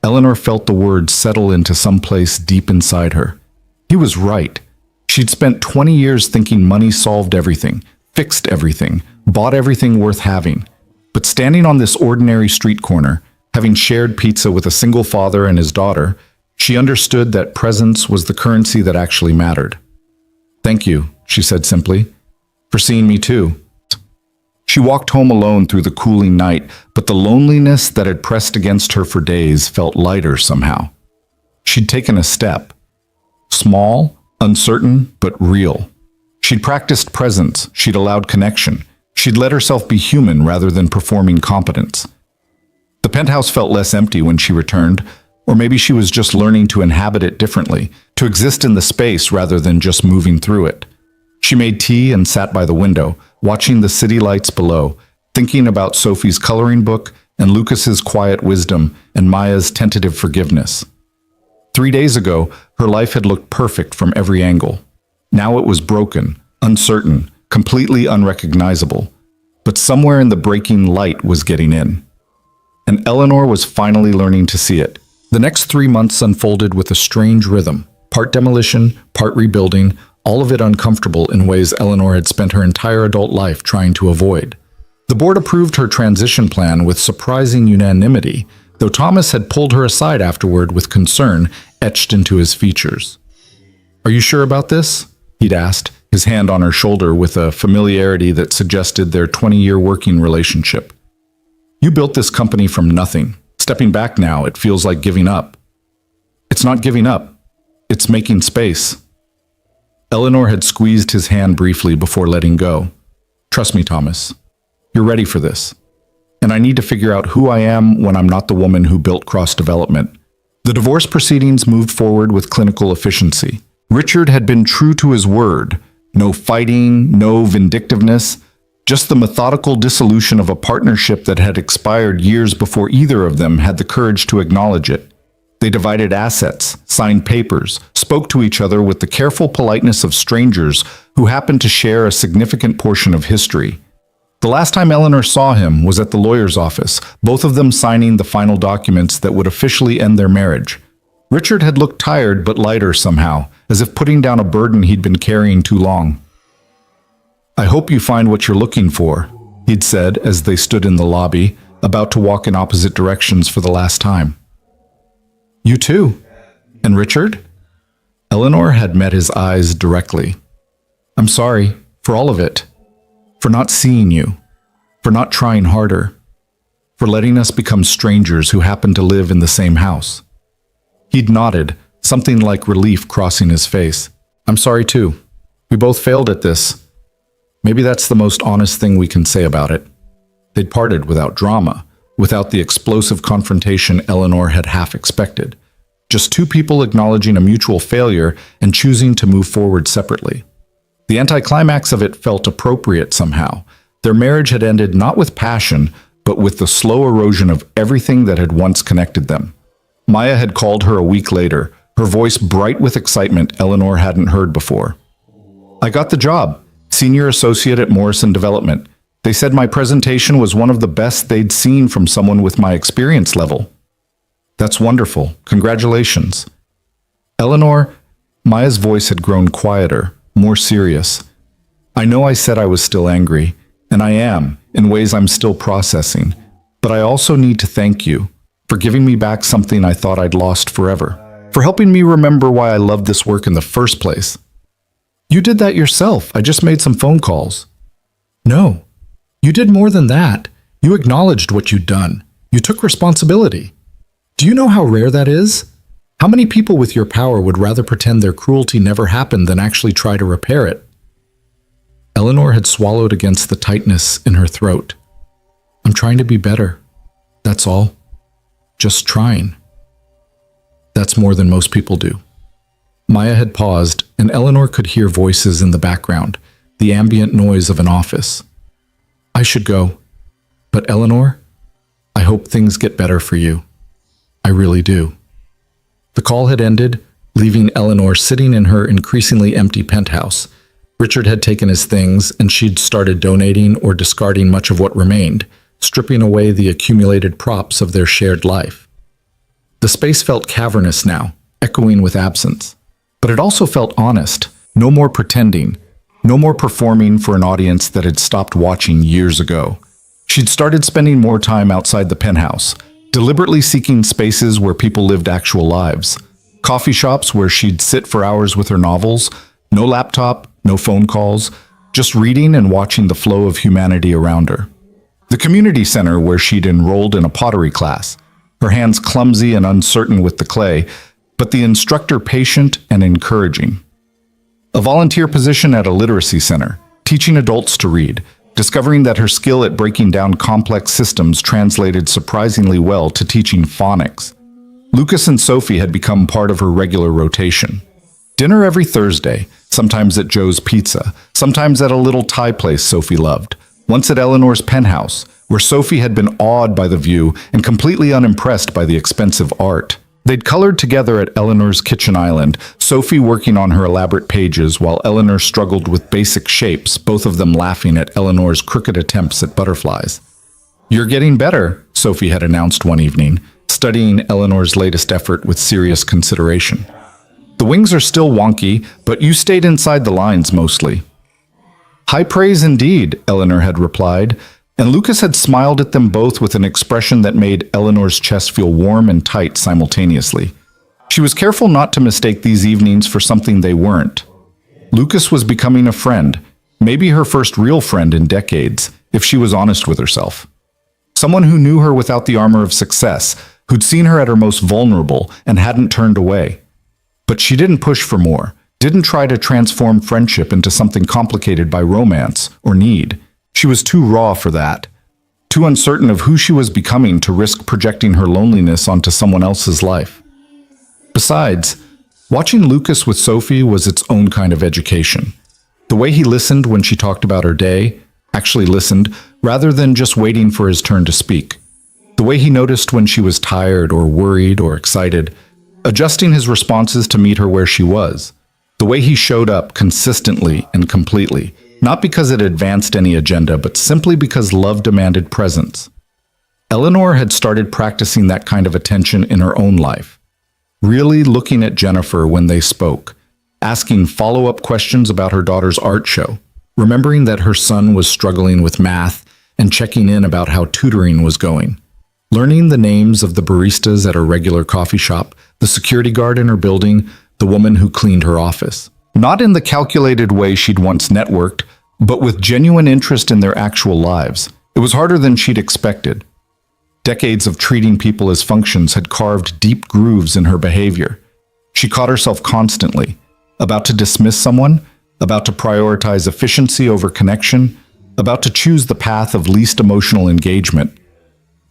Eleanor felt the words settle into some place deep inside her. He was right. She'd spent 20 years thinking money solved everything, fixed everything, bought everything worth having. But standing on this ordinary street corner, having shared pizza with a single father and his daughter, she understood that presence was the currency that actually mattered. Thank you, she said simply, for seeing me too. She walked home alone through the cooling night, but the loneliness that had pressed against her for days felt lighter somehow. She'd taken a step. Small, uncertain, but real. She'd practiced presence, she'd allowed connection. She'd let herself be human rather than performing competence. The penthouse felt less empty when she returned. Or maybe she was just learning to inhabit it differently, to exist in the space rather than just moving through it. She made tea and sat by the window, watching the city lights below, thinking about Sophie's coloring book and Lucas's quiet wisdom and Maya's tentative forgiveness. 3 days ago, her life had looked perfect from every angle. Now it was broken, uncertain, completely unrecognizable. But somewhere in the breaking light was getting in. And Eleanor was finally learning to see it. The next 3 months unfolded with a strange rhythm, part demolition, part rebuilding, all of it uncomfortable in ways Eleanor had spent her entire adult life trying to avoid. The board approved her transition plan with surprising unanimity, though Thomas had pulled her aside afterward with concern etched into his features. "Are you sure about this?" he'd asked, his hand on her shoulder with a familiarity that suggested their 20-year working relationship. "You built this company from nothing. Stepping back now, it feels like giving up." "It's not giving up. It's making space." Eleanor had squeezed his hand briefly before letting go. "Trust me, Thomas. You're ready for this. And I need to figure out who I am when I'm not the woman who built cross-development." The divorce proceedings moved forward with clinical efficiency. Richard had been true to his word. No fighting, no vindictiveness, just the methodical dissolution of a partnership that had expired years before either of them had the courage to acknowledge it. They divided assets, signed papers, spoke to each other with the careful politeness of strangers who happened to share a significant portion of history. The last time Eleanor saw him was at the lawyer's office, both of them signing the final documents that would officially end their marriage. Richard had looked tired but lighter somehow, as if putting down a burden he'd been carrying too long. "I hope you find what you're looking for," he'd said as they stood in the lobby, about to walk in opposite directions for the last time. "You too. And Richard?" Eleanor had met his eyes directly. "I'm sorry for all of it. For not seeing you. For not trying harder. For letting us become strangers who happen to live in the same house." He'd nodded, something like relief crossing his face. "I'm sorry too. We both failed at this. Maybe that's the most honest thing we can say about it." They'd parted without drama, without the explosive confrontation Eleanor had half expected. Just two people acknowledging a mutual failure and choosing to move forward separately. The anticlimax of it felt appropriate somehow. Their marriage had ended not with passion, but with the slow erosion of everything that had once connected them. Maya had called her a week later, her voice bright with excitement Eleanor hadn't heard before. "I got the job, senior associate at Morrison Development. They said my presentation was one of the best they'd seen from someone with my experience level." "That's wonderful. Congratulations." "Eleanor," Maya's voice had grown quieter, more serious. "I know I said I was still angry, and I am, in ways I'm still processing, but I also need to thank you for giving me back something I thought I'd lost forever, for helping me remember why I loved this work in the first place." "You did that yourself. I just made some phone calls." "No, you did more than that. You acknowledged what you'd done. You took responsibility. Do you know how rare that is? How many people with your power would rather pretend their cruelty never happened than actually try to repair it?" Eleanor had swallowed against the tightness in her throat. "I'm trying to be better. That's all. Just trying." "That's more than most people do." Maya had paused, and Eleanor could hear voices in the background, the ambient noise of an office. "I should go. But Eleanor, I hope things get better for you. I really do." The call had ended, leaving Eleanor sitting in her increasingly empty penthouse. Richard had taken his things, and she'd started donating or discarding much of what remained, stripping away the accumulated props of their shared life. The space felt cavernous now, echoing with absence. But it also felt honest, no more pretending, no more performing for an audience that had stopped watching years ago. She'd started spending more time outside the penthouse, deliberately seeking spaces where people lived actual lives. Coffee shops where she'd sit for hours with her novels, no laptop, no phone calls, just reading and watching the flow of humanity around her. The community center where she'd enrolled in a pottery class, her hands clumsy and uncertain with the clay, but the instructor patient and encouraging. A volunteer position at a literacy center, teaching adults to read, discovering that her skill at breaking down complex systems translated surprisingly well to teaching phonics. Lucas and Sophie had become part of her regular rotation. Dinner every Thursday, sometimes at Joe's Pizza, sometimes at a little Thai place Sophie loved, once at Eleanor's penthouse, where Sophie had been awed by the view and completely unimpressed by the expensive art. They'd colored together at Eleanor's kitchen island, Sophie working on her elaborate pages while Eleanor struggled with basic shapes, both of them laughing at Eleanor's crooked attempts at butterflies. "You're getting better," Sophie had announced one evening, studying Eleanor's latest effort with serious consideration. "The wings are still wonky, but you stayed inside the lines mostly." "High praise indeed," Eleanor had replied, and Lucas had smiled at them both with an expression that made Eleanor's chest feel warm and tight simultaneously. She was careful not to mistake these evenings for something they weren't. Lucas was becoming a friend, maybe her first real friend in decades, if she was honest with herself. Someone who knew her without the armor of success, who'd seen her at her most vulnerable and hadn't turned away. But she didn't push for more, didn't try to transform friendship into something complicated by romance or need. She was too raw for that, too uncertain of who she was becoming to risk projecting her loneliness onto someone else's life. Besides, watching Lucas with Sophie was its own kind of education. The way he listened when she talked about her day, actually listened, rather than just waiting for his turn to speak. The way he noticed when she was tired or worried or excited, adjusting his responses to meet her where she was. The way he showed up consistently and completely, not because it advanced any agenda, but simply because love demanded presence. Eleanor had started practicing that kind of attention in her own life, really looking at Jennifer when they spoke, asking follow-up questions about her daughter's art show, remembering that her son was struggling with math and checking in about how tutoring was going, learning the names of the baristas at her regular coffee shop, the security guard in her building, the woman who cleaned her office. Not in the calculated way she'd once networked, but with genuine interest in their actual lives. It was harder than she'd expected. Decades of treating people as functions had carved deep grooves in her behavior. She caught herself constantly, about to dismiss someone, about to prioritize efficiency over connection, about to choose the path of least emotional engagement.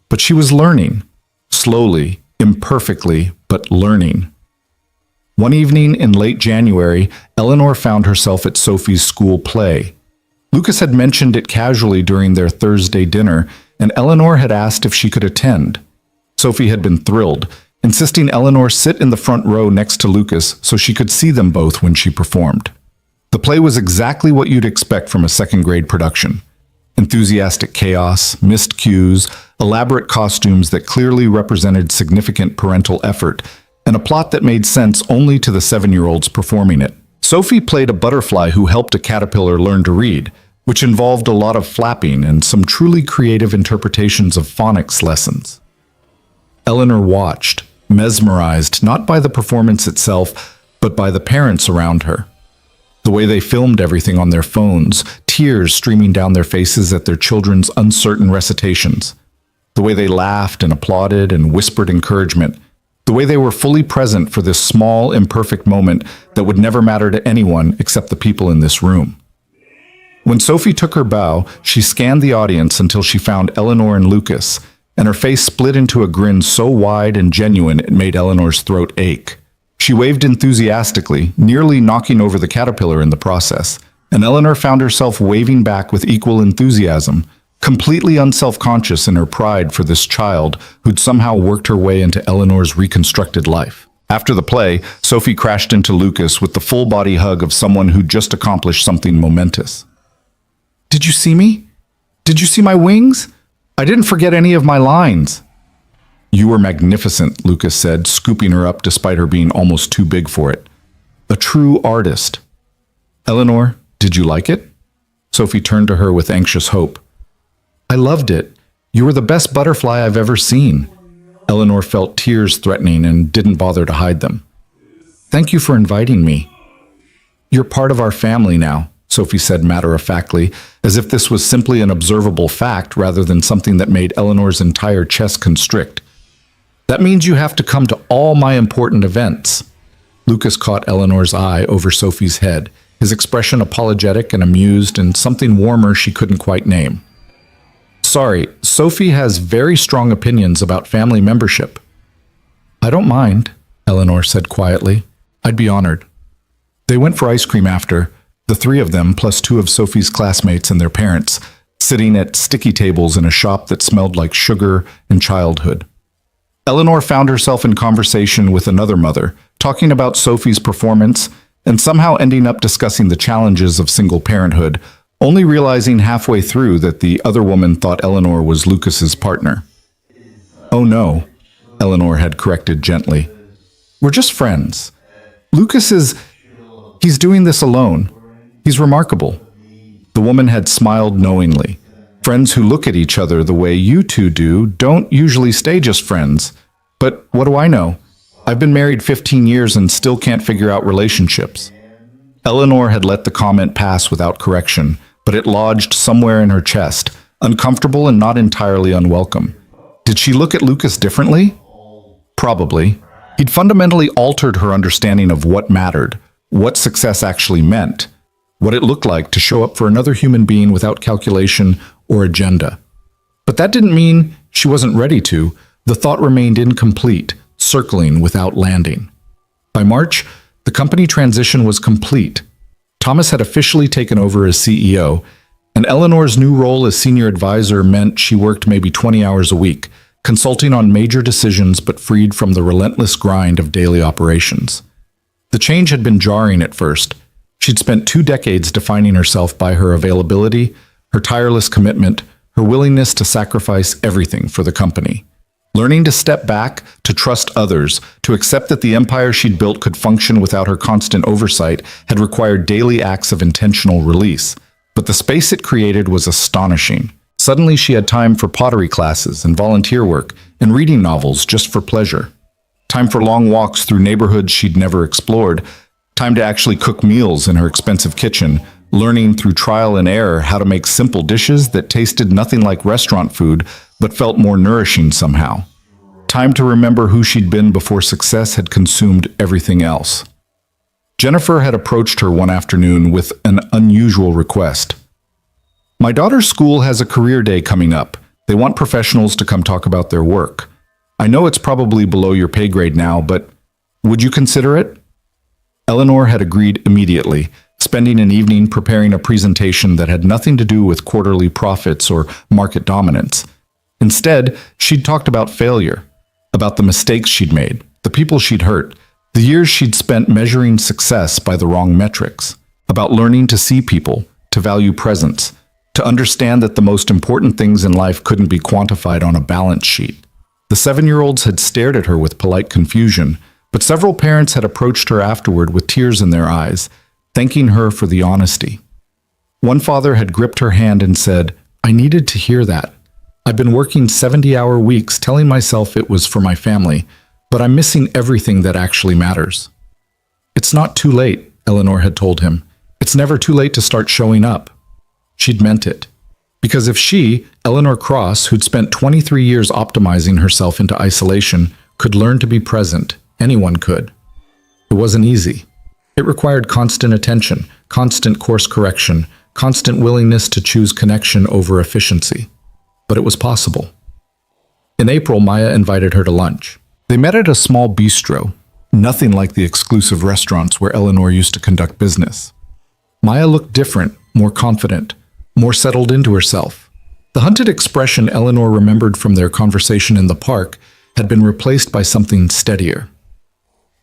But she was learning, slowly, imperfectly, but learning. One evening in late January, Eleanor found herself at Sophie's school play. Lucas had mentioned it casually during their Thursday dinner, and Eleanor had asked if she could attend. Sophie had been thrilled, insisting Eleanor sit in the front row next to Lucas so she could see them both when she performed. The play was exactly what you'd expect from a second-grade production. Enthusiastic chaos, missed cues, elaborate costumes that clearly represented significant parental effort, and a plot that made sense only to the 7-year-olds performing it. Sophie played a butterfly who helped a caterpillar learn to read, which involved a lot of flapping and some truly creative interpretations of phonics lessons. Eleanor watched, mesmerized not by the performance itself, but by the parents around her. The way they filmed everything on their phones, tears streaming down their faces at their children's uncertain recitations. The way they laughed and applauded and whispered encouragement. The way they were fully present for this small, imperfect moment that would never matter to anyone except the people in this room. When Sophie took her bow, she scanned the audience until she found Eleanor and Lucas, and her face split into a grin so wide and genuine it made Eleanor's throat ache. She waved enthusiastically, nearly knocking over the caterpillar in the process, and Eleanor found herself waving back with equal enthusiasm, completely unself-conscious in her pride for this child who'd somehow worked her way into Eleanor's reconstructed life. After the play, Sophie crashed into Lucas with the full-body hug of someone who'd just accomplished something momentous. "Did you see me? Did you see my wings? I didn't forget any of my lines." "You were magnificent," Lucas said, scooping her up despite her being almost too big for it. "A true artist." "Eleanor, did you like it?" Sophie turned to her with anxious hope. "I loved it. You were the best butterfly I've ever seen." Eleanor felt tears threatening and didn't bother to hide them. "Thank you for inviting me." "You're part of our family now," Sophie said matter-of-factly, as if this was simply an observable fact rather than something that made Eleanor's entire chest constrict. "That means you have to come to all my important events." Lucas caught Eleanor's eye over Sophie's head, his expression apologetic and amused and something warmer she couldn't quite name. "Sorry, Sophie has very strong opinions about family membership." I don't mind, Eleanor said quietly. I'd be honored. They went for ice cream after, the three of them plus two of Sophie's classmates and their parents, sitting at sticky tables in a shop that smelled like sugar and childhood. Eleanor found herself in conversation with another mother, talking about Sophie's performance and somehow ending up discussing the challenges of single parenthood, only realizing halfway through that the other woman thought Eleanor was Lucas's partner. Oh no, Eleanor had corrected gently. We're just friends. He's doing this alone. He's remarkable. The woman had smiled knowingly. Friends who look at each other the way you two do don't usually stay just friends. But what do I know? I've been married 15 years and still can't figure out relationships. Eleanor had let the comment pass without correction, but it lodged somewhere in her chest, uncomfortable and not entirely unwelcome. Did she look at Lucas differently? Probably. He'd fundamentally altered her understanding of what mattered, what success actually meant, what it looked like to show up for another human being without calculation or agenda. But that didn't mean she wasn't ready to. The thought remained incomplete, circling without landing. By March, the company transition was complete. Thomas had officially taken over as CEO, and Eleanor's new role as senior advisor meant she worked maybe 20 hours a week, consulting on major decisions but freed from the relentless grind of daily operations. The change had been jarring at first. She'd spent 2 decades defining herself by her availability, her tireless commitment, her willingness to sacrifice everything for the company. Learning to step back, to trust others, to accept that the empire she'd built could function without her constant oversight had required daily acts of intentional release. But the space it created was astonishing. Suddenly she had time for pottery classes and volunteer work and reading novels just for pleasure. Time for long walks through neighborhoods she'd never explored. Time to actually cook meals in her expensive kitchen, learning through trial and error how to make simple dishes that tasted nothing like restaurant food but felt more nourishing somehow. Time to remember who she'd been before success had consumed everything else. Jennifer had approached her one afternoon with an unusual request. My daughter's school has a career day coming up. They want professionals to come talk about their work. I know it's probably below your pay grade now, but would you consider it? Eleanor had agreed immediately, spending an evening preparing a presentation that had nothing to do with quarterly profits or market dominance. Instead, she'd talked about failure, about the mistakes she'd made, the people she'd hurt, the years she'd spent measuring success by the wrong metrics, about learning to see people, to value presence, to understand that the most important things in life couldn't be quantified on a balance sheet. The 7-year-olds had stared at her with polite confusion, but several parents had approached her afterward with tears in their eyes, thanking her for the honesty. One father had gripped her hand and said, "I needed to hear that. I've been working 70-hour weeks telling myself it was for my family, but I'm missing everything that actually matters." "It's not too late," Eleanor had told him. "It's never too late to start showing up." She'd meant it. Because if she, Eleanor Cross, who'd spent 23 years optimizing herself into isolation, could learn to be present, anyone could. It wasn't easy. It required constant attention, constant course correction, constant willingness to choose connection over efficiency. But it was possible. In April, Maya invited her to lunch. They met at a small bistro, nothing like the exclusive restaurants where Eleanor used to conduct business. Maya looked different, more confident, more settled into herself. The hunted expression Eleanor remembered from their conversation in the park had been replaced by something steadier.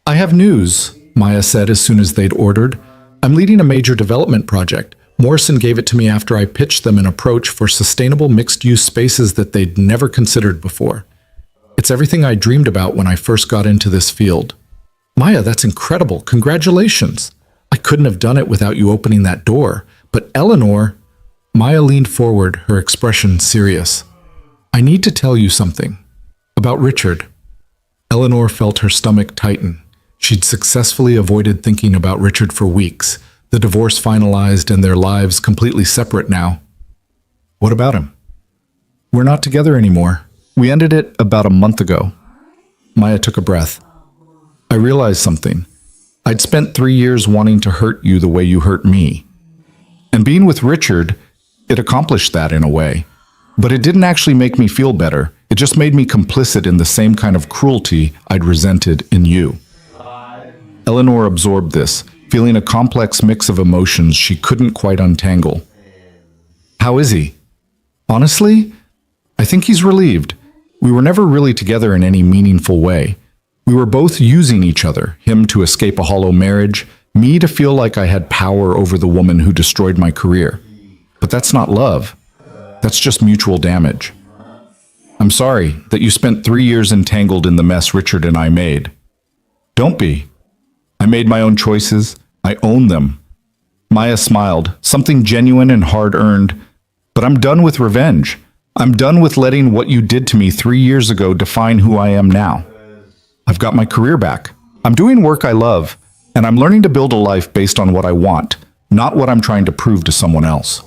"I have news," Maya said as soon as they'd ordered. "I'm leading a major development project. Morrison gave it to me after I pitched them an approach for sustainable mixed-use spaces that they'd never considered before. It's everything I dreamed about when I first got into this field." "Maya, that's incredible. Congratulations. I couldn't have done it without you opening that door. But Eleanor..." Maya leaned forward, her expression serious. "I need to tell you something. About Richard." Eleanor felt her stomach tighten. She'd successfully avoided thinking about Richard for weeks, the divorce finalized and their lives completely separate now. "What about him?" "We're not together anymore. We ended it about a month ago." Maya took a breath. "I realized something. I'd spent 3 years wanting to hurt you the way you hurt me. And being with Richard, it accomplished that in a way. But it didn't actually make me feel better. It just made me complicit in the same kind of cruelty I'd resented in you. Eleanor absorbed this, feeling a complex mix of emotions she couldn't quite untangle. How is he? Honestly, I think he's relieved. We were never really together in any meaningful way. We were both using each other, him to escape a hollow marriage, me to feel like I had power over the woman who destroyed my career. But that's not love. That's just mutual damage. I'm sorry that you spent 3 years entangled in the mess Richard and I made. Don't be. I made my own choices. I own them. Maya smiled, something genuine and hard-earned. But I'm done with revenge. I'm done with letting what you did to me 3 years ago define who I am now. I've got my career back. I'm doing work I love, and I'm learning to build a life based on what I want, not what I'm trying to prove to someone else.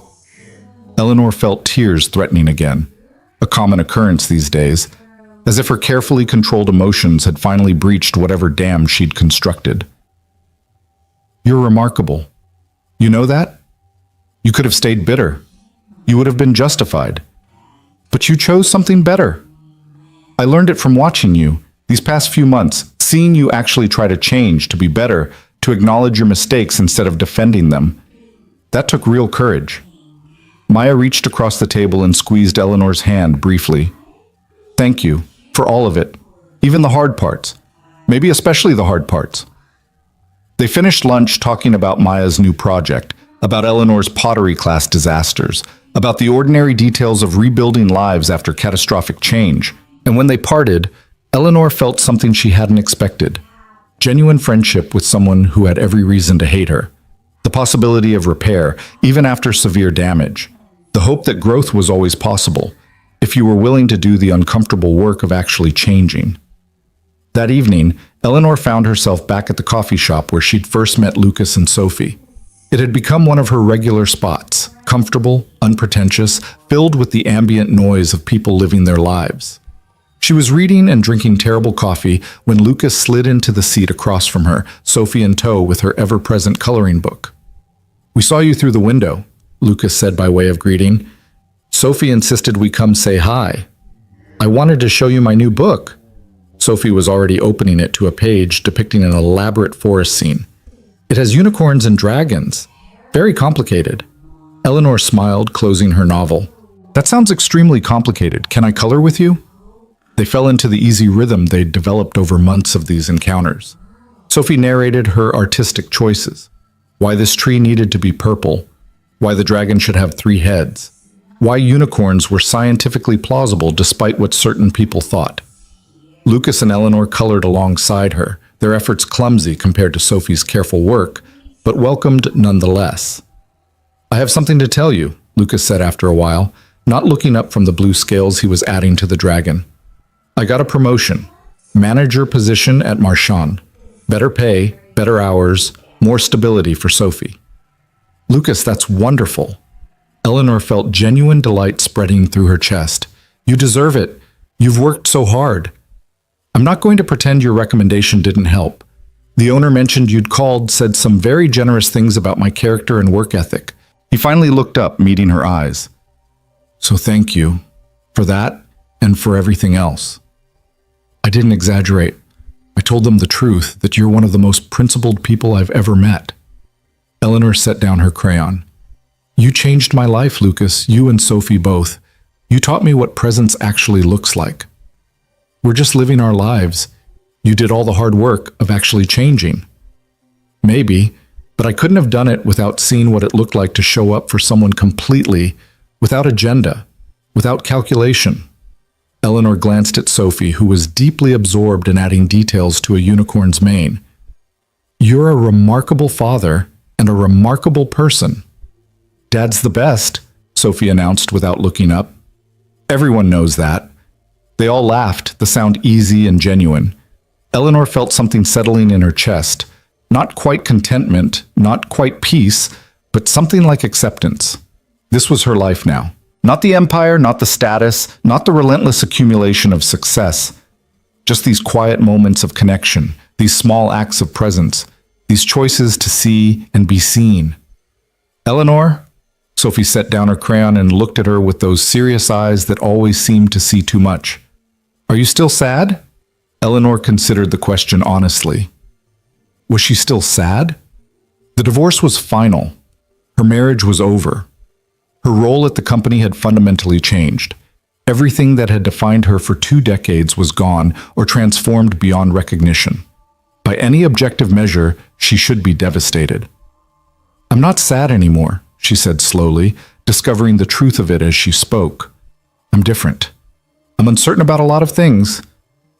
Eleanor felt tears threatening again, a common occurrence these days, as if her carefully controlled emotions had finally breached whatever dam she'd constructed. You're remarkable. You know that? You could have stayed bitter. You would have been justified. But you chose something better. I learned it from watching you, these past few months, seeing you actually try to change, to be better, to acknowledge your mistakes instead of defending them. That took real courage. Maya reached across the table and squeezed Eleanor's hand briefly. Thank you for all of it, even the hard parts, maybe especially the hard parts. They finished lunch talking about Maya's new project, about Eleanor's pottery class disasters, about the ordinary details of rebuilding lives after catastrophic change. And when they parted, Eleanor felt something she hadn't expected. Genuine friendship with someone who had every reason to hate her. The possibility of repair, even after severe damage. The hope that growth was always possible, if you were willing to do the uncomfortable work of actually changing. That evening, Eleanor found herself back at the coffee shop where she'd first met Lucas and Sophie. It had become one of her regular spots, comfortable, unpretentious, filled with the ambient noise of people living their lives. She was reading and drinking terrible coffee when Lucas slid into the seat across from her, Sophie in tow with her ever-present coloring book. "We saw you through the window," Lucas said by way of greeting. "Sophie insisted we come say hi. I wanted to show you my new book." Sophie was already opening it to a page depicting an elaborate forest scene. "It has unicorns and dragons. Very complicated." Eleanor smiled, closing her novel. "That sounds extremely complicated. Can I color with you?" They fell into the easy rhythm they'd developed over months of these encounters. Sophie narrated her artistic choices. Why this tree needed to be purple. Why the dragon should have 3 heads. Why unicorns were scientifically plausible despite what certain people thought. Lucas and Eleanor colored alongside her, their efforts clumsy compared to Sophie's careful work, but welcomed nonetheless. "I have something to tell you," Lucas said after a while, not looking up from the blue scales he was adding to the dragon. "I got a promotion. Manager position at Marchand. Better pay, better hours, more stability for Sophie." "Lucas, that's wonderful." Eleanor felt genuine delight spreading through her chest. "You deserve it. You've worked so hard." "I'm not going to pretend your recommendation didn't help. The owner mentioned you'd called, said some very generous things about my character and work ethic." He finally looked up, meeting her eyes. "So thank you for that and for everything else." "I didn't exaggerate. I told them the truth, that you're one of the most principled people I've ever met." Eleanor set down her crayon. "You changed my life, Lucas, you and Sophie both. You taught me what presence actually looks like. We're just living our lives. You did all the hard work of actually changing." "Maybe, but I couldn't have done it without seeing what it looked like to show up for someone completely, without agenda, without calculation." Eleanor glanced at Sophie, who was deeply absorbed in adding details to a unicorn's mane. "You're a remarkable father and a remarkable person." "Dad's the best," Sophie announced without looking up. "Everyone knows that." They all laughed, the sound easy and genuine. Eleanor felt something settling in her chest. Not quite contentment, not quite peace, but something like acceptance. This was her life now. Not the empire, not the status, not the relentless accumulation of success. Just these quiet moments of connection, these small acts of presence, these choices to see and be seen. "Eleanor?" Sophie set down her crayon and looked at her with those serious eyes that always seemed to see too much. Are you still sad? Eleanor considered the question honestly. Was she still sad? The divorce was final. Her marriage was over. Her role at the company had fundamentally changed. Everything that had defined her for 2 decades was gone or transformed beyond recognition. By any objective measure, she should be devastated. I'm not sad anymore, she said slowly, discovering the truth of it as she spoke. I'm different. I'm uncertain about a lot of things,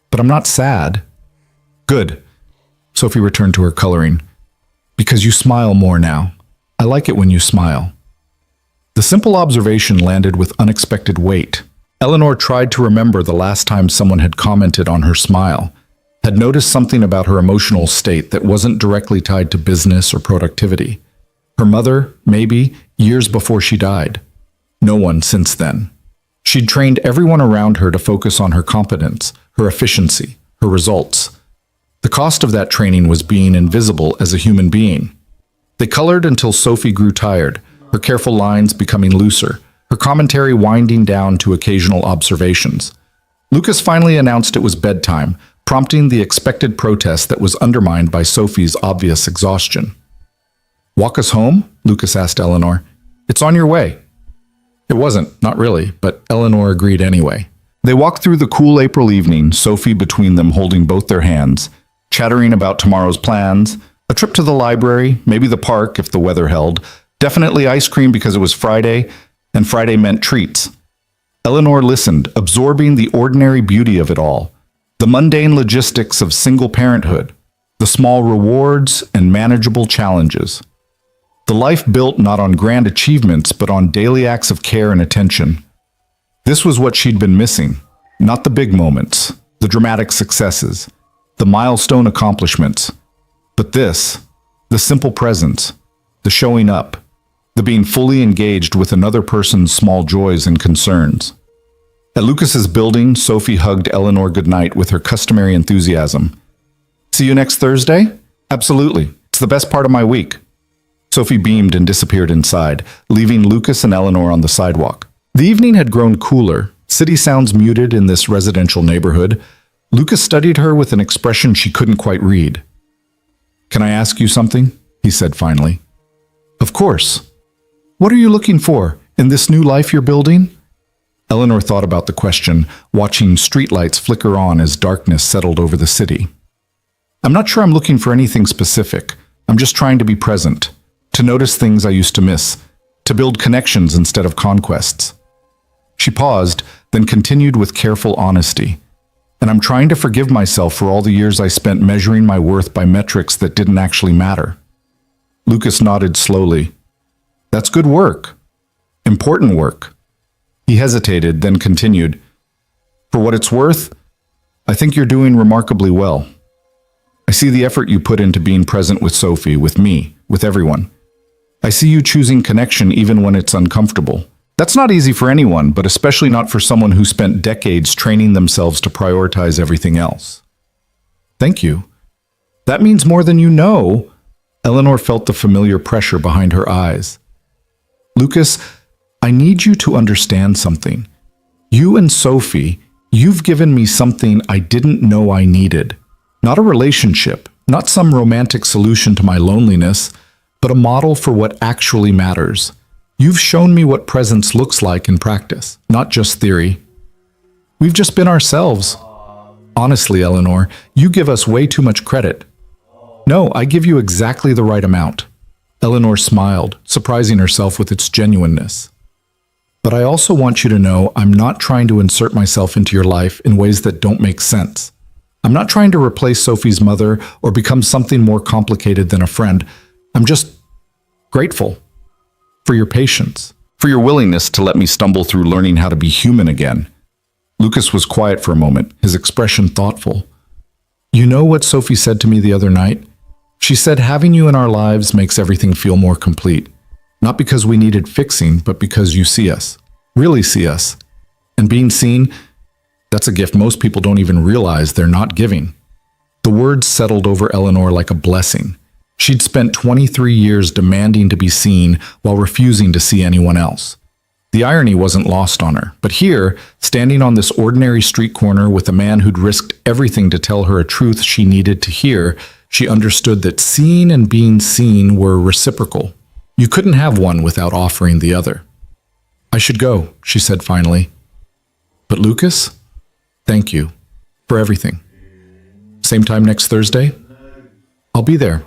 but I'm not sad. Good. Sophie returned to her coloring. Because you smile more now. I like it when you smile. The simple observation landed with unexpected weight. Eleanor tried to remember the last time someone had commented on her smile, had noticed something about her emotional state that wasn't directly tied to business or productivity. Her mother, maybe, years before she died. No one since then. She'd trained everyone around her to focus on her competence, her efficiency, her results. The cost of that training was being invisible as a human being. They colored until Sophie grew tired, her careful lines becoming looser, her commentary winding down to occasional observations. Lucas finally announced it was bedtime, prompting the expected protest that was undermined by Sophie's obvious exhaustion. Walk us home? Lucas asked Eleanor. It's on your way. It wasn't, not really, but Eleanor agreed anyway. They walked through the cool April evening, Sophie between them holding both their hands, chattering about tomorrow's plans, a trip to the library, maybe the park if the weather held, definitely ice cream because it was Friday, and Friday meant treats. Eleanor listened, absorbing the ordinary beauty of it all, the mundane logistics of single parenthood, the small rewards and manageable challenges. The life built not on grand achievements, but on daily acts of care and attention. This was what she'd been missing, not the big moments, the dramatic successes, the milestone accomplishments, but this, the simple presence, the showing up, the being fully engaged with another person's small joys and concerns. At Lucas's building, Sophie hugged Eleanor goodnight with her customary enthusiasm. See you next Thursday? Absolutely. It's the best part of my week. Sophie beamed and disappeared inside, leaving Lucas and Eleanor on the sidewalk. The evening had grown cooler, city sounds muted in this residential neighborhood. Lucas studied her with an expression she couldn't quite read. Can I ask you something? He said finally. Of course. What are you looking for in this new life you're building? Eleanor thought about the question, watching streetlights flicker on as darkness settled over the city. I'm not sure I'm looking for anything specific. I'm just trying to be present, to notice things I used to miss, to build connections instead of conquests. She paused, then continued with careful honesty. And I'm trying to forgive myself for all the years I spent measuring my worth by metrics that didn't actually matter. Lucas nodded slowly. That's good work. Important work. He hesitated, then continued. For what it's worth, I think you're doing remarkably well. I see the effort you put into being present with Sophie, with me, with everyone. I see you choosing connection even when it's uncomfortable. That's not easy for anyone, but especially not for someone who spent decades training themselves to prioritize everything else. Thank you. That means more than you know. Eleanor felt the familiar pressure behind her eyes. Lucas, I need you to understand something. You and Sophie, you've given me something I didn't know I needed. Not a relationship, not some romantic solution to my loneliness, but a model for what actually matters. You've shown me what presence looks like in practice, not just theory. We've just been ourselves. Honestly, Eleanor, you give us way too much credit. No, I give you exactly the right amount. Eleanor smiled, surprising herself with its genuineness. But I also want you to know I'm not trying to insert myself into your life in ways that don't make sense. I'm not trying to replace Sophie's mother or become something more complicated than a friend. I'm just grateful for your patience, for your willingness to let me stumble through learning how to be human again. Lucas was quiet for a moment, his expression thoughtful. You know what Sophie said to me the other night? She said having you in our lives makes everything feel more complete. Not because we needed fixing, but because you see us, really see us. And being seen, that's a gift most people don't even realize they're not giving. The words settled over Eleanor like a blessing. She'd spent 23 years demanding to be seen while refusing to see anyone else. The irony wasn't lost on her, but here, standing on this ordinary street corner with a man who'd risked everything to tell her a truth she needed to hear, she understood that seeing and being seen were reciprocal. You couldn't have one without offering the other. "I should go," she said finally. "But Lucas, thank you for everything. Same time next Thursday? I'll be there."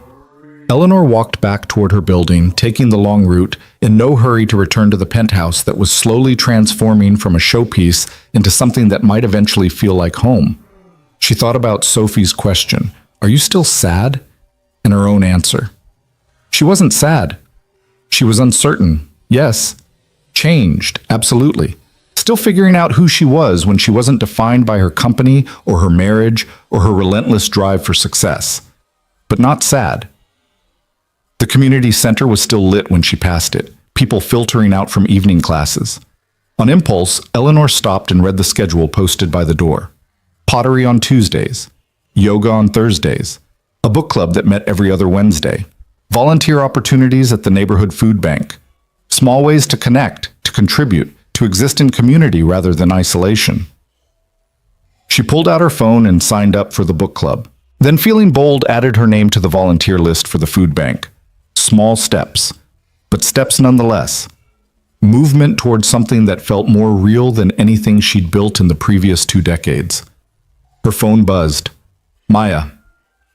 Eleanor walked back toward her building, taking the long route, in no hurry to return to the penthouse that was slowly transforming from a showpiece into something that might eventually feel like home. She thought about Sophie's question, "Are you still sad?" and her own answer. She wasn't sad. She was uncertain, yes. Changed, absolutely. Still figuring out who she was when she wasn't defined by her company or her marriage or her relentless drive for success. But not sad. The community center was still lit when she passed it, people filtering out from evening classes. On impulse, Eleanor stopped and read the schedule posted by the door. Pottery on Tuesdays, yoga on Thursdays, a book club that met every other Wednesday, volunteer opportunities at the neighborhood food bank, small ways to connect, to contribute, to exist in community rather than isolation. She pulled out her phone and signed up for the book club, then feeling bold added her name to the volunteer list for the food bank. Small steps, but steps nonetheless. Movement towards something that felt more real than anything she'd built in the previous 2 decades. Her phone buzzed. "Maya,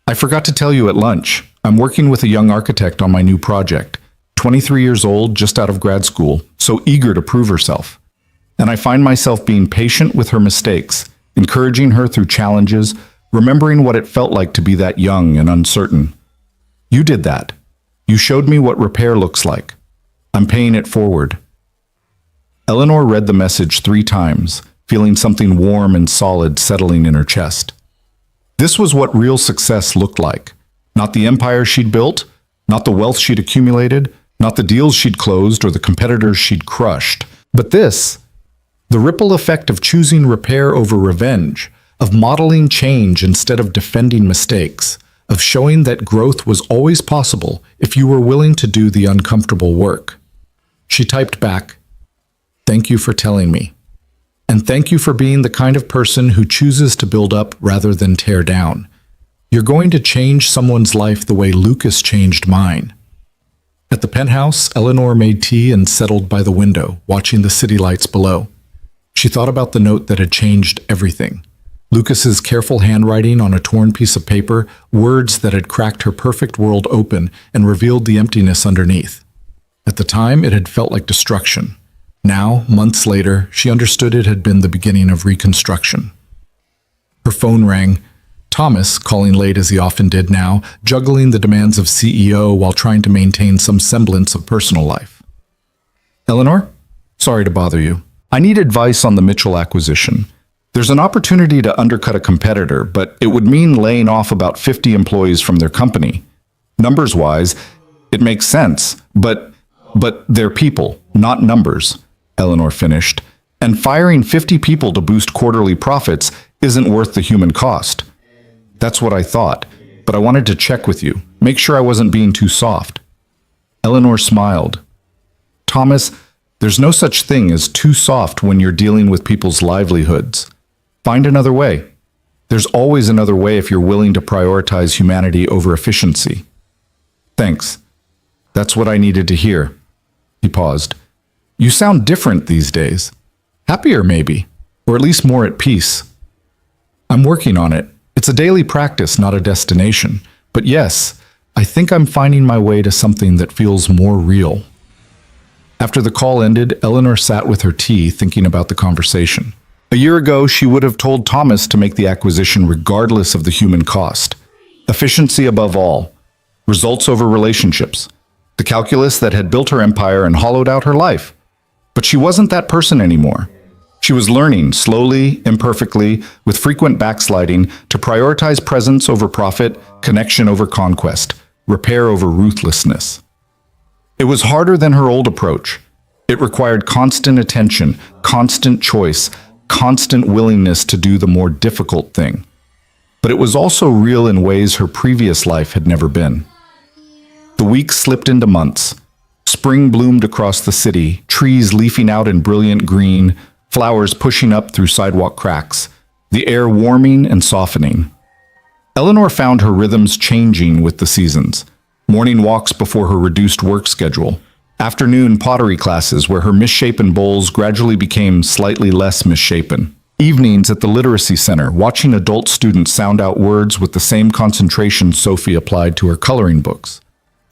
I forgot to tell you at lunch. I'm working with a young architect on my new project. 23 years old, just out of grad school, so eager to prove herself. And I find myself being patient with her mistakes, encouraging her through challenges, remembering what it felt like to be that young and uncertain. You did that. You showed me what repair looks like. I'm paying it forward." Eleanor read the message 3 times, feeling something warm and solid settling in her chest. This was what real success looked like. Not the empire she'd built, not the wealth she'd accumulated, not the deals she'd closed or the competitors she'd crushed, but this, the ripple effect of choosing repair over revenge, of modeling change instead of defending mistakes, of showing that growth was always possible if you were willing to do the uncomfortable work. She typed back, "Thank you for telling me. And thank you for being the kind of person who chooses to build up rather than tear down. You're going to change someone's life the way Lucas changed mine." At the penthouse, Eleanor made tea and settled by the window, watching the city lights below. She thought about the note that had changed everything. Lucas's careful handwriting on a torn piece of paper, words that had cracked her perfect world open and revealed the emptiness underneath. At the time, it had felt like destruction. Now, months later, she understood it had been the beginning of reconstruction. Her phone rang. Thomas, calling late as he often did now, juggling the demands of CEO while trying to maintain some semblance of personal life. "Eleanor? Sorry to bother you. I need advice on the Mitchell acquisition. There's an opportunity to undercut a competitor, but it would mean laying off about 50 employees from their company. Numbers-wise, it makes sense, but they're people, not numbers," Eleanor finished. "And firing 50 people to boost quarterly profits isn't worth the human cost." "That's what I thought, but I wanted to check with you, make sure I wasn't being too soft." Eleanor smiled. "Thomas, there's no such thing as too soft when you're dealing with people's livelihoods. Find another way. There's always another way if you're willing to prioritize humanity over efficiency." "Thanks. That's what I needed to hear." He paused. "You sound different these days. Happier, maybe, or at least more at peace." "I'm working on it. It's a daily practice, not a destination. But yes, I think I'm finding my way to something that feels more real." After the call ended, Eleanor sat with her tea, thinking about the conversation. A year ago, she would have told Thomas to make the acquisition regardless of the human cost. Efficiency above all. Results over relationships. The calculus that had built her empire and hollowed out her life. But she wasn't that person anymore. She was learning, slowly, imperfectly, with frequent backsliding, to prioritize presence over profit, connection over conquest, repair over ruthlessness. It was harder than her old approach. It required constant attention, constant choice, constant willingness to do the more difficult thing. But it was also real in ways her previous life had never been. The weeks slipped into months. Spring bloomed across the city, trees leafing out in brilliant green, flowers pushing up through sidewalk cracks, the air warming and softening. Eleanor found her rhythms changing with the seasons. Morning walks before her reduced work schedule. Afternoon pottery classes where her misshapen bowls gradually became slightly less misshapen. Evenings at the literacy center, watching adult students sound out words with the same concentration Sophie applied to her coloring books.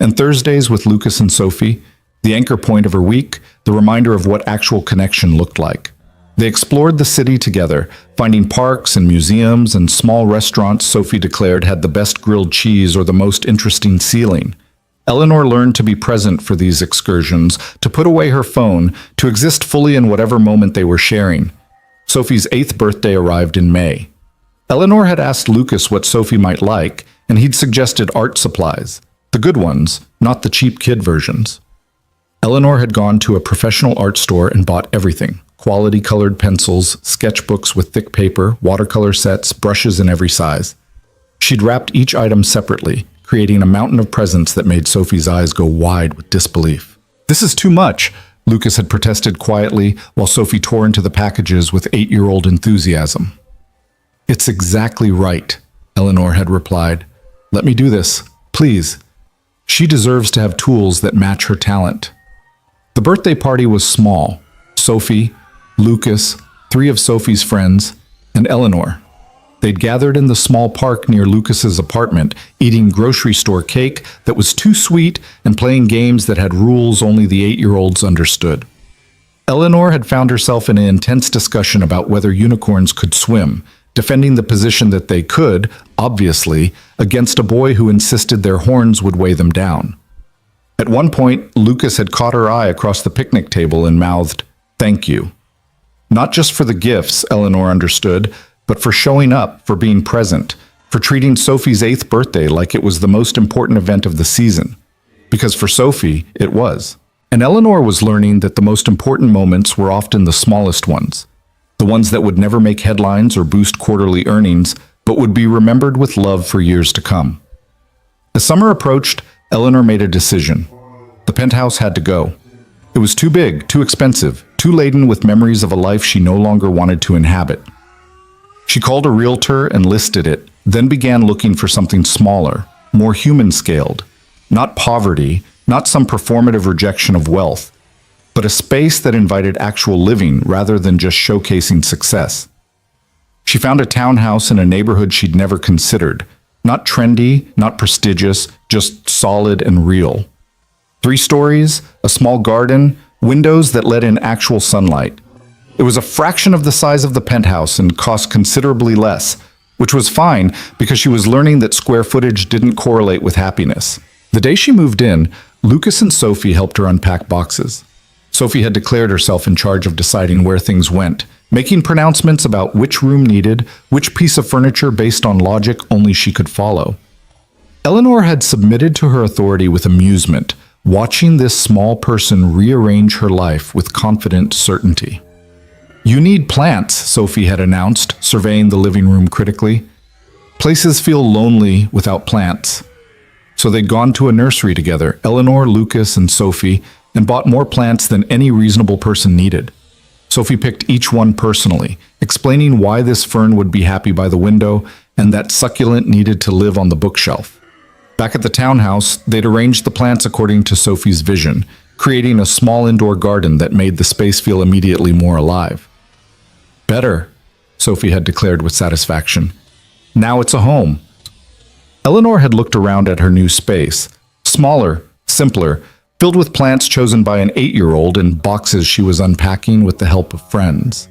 And Thursdays with Lucas and Sophie, the anchor point of her week, the reminder of what actual connection looked like. They explored the city together, finding parks and museums and small restaurants Sophie declared had the best grilled cheese or the most interesting ceiling. Eleanor learned to be present for these excursions, to put away her phone, to exist fully in whatever moment they were sharing. Sophie's 8th birthday arrived in May. Eleanor had asked Lucas what Sophie might like, and he'd suggested art supplies. The good ones, not the cheap kid versions. Eleanor had gone to a professional art store and bought everything. Quality colored pencils, sketchbooks with thick paper, watercolor sets, brushes in every size. She'd wrapped each item separately, creating a mountain of presents that made Sophie's eyes go wide with disbelief. "This is too much," Lucas had protested quietly while Sophie tore into the packages with 8-year-old enthusiasm. "It's exactly right," Eleanor had replied. "Let me do this, please." She deserves to have tools that match her talent. The birthday party was small. Sophie, Lucas, 3 of Sophie's friends, and Eleanor. They'd gathered in the small park near Lucas's apartment, eating grocery store cake that was too sweet and playing games that had rules only the 8-year-olds understood. Eleanor had found herself in an intense discussion about whether unicorns could swim, defending the position that they could, obviously, against a boy who insisted their horns would weigh them down. At one point, Lucas had caught her eye across the picnic table and mouthed, "Thank you." Not just for the gifts, Eleanor understood, but for showing up, for being present, for treating Sophie's 8th birthday like it was the most important event of the season. Because for Sophie, it was. And Eleanor was learning that the most important moments were often the smallest ones, the ones that would never make headlines or boost quarterly earnings, but would be remembered with love for years to come. As summer approached, Eleanor made a decision. The penthouse had to go. It was too big, too expensive, too laden with memories of a life she no longer wanted to inhabit. She called a realtor and listed it, then began looking for something smaller, more human-scaled. Not poverty, not some performative rejection of wealth, but a space that invited actual living rather than just showcasing success. She found a townhouse in a neighborhood she'd never considered. Not trendy, not prestigious, just solid and real. 3 stories, a small garden, windows that let in actual sunlight. It was a fraction of the size of the penthouse and cost considerably less, which was fine because she was learning that square footage didn't correlate with happiness. The day she moved in, Lucas and Sophie helped her unpack boxes. Sophie had declared herself in charge of deciding where things went, making pronouncements about which room needed, which piece of furniture based on logic only she could follow. Eleanor had submitted to her authority with amusement, watching this small person rearrange her life with confident certainty. "You need plants," Sophie had announced, surveying the living room critically. "Places feel lonely without plants." So they'd gone to a nursery together, Eleanor, Lucas, and Sophie, and bought more plants than any reasonable person needed. Sophie picked each one personally, explaining why this fern would be happy by the window and that succulent needed to live on the bookshelf. Back at the townhouse, they'd arranged the plants according to Sophie's vision, creating a small indoor garden that made the space feel immediately more alive. "Better," Sophie had declared with satisfaction. "Now it's a home." Eleanor had looked around at her new space. Smaller, simpler, filled with plants chosen by an 8-year-old and boxes she was unpacking with the help of friends.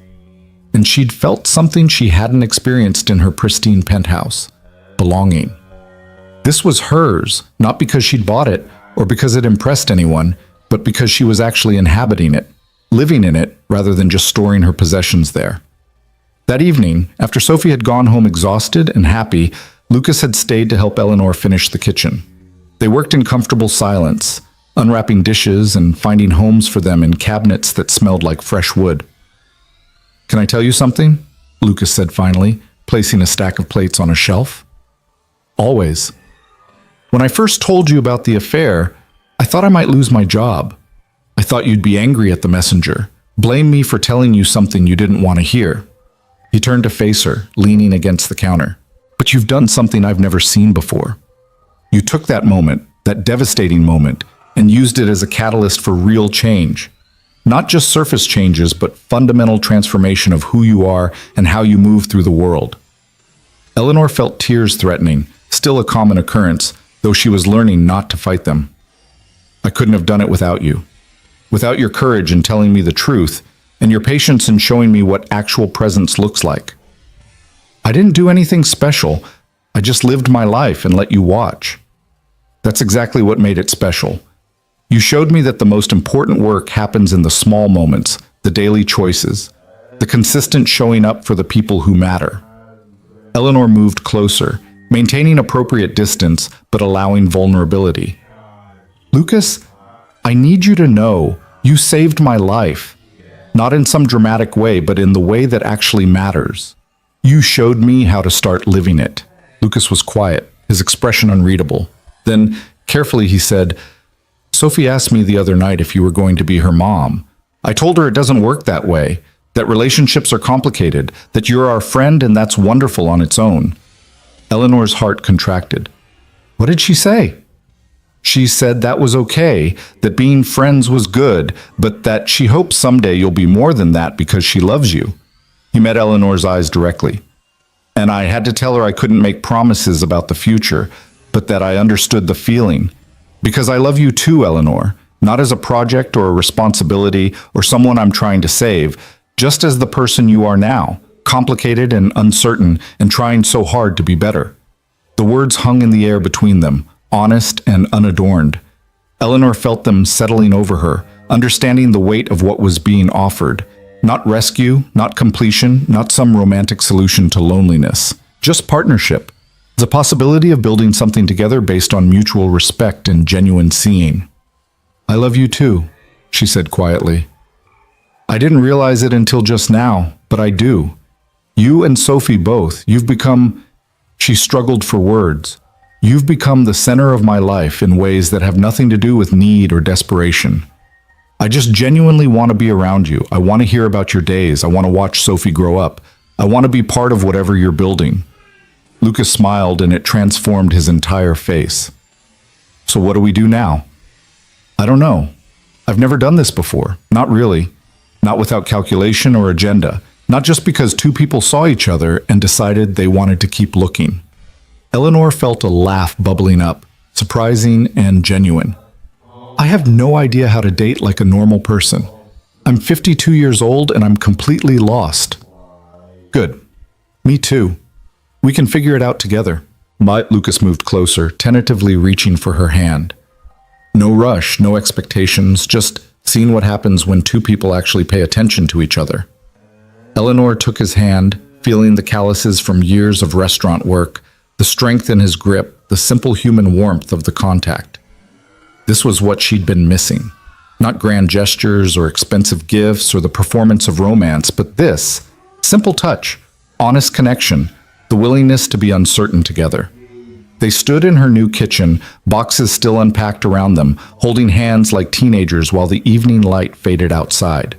And she'd felt something she hadn't experienced in her pristine penthouse: belonging. This was hers, not because she'd bought it or because it impressed anyone, but because she was actually inhabiting it, living in it rather than just storing her possessions there. That evening, after Sophie had gone home exhausted and happy, Lucas had stayed to help Eleanor finish the kitchen. They worked in comfortable silence, unwrapping dishes and finding homes for them in cabinets that smelled like fresh wood. "Can I tell you something?" Lucas said finally, placing a stack of plates on a shelf. "Always. When I first told you about the affair, I thought I might lose my job. I thought you'd be angry at the messenger, blame me for telling you something you didn't want to hear. He turned to face her, leaning against the counter. But you've done something I've never seen before. You took that moment, that devastating moment, and used it as a catalyst for real change. Not just surface changes, but fundamental transformation of who you are and how you move through the world. Eleanor felt tears threatening, still a common occurrence, though she was learning not to fight them. I couldn't have done it without you. Without your courage in telling me the truth, and your patience in showing me what actual presence looks like. I didn't do anything special. I just lived my life and let you watch. That's exactly what made it special. You showed me that the most important work happens in the small moments, the daily choices, the consistent showing up for the people who matter. Eleanor moved closer, maintaining appropriate distance, but allowing vulnerability. Lucas, I need you to know you saved my life. Not in some dramatic way, but in the way that actually matters. You showed me how to start living it. Lucas was quiet, his expression unreadable. Then, carefully, he said, Sophie asked me the other night if you were going to be her mom. I told her it doesn't work that way, that relationships are complicated, that you're our friend and that's wonderful on its own. Eleanor's heart contracted. What did she say? She said that was okay, that being friends was good, but that she hopes someday you'll be more than that because she loves you. He met Eleanor's eyes directly. And I had to tell her I couldn't make promises about the future, but that I understood the feeling. Because I love you too, Eleanor, not as a project or a responsibility or someone I'm trying to save, just as the person you are now, complicated and uncertain and trying so hard to be better. The words hung in the air between them, honest and unadorned. Eleanor felt them settling over her, understanding the weight of what was being offered. Not rescue, not completion, not some romantic solution to loneliness. Just partnership. The possibility of building something together based on mutual respect and genuine seeing. I love you too, she said quietly. I didn't realize it until just now, but I do. You and Sophie both, you've become... She struggled for words. You've become the center of my life in ways that have nothing to do with need or desperation. I just genuinely want to be around you. I want to hear about your days. I want to watch Sophie grow up. I want to be part of whatever you're building. Lucas smiled and it transformed his entire face. So what do we do now? I don't know. I've never done this before. Not really. Not without calculation or agenda. Not just because two people saw each other and decided they wanted to keep looking. Eleanor felt a laugh bubbling up, surprising and genuine. I have no idea how to date like a normal person. I'm 52 years old and I'm completely lost. Good. Me too. We can figure it out together. Lucas moved closer, tentatively reaching for her hand. No rush, no expectations, just seeing what happens when two people actually pay attention to each other. Eleanor took his hand, feeling the calluses from years of restaurant work, the strength in his grip, the simple human warmth of the contact. This was what she'd been missing. Not grand gestures or expensive gifts or the performance of romance, but this, simple touch, honest connection, the willingness to be uncertain together. They stood in her new kitchen, boxes still unpacked around them, holding hands like teenagers while the evening light faded outside.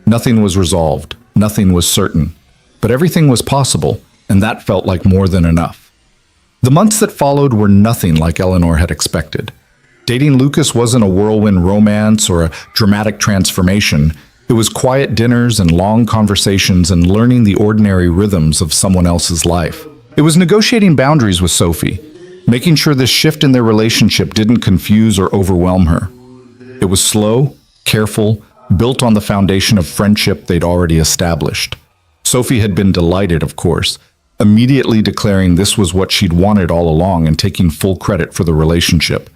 Nothing was resolved, nothing was certain, but everything was possible, and that felt like more than enough. The months that followed were nothing like Eleanor had expected. Dating Lucas wasn't a whirlwind romance or a dramatic transformation. It was quiet dinners and long conversations and learning the ordinary rhythms of someone else's life. It was negotiating boundaries with Sophie, making sure this shift in their relationship didn't confuse or overwhelm her. It was slow, careful, built on the foundation of friendship they'd already established. Sophie had been delighted, of course, immediately declaring this was what she'd wanted all along and taking full credit for the relationship.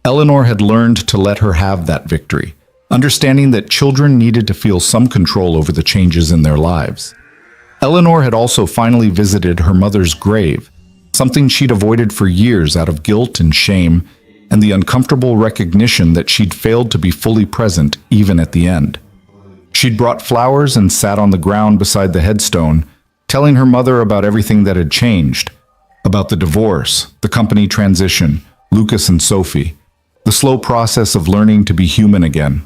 Eleanor had learned to let her have that victory, understanding that children needed to feel some control over the changes in their lives. Eleanor had also finally visited her mother's grave, something she'd avoided for years out of guilt and shame, and the uncomfortable recognition that she'd failed to be fully present even at the end. She'd brought flowers and sat on the ground beside the headstone, telling her mother about everything that had changed, about the divorce, the company transition, Lucas and Sophie, the slow process of learning to be human again.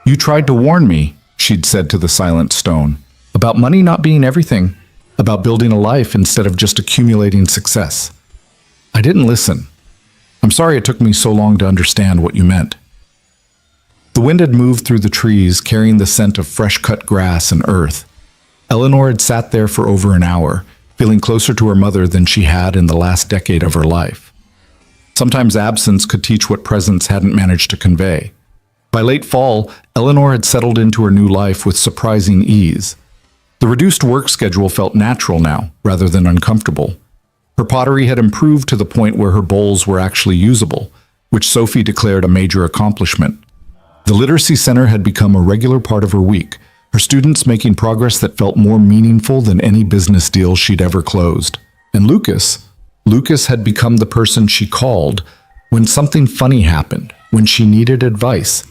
You tried to warn me, she'd said to the silent stone, about money not being everything, about building a life instead of just accumulating success. I didn't listen. I'm sorry it took me so long to understand what you meant. The wind had moved through the trees, carrying the scent of fresh-cut grass and earth. Eleanor had sat there for over an hour, feeling closer to her mother than she had in the last decade of her life. Sometimes absence could teach what presence hadn't managed to convey. By late fall, Eleanor had settled into her new life with surprising ease. The reduced work schedule felt natural now, rather than uncomfortable. Her pottery had improved to the point where her bowls were actually usable, which Sophie declared a major accomplishment. The literacy center had become a regular part of her week, her students making progress that felt more meaningful than any business deal she'd ever closed. And Lucas had become the person she called when something funny happened, when she needed advice,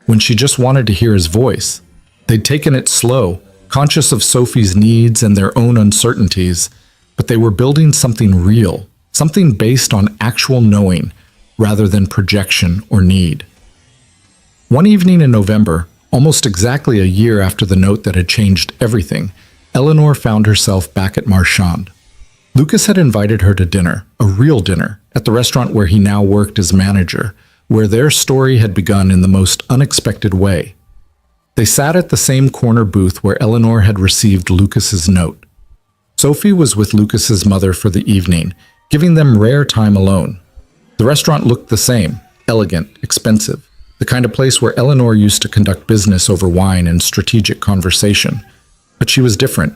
when she just wanted to hear his voice. They'd taken it slow, conscious of Sophie's needs and their own uncertainties, but they were building something real, something based on actual knowing rather than projection or need. One evening in November, almost exactly a year after the note that had changed everything, Eleanor found herself back at Marchand. Lucas had invited her to dinner, a real dinner, at the restaurant where he now worked as manager, where their story had begun in the most unexpected way. They sat at the same corner booth where Eleanor had received Lucas's note. Sophie was with Lucas's mother for the evening, giving them rare time alone. The restaurant looked the same, elegant, expensive, the kind of place where Eleanor used to conduct business over wine and strategic conversation. But she was different.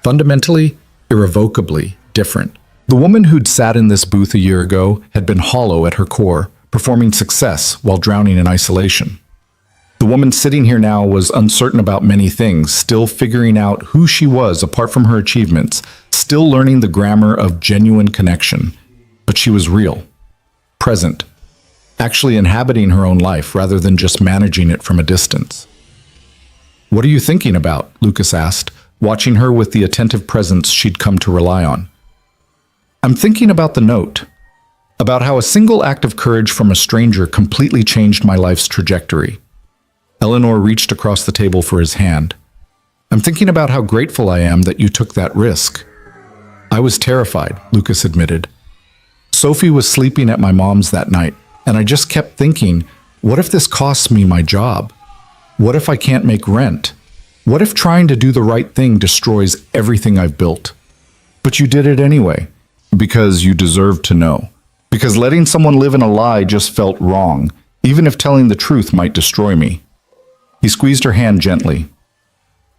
Fundamentally, irrevocably different. The woman who'd sat in this booth a year ago had been hollow at her core, performing success while drowning in isolation. The woman sitting here now was uncertain about many things, still figuring out who she was apart from her achievements, still learning the grammar of genuine connection. But she was real, present, actually inhabiting her own life rather than just managing it from a distance. "What are you thinking about?" Lucas asked, watching her with the attentive presence she'd come to rely on. "I'm thinking about the note, about how a single act of courage from a stranger completely changed my life's trajectory." Eleanor reached across the table for his hand. "I'm thinking about how grateful I am that you took that risk." "I was terrified," Lucas admitted. "Sophie was sleeping at my mom's that night, and I just kept thinking, what if this costs me my job? What if I can't make rent? What if trying to do the right thing destroys everything I've built? But you did it anyway, because you deserved to know. Because letting someone live in a lie just felt wrong, even if telling the truth might destroy me." He squeezed her hand gently.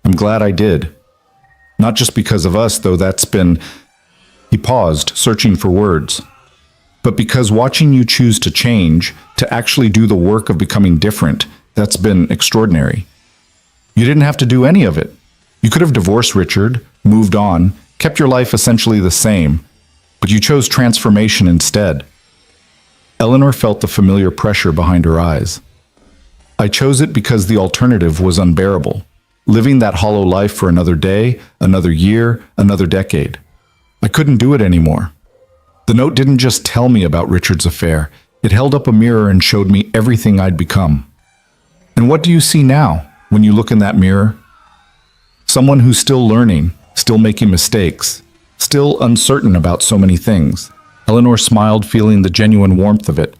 "I'm glad I did. Not just because of us, though that's been..." He paused, searching for words. "But because watching you choose to change, to actually do the work of becoming different, that's been extraordinary. You didn't have to do any of it. You could have divorced Richard, moved on, kept your life essentially the same, but you chose transformation instead." Eleanor felt the familiar pressure behind her eyes. "I chose it because the alternative was unbearable. Living that hollow life for another day, another year, another decade. I couldn't do it anymore." The note didn't just tell me about Richard's affair. It held up a mirror and showed me everything I'd become. "And what do you see now, when you look in that mirror?" "Someone who's still learning, still making mistakes, still uncertain about so many things." Eleanor smiled, feeling the genuine warmth of it.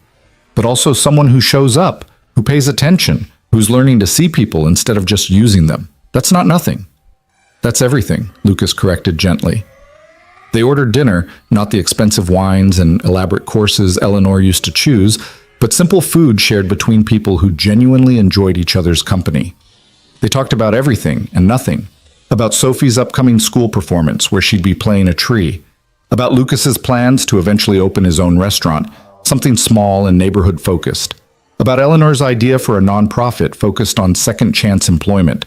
"But also someone who shows up, who pays attention, who's learning to see people instead of just using them. That's not nothing." "That's everything," Lucas corrected gently. They ordered dinner, not the expensive wines and elaborate courses Eleanor used to choose, but simple food shared between people who genuinely enjoyed each other's company. They talked about everything and nothing. About Sophie's upcoming school performance, where she'd be playing a tree. About Lucas's plans to eventually open his own restaurant, something small and neighborhood-focused. About Eleanor's idea for a nonprofit focused on second-chance employment,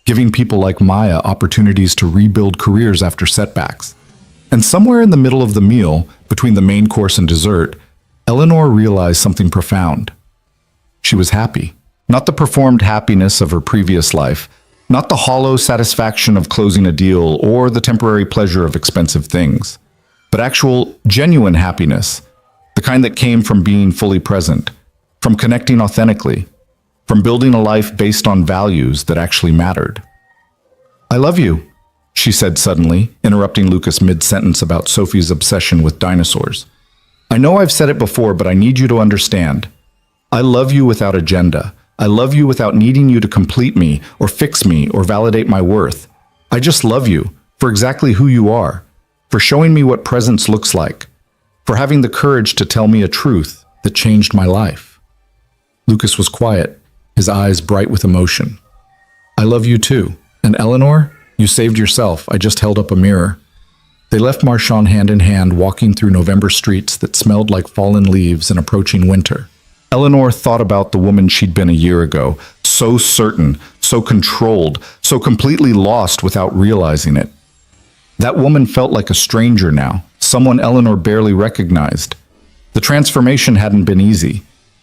giving people like Maya opportunities to rebuild careers after setbacks. And somewhere in the middle of the meal, between the main course and dessert, Eleanor realized something profound. She was happy. Not the performed happiness of her previous life, not the hollow satisfaction of closing a deal or the temporary pleasure of expensive things, but actual, genuine happiness, the kind that came from being fully present, from connecting authentically, from building a life based on values that actually mattered. "I love you," she said suddenly, interrupting Lucas mid-sentence about Sophie's obsession with dinosaurs. "I know I've said it before, but I need you to understand. I love you without agenda. I love you without needing you to complete me, or fix me, or validate my worth. I just love you for exactly who you are, for showing me what presence looks like, for having the courage to tell me a truth that changed my life." Lucas was quiet, his eyes bright with emotion. "I love you too. And Eleanor, you saved yourself. I just held up a mirror." They left Marchand hand in hand, walking through November streets that smelled like fallen leaves and approaching winter. Eleanor thought about the woman she'd been a year ago, so certain, so controlled, so completely lost without realizing it. That woman felt like a stranger now, someone Eleanor barely recognized. The transformation hadn't been easy.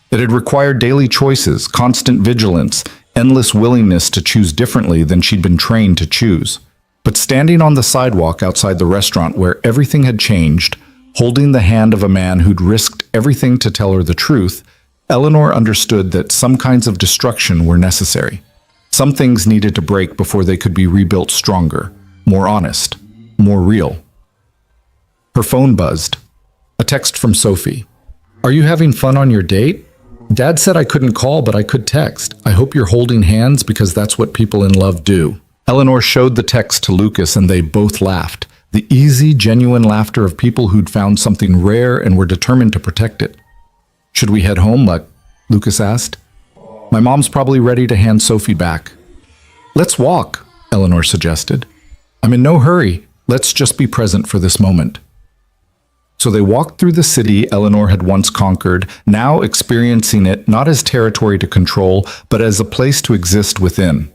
It had required daily choices, constant vigilance, endless willingness to choose differently than she'd been trained to choose. But standing on the sidewalk outside the restaurant where everything had changed, holding the hand of a man who'd risked everything to tell her the truth, Eleanor understood that some kinds of destruction were necessary. Some things needed to break before they could be rebuilt stronger, more honest, more real. Her phone buzzed. A text from Sophie. "Are you having fun on your date? Dad said I couldn't call, but I could text. I hope you're holding hands because that's what people in love do." Eleanor showed the text to Lucas and they both laughed. The easy, genuine laughter of people who'd found something rare and were determined to protect it. "Should we head home?" Lucas asked. "My mom's probably ready to hand Sophie back." "Let's walk," Eleanor suggested. "I'm in no hurry. Let's just be present for this moment." So they walked through the city Eleanor had once conquered, now experiencing it not as territory to control, but as a place to exist within.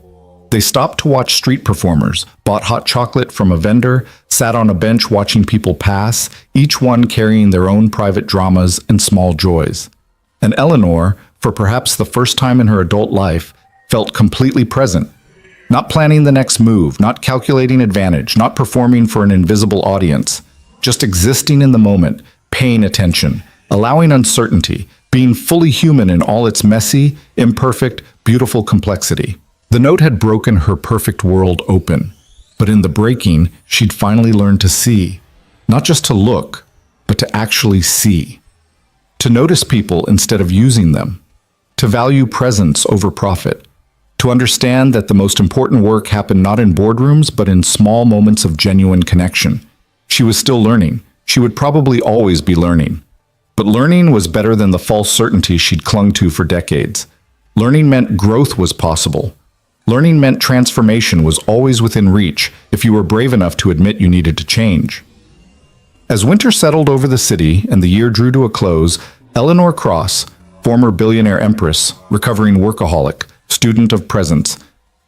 They stopped to watch street performers, bought hot chocolate from a vendor, sat on a bench watching people pass, each one carrying their own private dramas and small joys. And Eleanor, for perhaps the first time in her adult life, felt completely present. Not planning the next move, not calculating advantage, not performing for an invisible audience. Just existing in the moment, paying attention, allowing uncertainty, being fully human in all its messy, imperfect, beautiful complexity. The note had broken her perfect world open, but in the breaking, she'd finally learned to see. Not just to look, but to actually see. To notice people instead of using them. To value presence over profit. To understand that the most important work happened not in boardrooms, but in small moments of genuine connection. She was still learning. She would probably always be learning. But learning was better than the false certainty she'd clung to for decades. Learning meant growth was possible. Learning meant transformation was always within reach if you were brave enough to admit you needed to change. As winter settled over the city and the year drew to a close, Eleanor Cross, former billionaire empress, recovering workaholic, student of presence,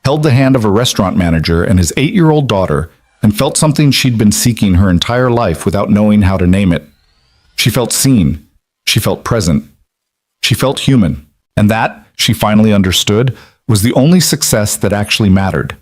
held the hand of a restaurant manager and his 8-year-old daughter and felt something she'd been seeking her entire life without knowing how to name it. She felt seen. She felt present. She felt human. And that, she finally understood, was the only success that actually mattered.